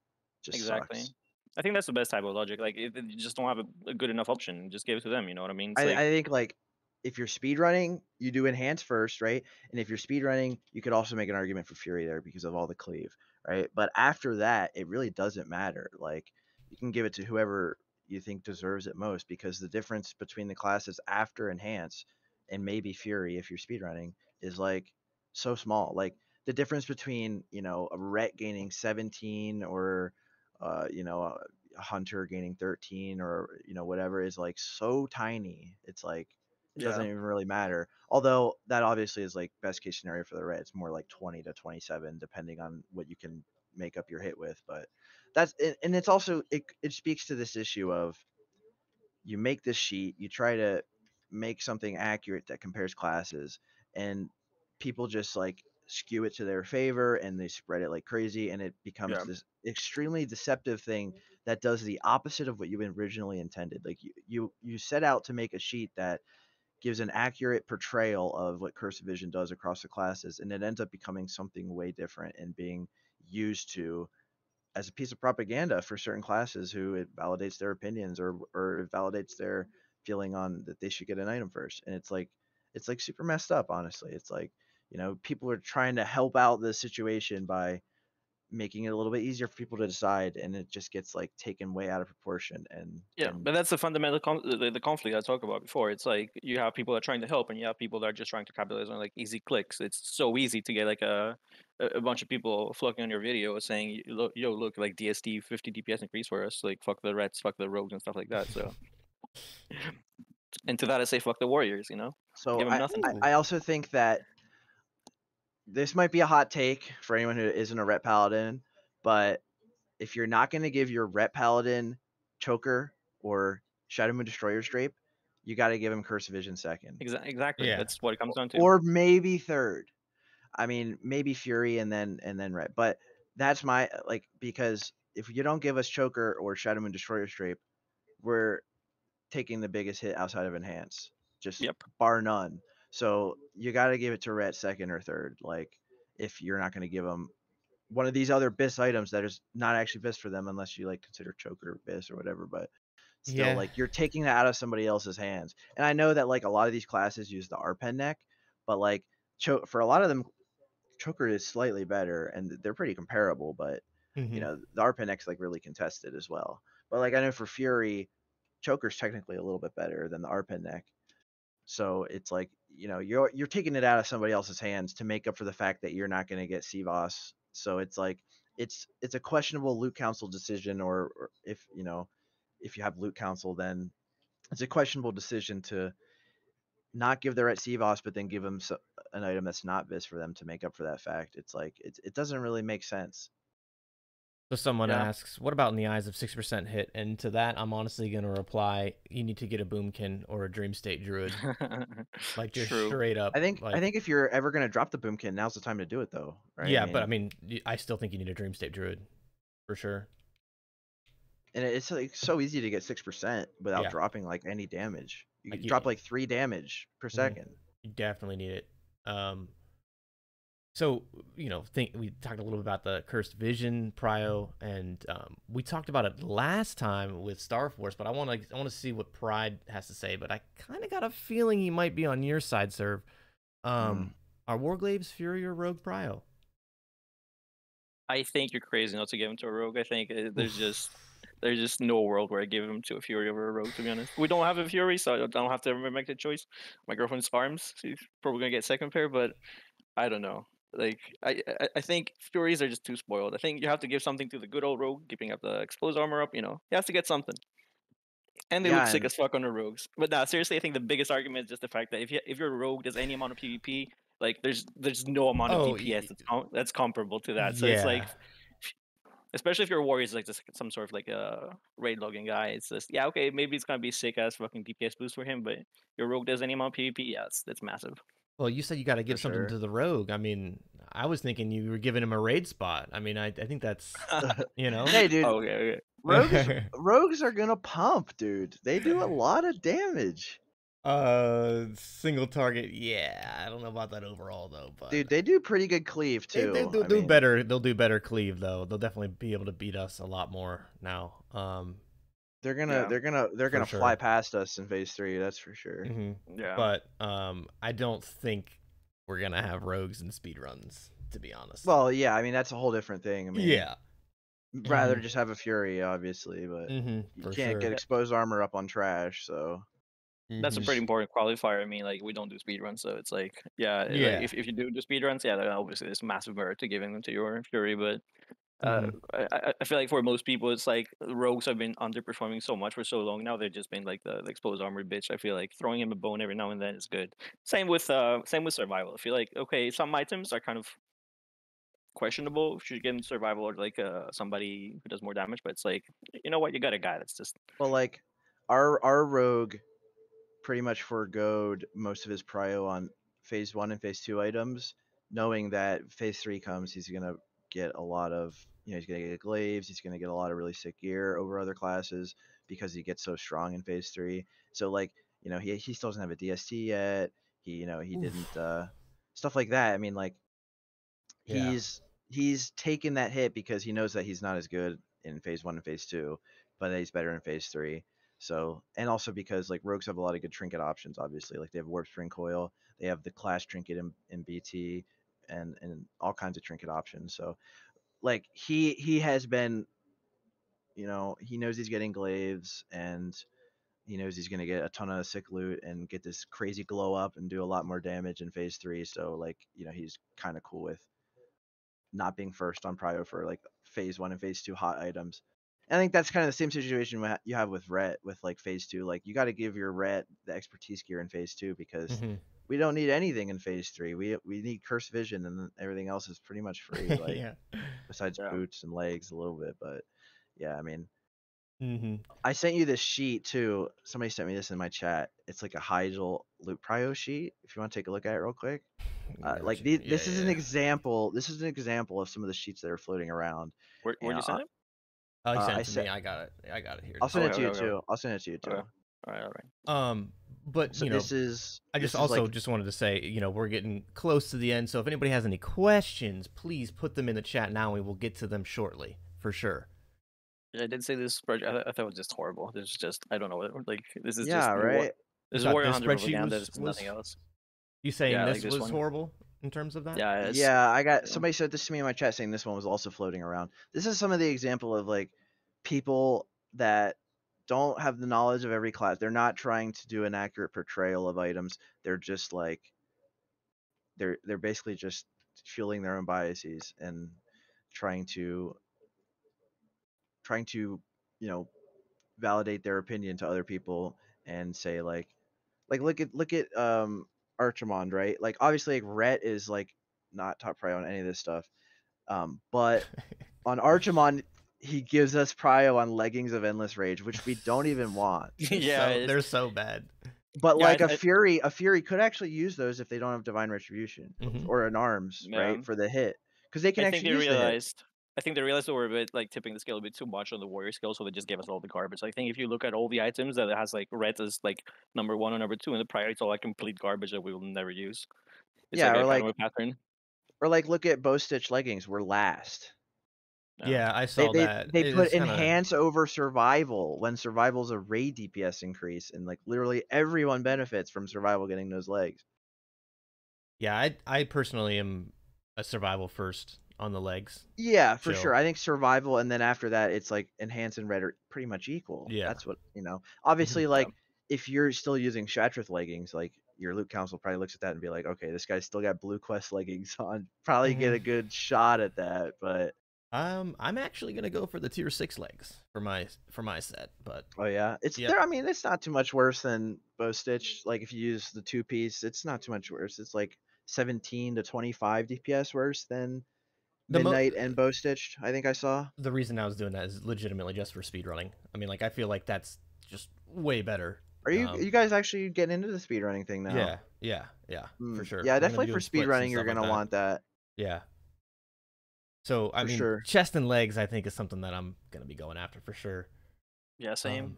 Speaker 4: Just
Speaker 3: Exactly.
Speaker 4: sucks.
Speaker 3: I think that's the best type of logic. Like, you just don't have a good enough option. Just give it to them. You know what I mean? It's
Speaker 4: I
Speaker 3: like,
Speaker 4: think like if you're speedrunning, you do enhance first, right? And if you're speedrunning, you could also make an argument for Fury there because of all the cleave, right? But after that, it really doesn't matter. Like you can give it to whoever you think deserves it most because the difference between the classes after enhance and maybe Fury if you're speedrunning is like so small. Like the difference between, a Ret gaining 17 or a hunter gaining 13 or whatever is like so tiny. It's like it
Speaker 3: yeah,
Speaker 4: doesn't even really matter. Although that obviously is like best case scenario for the red. It's more like 20 to 27 depending on what you can make up your hit with. But that's it, and it's also it speaks to this issue of you make this sheet, you try to make something accurate that compares classes, and people just like skew it to their favor and they spread it like crazy, and it becomes
Speaker 3: yeah,
Speaker 4: this extremely deceptive thing that does the opposite of what you originally intended. Like you set out to make a sheet that gives an accurate portrayal of what cursive vision does across the classes, and it ends up becoming something way different and being used to as a piece of propaganda for certain classes who it validates their opinions or it validates their feeling on that they should get an item first. And it's like super messed up, honestly. It's like, people are trying to help out the situation by making it a little bit easier for people to decide, and it just gets like taken way out of proportion
Speaker 3: yeah.
Speaker 4: and
Speaker 3: But that's the fundamental the conflict I talked about before. It's like you have people that are trying to help, and you have people that are just trying to capitalize on like easy clicks. It's so easy to get like a bunch of people flocking on your video saying, look, like DSD 50 DPS increase for us. Like fuck the reds, fuck the rogues, and stuff like that. So, and to that I say, fuck the warriors.
Speaker 4: so
Speaker 3: Give them nothing.
Speaker 4: I also think that this might be a hot take for anyone who isn't a ret paladin, but if you're not going to give your ret paladin choker or Shadow Moon Destroyer Strape, you got to give him Curse Vision second,
Speaker 3: Exactly.
Speaker 2: Yeah.
Speaker 3: That's what it comes down to.
Speaker 4: or maybe third. I mean, maybe Fury and then ret. But that's my like because if you don't give us choker or Shadow Moon Destroyer Strape, we're taking the biggest hit outside of enhance, just
Speaker 3: Yep.
Speaker 4: bar none. So you got to give it to ret second or third. Like if you're not going to give them one of these other BIS items that is not actually BIS for them unless you like consider choker BIS or whatever, but still
Speaker 2: Yeah.
Speaker 4: like you're taking that out of somebody else's hands. And I know that like a lot of these classes use the RPen neck, but like for a lot of them choker is slightly better and they're pretty comparable, but
Speaker 2: Mhm.
Speaker 4: the RPen neck's like really contested as well. But like I know for Fury, choker's technically a little bit better than the RPen neck. So it's like, you're taking it out of somebody else's hands to make up for the fact that you're not going to get Cvos. So it's like it's a questionable loot council decision, or if you have loot council, then it's a questionable decision to not give the right Cvos, but then give them an item that's not vis for them to make up for that fact. It's like it doesn't really make sense.
Speaker 2: So someone
Speaker 3: Yeah.
Speaker 2: asks, what about in the eyes of 6% hit? And to that, I'm honestly going to reply, you need to get a Boomkin or a Dream State Druid. Like, just
Speaker 3: True.
Speaker 2: straight up.
Speaker 4: I think
Speaker 2: like,
Speaker 4: if you're ever gonna drop the Boomkin, now's the time to do it though, right?
Speaker 2: Yeah, but I mean, I still think you need a Dream State Druid. For sure.
Speaker 4: and it's like so easy to get 6% without
Speaker 2: Yeah.
Speaker 4: dropping like any damage. You
Speaker 2: Like,
Speaker 4: can drop like 3 damage per second.
Speaker 2: You definitely need it. So, you know, we talked a little bit about the Cursed Vision, Prio, and we talked about it last time with Star Force, but I want to see what Pride has to say, but I kind of got a feeling he might be on your side, Serve. Are Warglaves Fury or Rogue Prio?
Speaker 3: I think you're crazy not to give him to a rogue. I think there's just no world where I give him to a Fury over a rogue, to be honest. We don't have a Fury, so I don't have to make the choice. My girlfriend's farms. She's probably going to get second pair, but I don't know. Like, I think Furies are just too spoiled. I think you have to give something to the good old rogue, keeping up the exposed armor up, you know. He has to get something. And they look sick as fuck on the rogues. But nah, seriously, I think the biggest argument is just the fact that if your rogue does any amount of PvP, like there's no amount of DPS that's comparable to that. So it's like, especially if your warrior is like just some sort of like a raid logging guy, it's just okay, maybe it's gonna be sick ass fucking DPS boost for him, but your rogue does any amount of PvP, yeah, that's massive.
Speaker 2: Well, you said you got to give something to the rogue. I mean, I was thinking you were giving him a raid spot. I mean, I think that's, you know.
Speaker 4: Hey, dude.
Speaker 3: Okay.
Speaker 4: Rogues are gonna pump, dude. They do a lot of damage.
Speaker 2: Single target, yeah. I don't know about that overall though, but
Speaker 4: dude, they do pretty good cleave too.
Speaker 2: They'll do better. They'll do better cleave though. They'll definitely be able to beat us a lot more now.
Speaker 4: They're gonna fly past us in phase 3. That's for sure.
Speaker 3: Yeah.
Speaker 2: But I don't think we're gonna have rogues and speedruns, to be honest.
Speaker 4: Well, yeah. I mean, that's a whole different thing. I mean,
Speaker 2: yeah.
Speaker 4: Rather just have a Fury, obviously, but you can't get exposed armor up on trash, so.
Speaker 3: That's a pretty important qualifier. I mean, like, we don't do speedruns, so it's like, like, if you do speedruns, then obviously there's massive merit to giving them to your Fury, but I feel like for most people, it's like rogues have been underperforming so much for so long now. They've just been like the exposed armor bitch. I feel like throwing him a bone every now and then is good. Same with survival. I feel like, okay, some items are kind of questionable if you get in survival or like somebody who does more damage, but it's like, you know what, you got a guy that's just
Speaker 4: like our rogue pretty much foregoed most of his prio on phase 1 and phase 2 items, knowing that phase 3 comes, he's gonna get a lot of, he's gonna get glaives, he's gonna get a lot of really sick gear over other classes because he gets so strong in phase 3. So like, he still doesn't have a DST yet. He didn't stuff like that. I mean, like, he's taken that hit because he knows that he's not as good in phase 1 and phase 2, but he's better in phase 3. So, and also because like rogues have a lot of good trinket options, obviously, like they have warp spring coil, they have the clash trinket in BT, and all kinds of trinket options. So like he has been, he knows he's getting glaives, and he knows he's going to get a ton of sick loot and get this crazy glow up and do a lot more damage in phase 3. So like, he's kind of cool with not being first on prio for like phase 1 and phase 2 hot items. I think that's kind of the same situation you have with Ret, with like phase 2. Like, you got to give your Ret the expertise gear in phase 2 because we don't need anything in phase 3. We need Cursed Vision, and then everything else is pretty much free. Like, besides boots and legs a little bit, but yeah, I mean, I sent you this sheet too. Somebody sent me this in my chat. It's like a Hyjal loot prio sheet. If you want to take a look at it real quick, this is an example. This is an example of some of the sheets that are floating around.
Speaker 3: Where'd you send it?
Speaker 2: Oh, you sent it to me. I got it here.
Speaker 4: I'll send it to you too. I'll send it to you too.
Speaker 3: Okay. All right.
Speaker 2: But
Speaker 4: so
Speaker 2: I just wanted to say, we're getting close to the end. So if anybody has any questions, please put them in the chat now. And we will get to them shortly, for sure.
Speaker 3: I did say this spreadsheet. I thought it was just horrible. This is just, I don't know. Like, this is
Speaker 4: just
Speaker 3: right. This is Warrior 100
Speaker 2: spreadsheet
Speaker 3: propaganda. There's nothing else.
Speaker 2: You saying this was horrible in terms of that?
Speaker 4: Yeah. I got somebody said this to me in my chat saying this one was also floating around. This is some of the example of like people that don't have the knowledge of every class. They're not trying to do an accurate portrayal of items. They're just like they're basically just fueling their own biases and trying to validate their opinion to other people and say like look at Archimond, right? Like, obviously, like, Ret is like not top prio on any of this stuff, but on Archimond, he gives us Prio on leggings of endless rage, which we don't even want.
Speaker 3: Yeah,
Speaker 2: they're so bad.
Speaker 4: But
Speaker 3: Yeah,
Speaker 4: like a Fury could actually use those if they don't have Divine Retribution
Speaker 2: Mhm.
Speaker 4: or an Arms,
Speaker 3: yeah.
Speaker 4: right, for the hit, because they can
Speaker 3: I think
Speaker 4: actually
Speaker 3: they
Speaker 4: use the hit.
Speaker 3: realized. I think they realized they were a bit like tipping the scale a bit too much on the warrior skill, so they just gave us all the garbage. I think if you look at all the items that it has like red as like number 1 or number 2, and the priority, it's all like complete garbage that we will never use. It's
Speaker 4: Yeah,
Speaker 3: like
Speaker 4: or
Speaker 3: a kind
Speaker 4: like
Speaker 3: of a pattern.
Speaker 4: look at Bow Stitch leggings. We're last.
Speaker 2: Yeah, I
Speaker 4: They
Speaker 2: saw that.
Speaker 4: they put
Speaker 2: It's kinda,
Speaker 4: enhance over survival when survival's a raid DPS increase, and like literally everyone benefits from survival getting those legs.
Speaker 2: yeah. I personally am a survival first on the legs.
Speaker 4: Yeah, for
Speaker 2: Chill.
Speaker 4: sure. I think survival, and then after that, it's like enhance and red are pretty much equal.
Speaker 2: Yeah.
Speaker 4: That's what Obviously, like if you're still using Shatrith leggings, like your loot council probably looks at that and be like, okay, this guy's still got Blue Quest leggings on. Probably get a good shot at that, but
Speaker 2: I'm actually gonna go for the tier 6 legs for my set, but
Speaker 4: oh yeah, it's there. I mean, it's not too much worse than Bow Stitch. Like if you use the 2-piece, it's not too much worse. It's like 17 to 25 DPS worse than Midnight and Bow Stitched. I think I saw.
Speaker 2: The reason I was doing that is legitimately just for speedrunning. I mean, like I feel like that's just way better.
Speaker 4: Are you guys actually getting into the speedrunning thing now?
Speaker 2: Yeah, for sure.
Speaker 4: Yeah, definitely for speedrunning, you're gonna want that.
Speaker 2: Yeah. So I mean, chest and legs, I think, is something that I'm gonna be going after for sure.
Speaker 3: Yeah, same.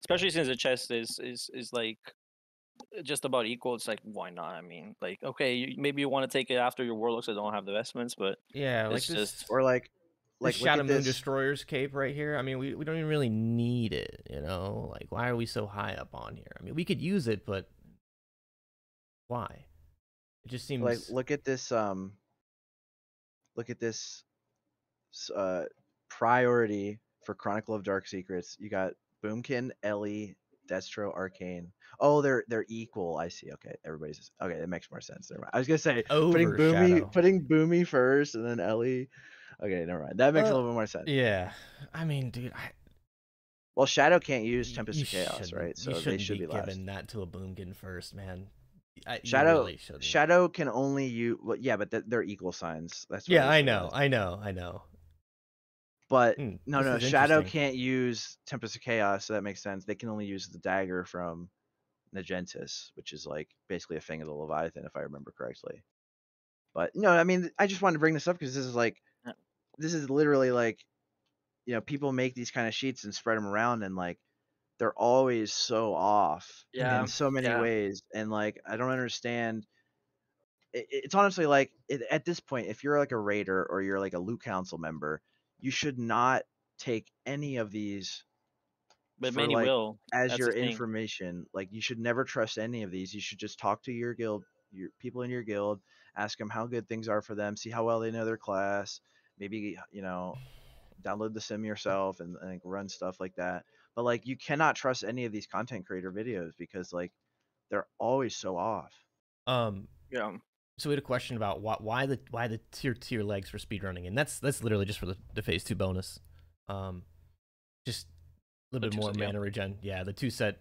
Speaker 3: Especially since the chest is like just about equal. It's like, why not? I mean, like, okay, maybe you want to take it after your warlocks that don't have the vestments, but
Speaker 2: yeah, like
Speaker 3: it's
Speaker 2: this,
Speaker 3: just
Speaker 4: or like
Speaker 2: Shadow Moon Destroyer's cape right here. I mean, we don't even really need it, you know? Like, why are we so high up on here? I mean, we could use it, but why? It just seems
Speaker 4: like look at this priority for Chronicle of Dark Secrets. You got Boomkin, Ellie, Destro, Arcane. Oh, they're equal. I see. Okay, everybody's okay. That makes more sense. Never mind. I was gonna say putting Boomy first and then Ellie. Okay, never mind. That makes a little bit more sense.
Speaker 2: Yeah, I mean, dude.
Speaker 4: Well, Shadow can't use Tempest of Chaos, right? So they should be
Speaker 2: giving that to a Boomkin first, man.
Speaker 4: Shadow can only use. Well, yeah, but they're equal signs. That's
Speaker 2: yeah. I know.
Speaker 4: But no, Shadow can't use Tempest of Chaos, so that makes sense. They can only use the dagger from Nagentis, which is like basically a Fang of the Leviathan, if I remember correctly. But no, I mean, I just wanted to bring this up because this is literally like, people make these kind of sheets and spread them around, and like they're always so off in so many ways, and like I don't understand. It's honestly like at this point, if you're like a raider or you're like a loot council member, you should not take any of these.
Speaker 3: But many will
Speaker 4: as your information. Like you should never trust any of these. You should just talk to your guild, your people in your guild, ask them how good things are for them, see how well they know their class. Maybe download the sim yourself and run stuff like that. But like you cannot trust any of these content creator videos because like they're always so off.
Speaker 3: Yeah.
Speaker 2: So we had a question about why the tier legs for speedrunning, and that's literally just for the phase 2 bonus. Just a little bit more mana regen. Yeah, the 2 set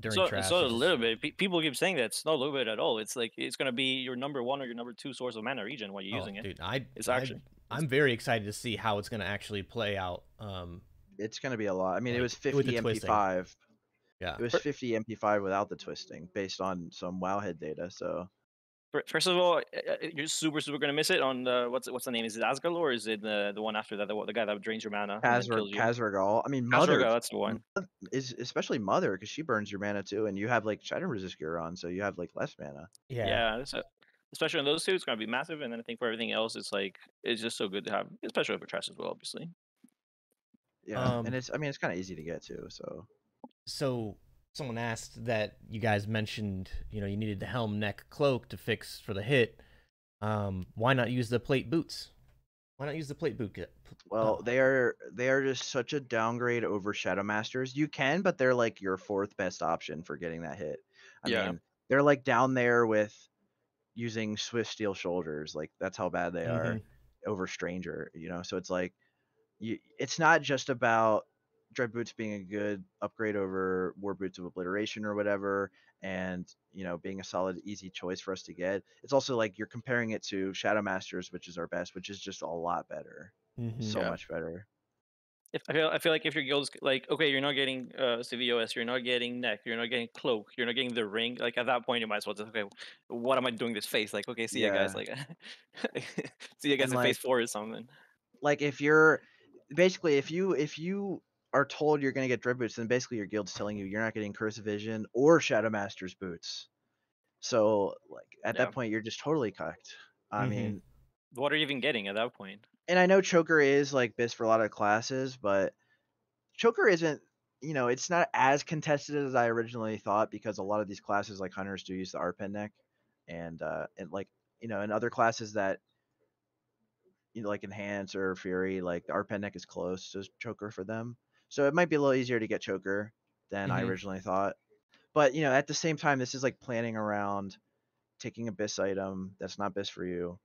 Speaker 2: during trash.
Speaker 3: So a little bit. People keep saying that it's not a little bit at all. It's like it's gonna be your number 1 or your number 2 source of mana regen while you're using it.
Speaker 2: Dude, I'm very excited to see how it's gonna actually play out.
Speaker 4: It's gonna be a lot. I mean, it was 50 MP5. Yeah, it was 50 MP5 without the twisting, based on some Wowhead data. So.
Speaker 3: First of all, you're super gonna miss it on what's the name? Is it Asgal or is it the one after that? The guy that drains your mana and kills you?
Speaker 4: Kazragal. I mean, Mother.
Speaker 3: That's the one.
Speaker 4: Is especially Mother because she burns your mana too, and you have like Shadow Resist gear on, so you have like less mana.
Speaker 3: Yeah. So, especially on those two, it's gonna be massive, and then I think for everything else, it's just so good to have, especially for trash as well, obviously.
Speaker 4: Yeah, and it's kind of easy to get to.
Speaker 2: So someone asked that you guys mentioned, you needed the helm, neck, cloak to fix for the hit. Why not use the plate boots? Why not use the plate boot?
Speaker 4: Well, they are just such a downgrade over Shadow Masters. You can, but they're like your 4th best option for getting that hit. I mean, they're like down there with using Swift Steel Shoulders. Like that's how bad they are over Stranger. So it's like it's not just about Dread Boots being a good upgrade over War Boots of Obliteration or whatever, and being a solid, easy choice for us to get. It's also like you're comparing it to Shadow Masters, which is our best, which is just a lot better, so much better.
Speaker 3: I feel like if your guild's like, okay, you're not getting Cvos, you're not getting neck, you're not getting cloak, you're not getting the ring. Like at that point, you might as well just, okay, what am I doing this face? Like, okay, see you guys.
Speaker 4: Yeah.
Speaker 3: Like, see you guys
Speaker 4: And
Speaker 3: in phase
Speaker 4: like
Speaker 3: 4 or something.
Speaker 4: like if you're basically if you are told you're gonna get drip boots, then basically your guild's telling you you're not getting Cursive Vision or Shadow Master's boots. So like at
Speaker 3: Yeah.
Speaker 4: that point you're just totally cucked. I mean,
Speaker 3: What are you even getting at that point?
Speaker 4: and I know Choker is like BIS for a lot of classes, but Choker isn't, it's not as contested as I originally thought, because a lot of these classes like Hunters do use the RPen neck, and like, in other classes that, like Enhance or Fury, like the RPen neck is close to Choker for them. So it might be a little easier to get Choker than I originally thought. But, at the same time, this is like planning around taking a BIS item that's not BIS for you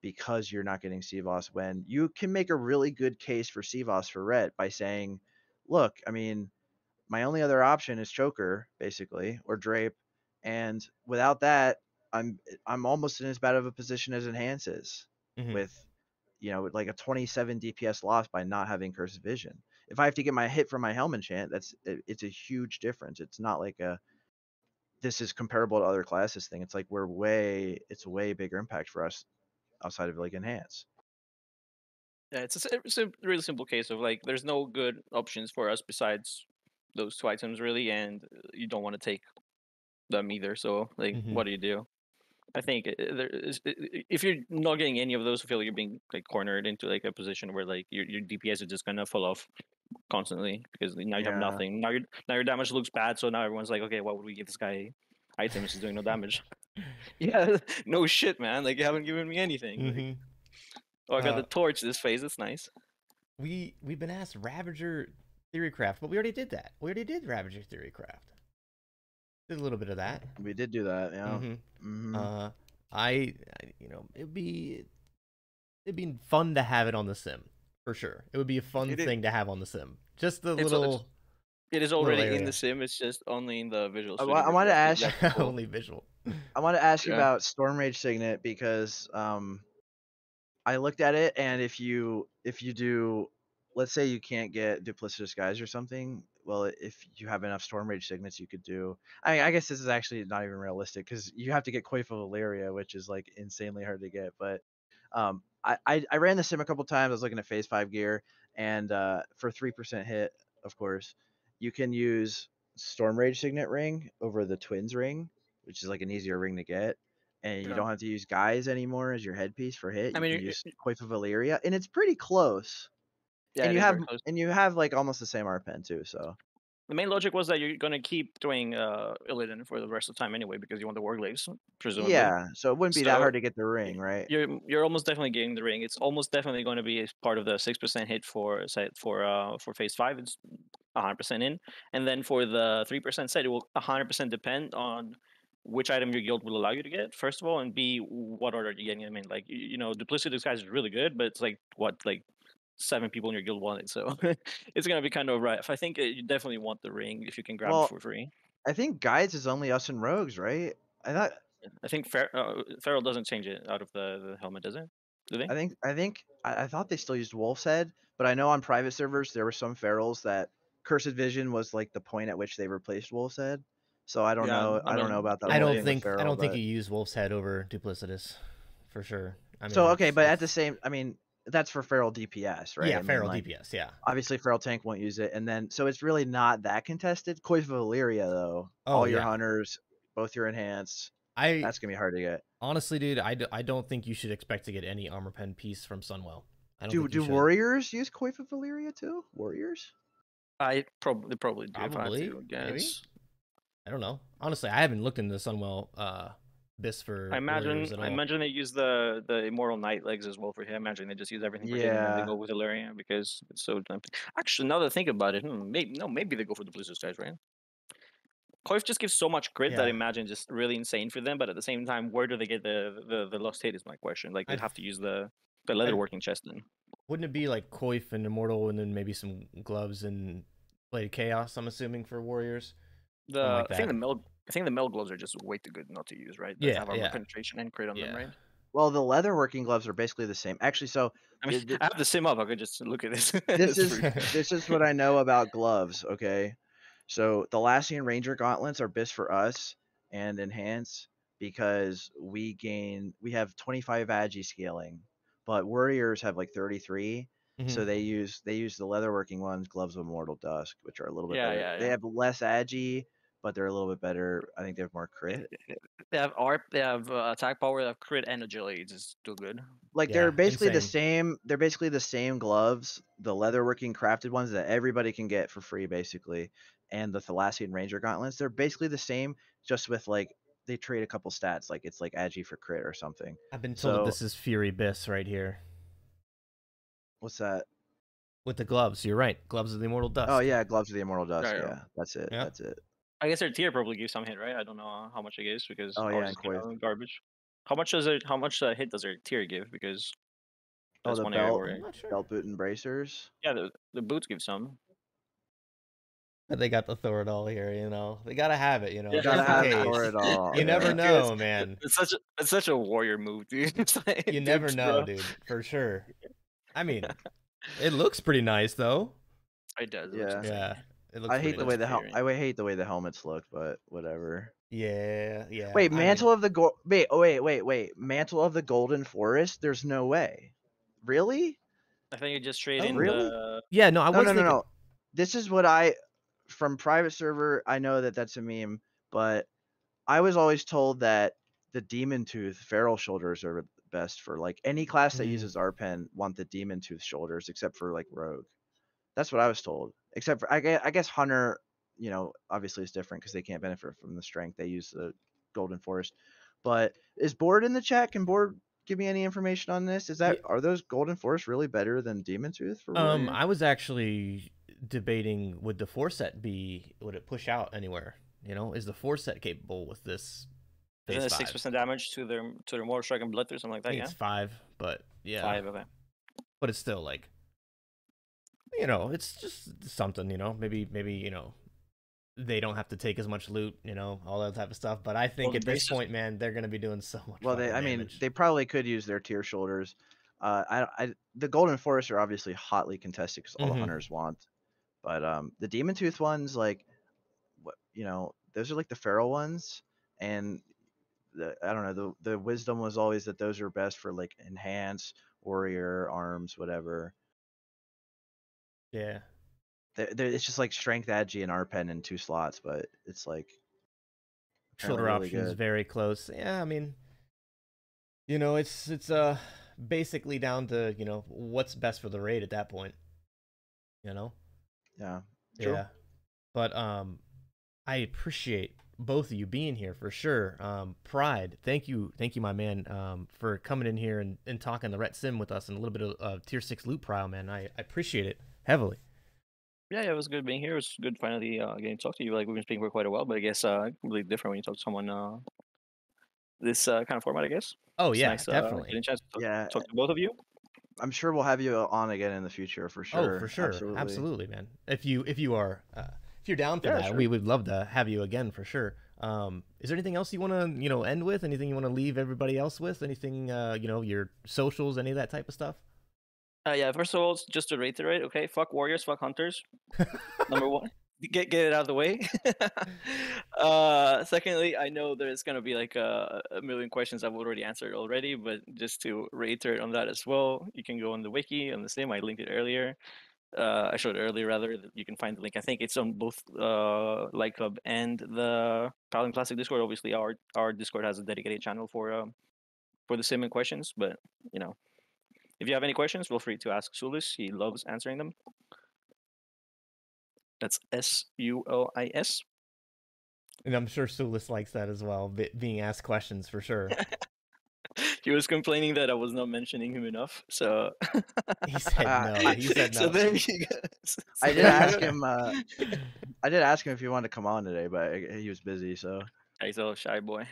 Speaker 4: because you're not getting Cvos, when you can make a really good case for Cvos for Ret by saying, look, I mean, my only other option is Choker, basically, or Drape, and without that, I'm almost in as bad of a position as Enhance is, with like a 27 DPS loss by not having Cursive Vision. If I have to get my hit from my Helm enchant, it's a huge difference. It's not like this is comparable to other classes thing. It's like it's a way bigger impact for us outside of like Enhance.
Speaker 3: Yeah, it's a really simple case of like, there's no good options for us besides those 2 items really, and you don't want to take them either. So like, what do you do? I think if you're not getting any of those, I feel like you're being like cornered into like a position where like your DPS is just gonna fall off constantly, because now you have nothing. Now your damage looks bad, so now everyone's like, okay, why would we give this guy items? He's doing no damage. Yeah, no shit, man. Like, you haven't given me anything. Like, oh, I got the torch this phase. That's nice.
Speaker 2: We've been asked Ravager Theorycraft, but we already did that. We already did Ravager Theorycraft. Did a little bit of that.
Speaker 4: We did do that, yeah.
Speaker 2: It'd be fun to have it on the sim for sure. It would be a fun thing to have on the sim. Just the little.
Speaker 3: It is already in the sim. It's just only in the visual.
Speaker 4: I want to ask
Speaker 2: cool. Only visual.
Speaker 4: I want to ask you about Stormrage Signet, because I looked at it, and if you do, let's say you can't get Duplicitous Guys or something, well, if you have enough Stormrage Signets, you could do. I guess this is actually not even realistic, because you have to get Coif of Illyria, which is like insanely hard to get. But I ran the sim a couple times. I was looking at phase 5 gear, and for 3% hit, of course, you can use Stormrage Signet ring over the Twins ring, which is like an easier ring to get. And you don't have to use Guys anymore as your headpiece for hit. You can use Coif of Illyria, and it's pretty close. Yeah, and you have like almost the same RPen too. So
Speaker 3: the main logic was that you're gonna keep doing Illidan for the rest of the time anyway, because you want the Warglaives, presumably.
Speaker 4: Yeah, so it wouldn't be that hard to get the ring, right?
Speaker 3: You're almost definitely getting the ring. It's almost definitely going to be part of the 6% hit for phase 5. It's 100% in, and then for the 3% set, it will 100% depend on which item your guild will allow you to get, first of all, and B, what order you're getting. I mean, like, Duplicitous Guys is really good, but it's like, what, like 7 people in your guild want it, so it's gonna be kind of rough. I think you definitely want the ring if you can grab it for free.
Speaker 4: I think Guides is only us and Rogues, right? I
Speaker 3: think Feral doesn't change it out of the helmet, does it? Do they?
Speaker 4: I thought they still used Wolf's Head, but I know on private servers there were some Ferals that Cursed Vision was like the point at which they replaced Wolf's Head. So I don't know. I don't know about that.
Speaker 2: I don't think you use Wolf's Head over Duplicitous, for sure. I mean,
Speaker 4: so okay, but at the same, I mean, that's for Feral DPS, right?
Speaker 2: Yeah, Feral DPS, yeah.
Speaker 4: Obviously, Feral Tank won't use it, and then so it's really not that contested. Coif of Illyria, though, all your Hunters, both your Enhanced, that's gonna be hard to get.
Speaker 2: Honestly, dude, I don't think you should expect to get any armor pen piece from Sunwell.
Speaker 4: Do Warriors use Coif of Illyria too? Warriors?
Speaker 3: I probably do.
Speaker 2: Probably, maybe. I don't know. Honestly, I haven't looked into Sunwell BIS for.
Speaker 3: I imagine they use the Immortal Night legs as well for him. I imagine they just use everything for him and they go with Illyria because it's so tempting. Actually, now that I think about it, maybe they go for the Blizzard Guys, right? Coif just gives so much crit that I imagine just really insane for them. But at the same time, where do they get the lost hit is my question. Like, they'd have to use the leatherworking chest then.
Speaker 2: Wouldn't it be like Coif and Immortal and then maybe some gloves and Blade Chaos, I'm assuming, for Warriors?
Speaker 3: I think the meld gloves are just way too good not to use, right? They have armor penetration and crit on them, right?
Speaker 4: Well, the leatherworking gloves are basically the same. Actually, so
Speaker 3: I mean, I have the sim up. I could just look at this.
Speaker 4: this
Speaker 3: It's
Speaker 4: is
Speaker 3: pretty-
Speaker 4: this is what I know about gloves. Okay, so the Lassian Ranger gauntlets are best for us and enhance because we have 25 agi scaling, but warriors have like 33. So
Speaker 2: Mhm.
Speaker 4: they use the leatherworking ones, gloves of immortal dusk, which are a little bit
Speaker 3: yeah,
Speaker 4: better.
Speaker 3: yeah,
Speaker 4: They
Speaker 3: yeah.
Speaker 4: have less agi, but they're a little bit better. I think they have more crit.
Speaker 3: They have ARP, they have attack power, they have crit, and agility. It's just still good.
Speaker 4: Like
Speaker 2: Yeah,
Speaker 4: they're basically the
Speaker 2: insane.
Speaker 4: same. They're basically the same gloves, the leatherworking crafted ones that everybody can get for free, basically, and the Thalassian Ranger gauntlets. They're basically the same, just with like they trade a couple stats. Like it's like agi for crit or something.
Speaker 2: I've been told that
Speaker 4: So
Speaker 2: this is Fury Biss right here
Speaker 4: what's that?
Speaker 2: with the gloves. You're right. Gloves of the Immortal Dusk.
Speaker 4: Oh yeah, gloves of the immortal dusk.
Speaker 3: Yeah, yeah.
Speaker 4: Yeah, that's it.
Speaker 2: Yeah.
Speaker 4: That's it.
Speaker 3: I guess their tier probably gives some hit, right? I don't know how much it gives because
Speaker 4: Oh, yeah,
Speaker 3: ours
Speaker 4: and
Speaker 3: is kind
Speaker 4: Coif.
Speaker 3: of garbage. How much does it? How much hit does their tier give? Because
Speaker 4: Oh,
Speaker 3: that's
Speaker 4: the
Speaker 3: one area
Speaker 4: belt,
Speaker 3: where
Speaker 2: I'm not sure.
Speaker 4: belt boot and bracers.
Speaker 3: yeah, the boots give some.
Speaker 2: But they got the Thoradol here, you know. They gotta have it, you know.
Speaker 3: Yeah.
Speaker 4: You gotta
Speaker 2: just in
Speaker 4: have
Speaker 2: case.
Speaker 4: Thoradol.
Speaker 2: You never
Speaker 4: yeah.
Speaker 2: know, man.
Speaker 3: It's such a warrior move, dude. It's like,
Speaker 2: You never
Speaker 3: dupes,
Speaker 2: know,
Speaker 3: bro.
Speaker 2: dude. For sure. I mean, it looks pretty nice though.
Speaker 3: It does. It
Speaker 4: Yeah.
Speaker 3: looks insane.
Speaker 2: Yeah. It looks
Speaker 4: I hate
Speaker 2: pretty
Speaker 4: the
Speaker 2: nice.
Speaker 4: way I hate the way the helmets look, but whatever.
Speaker 2: Yeah, yeah.
Speaker 4: Wait,
Speaker 2: I
Speaker 4: mantle
Speaker 2: mean,
Speaker 4: of the gold. Wait, oh wait. Mantle of the Golden Forest. There's no way. Really?
Speaker 3: I think you just trade
Speaker 2: Oh.
Speaker 3: in
Speaker 4: Really?
Speaker 3: the.
Speaker 2: yeah, no, I
Speaker 4: No,
Speaker 2: was
Speaker 4: no, no,
Speaker 2: thinking
Speaker 4: no. This is what from private server. I know that that's a meme, but I was always told that the Demon Tooth Feral shoulders are best for like any class that
Speaker 2: Mm.
Speaker 4: uses RPen want the Demon Tooth shoulders, except for like Rogue. That's what I was told. Except for I guess Hunter, you know, obviously is different because they can't benefit from the strength. They use the Golden Forest. But is Board in the chat? Can Board give me any information on this?
Speaker 2: Yeah.
Speaker 4: Are those Golden Forest really better than Demon Tooth for Warrior?
Speaker 2: I was actually debating would the 4-set would it push out anywhere? You know, is the 4-set capable with this?
Speaker 3: Isn't it
Speaker 2: Phase
Speaker 3: 6% damage to their mortal strike and blood or something like
Speaker 2: I
Speaker 3: that?
Speaker 2: think
Speaker 3: Yeah,
Speaker 2: it's 5, but yeah.
Speaker 3: 5. Okay.
Speaker 2: But it's still like, you know, it's just something, you know. Maybe you know, they don't have to take as much loot, you know, all that type of stuff. But I think
Speaker 3: Well,
Speaker 2: at this point, man, they're gonna be doing so much.
Speaker 4: Well,
Speaker 2: fucking
Speaker 4: I mean,
Speaker 2: damage.
Speaker 4: they probably could use their tier shoulders. The Golden Forest are obviously hotly contested because all the hunters want. But the Demon Tooth ones, like, what you know, those are like the feral ones, and I don't know. The wisdom was always that those are best for like enhance, warrior, arms, whatever.
Speaker 2: Yeah.
Speaker 4: It's just like strength, agi, and RPen in 2 slots, but it's like
Speaker 2: Shoulder
Speaker 4: really
Speaker 2: options
Speaker 4: good.
Speaker 2: very close. Yeah, I mean, you know, it's basically down to, you know, what's best for the raid at that point. You know?
Speaker 4: Yeah. True.
Speaker 2: Yeah. But I appreciate both of you being here for sure. Pride, thank you, my man, for coming in here and talking the RetSim with us and a little bit of tier 6 loot prio, man. I appreciate it heavily.
Speaker 3: Yeah, it was good being here. It was good finally getting to talk to you. Like we've been speaking for quite a while, but I guess completely different when you talk to someone this kind of format. I guess.
Speaker 2: Oh
Speaker 3: It's
Speaker 2: yeah,
Speaker 3: nice,
Speaker 2: definitely.
Speaker 3: getting a chance to
Speaker 4: Yeah.
Speaker 3: talk to both of you.
Speaker 4: I'm sure we'll have you on again in the future for sure.
Speaker 2: Oh, for sure. Absolutely, man. If you're down for that,
Speaker 4: sure.
Speaker 2: we would love to have you again for sure. Is there anything else you want to, you know, end with? Anything you want to leave everybody else with? Anything, you know, your socials, any of that type of stuff?
Speaker 3: Yeah, first of all, just to reiterate, okay, fuck warriors, fuck hunters. Number one, get it out of the way. Secondly, I know there's gonna be like a million questions I've already answered already, but just to reiterate on that as well, you can go on the wiki on the sim. I linked it earlier. I showed it earlier rather. You can find the link. I think it's on both Light Club and the Paladin Classic Discord. Obviously, our Discord has a dedicated channel for the sim and questions, but you know. If you have any questions, feel free to ask Sulis. He loves answering them. That's SULIS.
Speaker 2: And I'm sure Sulis likes that as well, being asked questions for sure.
Speaker 3: He was complaining that I was not mentioning him enough, so
Speaker 2: He said no. He said no.
Speaker 3: So there you go.
Speaker 4: I did ask him. I did ask him if he wanted to come on today, but he was busy. So
Speaker 3: He's a shy boy.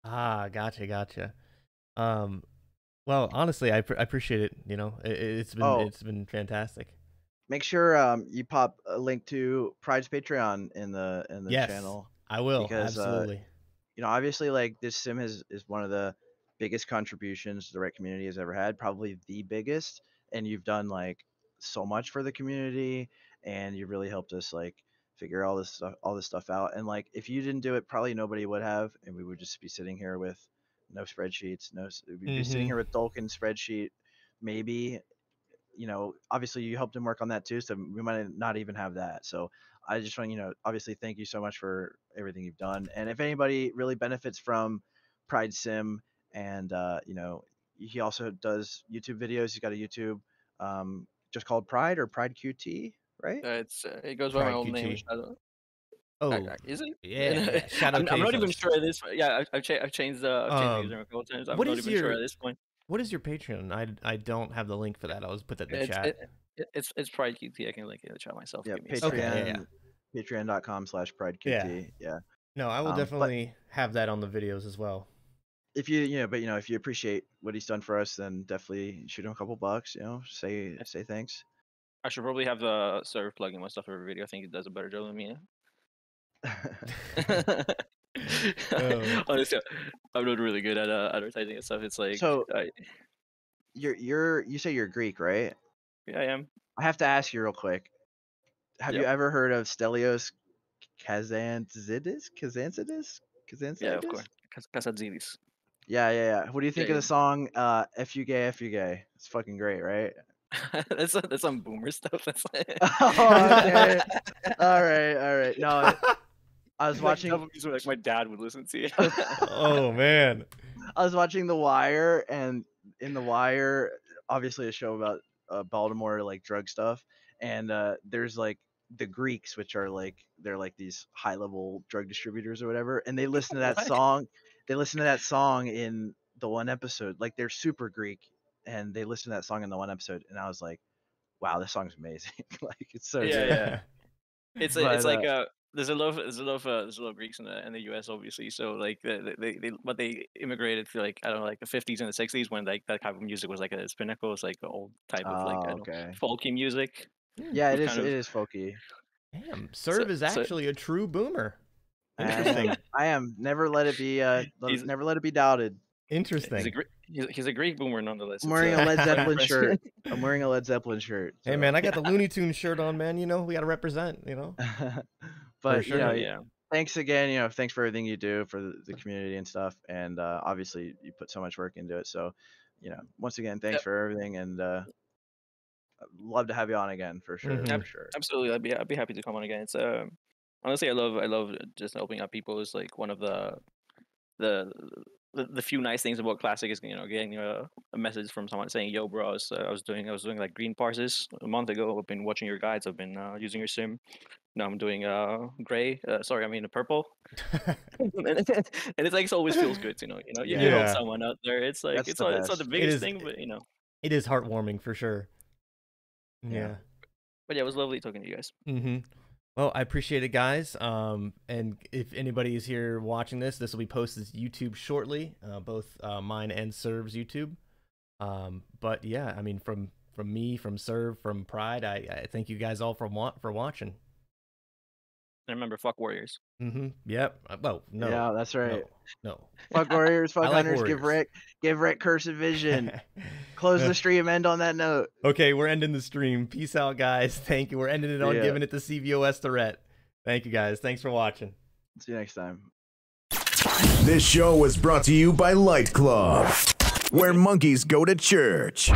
Speaker 2: Ah, gotcha. Well, honestly, I appreciate it. You know, it's been fantastic.
Speaker 4: make sure you pop a link to Pride's Patreon in the
Speaker 2: Yes,
Speaker 4: channel.
Speaker 2: I will,
Speaker 4: because,
Speaker 2: absolutely.
Speaker 4: You know, obviously, like this sim is one of the biggest contributions the Ret community has ever had, probably the biggest. And you've done like so much for the community, and you really helped us like figure all this stuff out. And like if you didn't do it, probably nobody would have, and we would just be sitting here with no spreadsheets, we'd be sitting here with Dolkin's spreadsheet, maybe. You know, obviously you helped him work on that too, so we might not even have that. So I just want, you know, obviously thank you so much for everything you've done. And if anybody really benefits from Pride Sim, and you know, he also does YouTube videos. He's got a YouTube just called Pride or Pride QT, right?
Speaker 3: It goes by my old name.
Speaker 2: Oh,
Speaker 3: is it?
Speaker 2: Yeah. Shadow
Speaker 3: I'm not even sure at this. Yeah, I've changed the username a couple times. I'm not even sure at this point.
Speaker 2: What is your Patreon? I don't have the link for that. I'll just put that in the chat.
Speaker 3: It's Pride QT. I can link it in the chat myself.
Speaker 4: Yeah,
Speaker 2: Patreon.
Speaker 4: Patreon.com/PrideQT. Yeah.
Speaker 2: No, I will definitely have that on the videos as well.
Speaker 4: If you but if you appreciate what he's done for us, then definitely shoot him a couple bucks. You know, say thanks.
Speaker 3: I should probably have the server plugging my stuff every video. I think it does a better job than me. Honestly, I'm not really good at advertising and stuff. It's like
Speaker 4: so. You say you're Greek, right?
Speaker 3: Yeah, I am.
Speaker 4: I have to ask you real quick. Have you ever heard of Stelios Kazantzidis?
Speaker 3: Yeah, of course. Kazantzidis.
Speaker 4: Yeah. What do you think of the song "F You Gay, F You Gay"? It's fucking great, right?
Speaker 3: that's some boomer stuff. That's
Speaker 4: okay. All right. No, I was watching.
Speaker 3: Like my dad would listen to.
Speaker 2: Oh man.
Speaker 4: I was watching The Wire, and in The Wire, obviously a show about Baltimore like drug stuff, and there's like the Greeks, which are like they're like these high level drug distributors or whatever, and they listen to that song. They listen to that song in the one episode. Like they're super Greek, and they listen to that song in the one episode, and I was like, wow, this song's amazing. Like it's so good.
Speaker 3: Yeah. It's like there's a lot of Greeks in the U.S. obviously. So like they immigrated to like I don't know like the 50s and the 60s when like that type of music was like its pinnacle. It's like the old type of like folky music.
Speaker 4: Yeah, it is folky.
Speaker 2: Damn, Serv is actually a true boomer.
Speaker 4: Interesting. I am. Never let it be doubted.
Speaker 2: Interesting.
Speaker 3: He's a Greek boomer nonetheless.
Speaker 4: I'm wearing a Led Zeppelin shirt. I'm wearing a Led Zeppelin shirt. So.
Speaker 2: Hey man, I got the Looney Tunes shirt on, man. You know, we got to represent. You know.
Speaker 4: But sure, thanks again. Thanks for everything you do for the community and stuff. And obviously, you put so much work into it. So, once again, thanks for everything. And I'd love to have you on again for sure. For sure.
Speaker 3: Absolutely, I'd be happy to come on again. It's honestly, I love just helping out people. Is like one of the few nice things about Classic is getting a message from someone saying, "Yo, bro, I was doing like green parses a month ago. I've been watching your guides. I've been using your sim. Now I'm doing gray. Purple." and it's like it always feels good to you help someone out there. It's like it's not the biggest thing, but
Speaker 2: it is heartwarming for sure. Yeah.
Speaker 3: But yeah, it was lovely talking to you guys.
Speaker 2: Well, I appreciate it, guys. And if anybody is here watching this will be posted to YouTube shortly, both mine and Serv's YouTube. But yeah, I mean, from me, from Serv, from Pride, I thank you guys all for watching.
Speaker 3: And remember, fuck Warriors.
Speaker 2: Yep. Well, no.
Speaker 4: Yeah, that's right.
Speaker 2: No.
Speaker 4: Fuck Warriors. Fuck Hunters.
Speaker 2: Warriors.
Speaker 4: Give Rick Cursed Vision. Close the stream. End on that note.
Speaker 2: Okay, we're ending the stream. Peace out, guys. Thank you. We're ending it on giving it to Cvos to Ret. Thank you, guys. Thanks for watching.
Speaker 4: See you next time.
Speaker 1: This show was brought to you by Light Club, where monkeys go to church.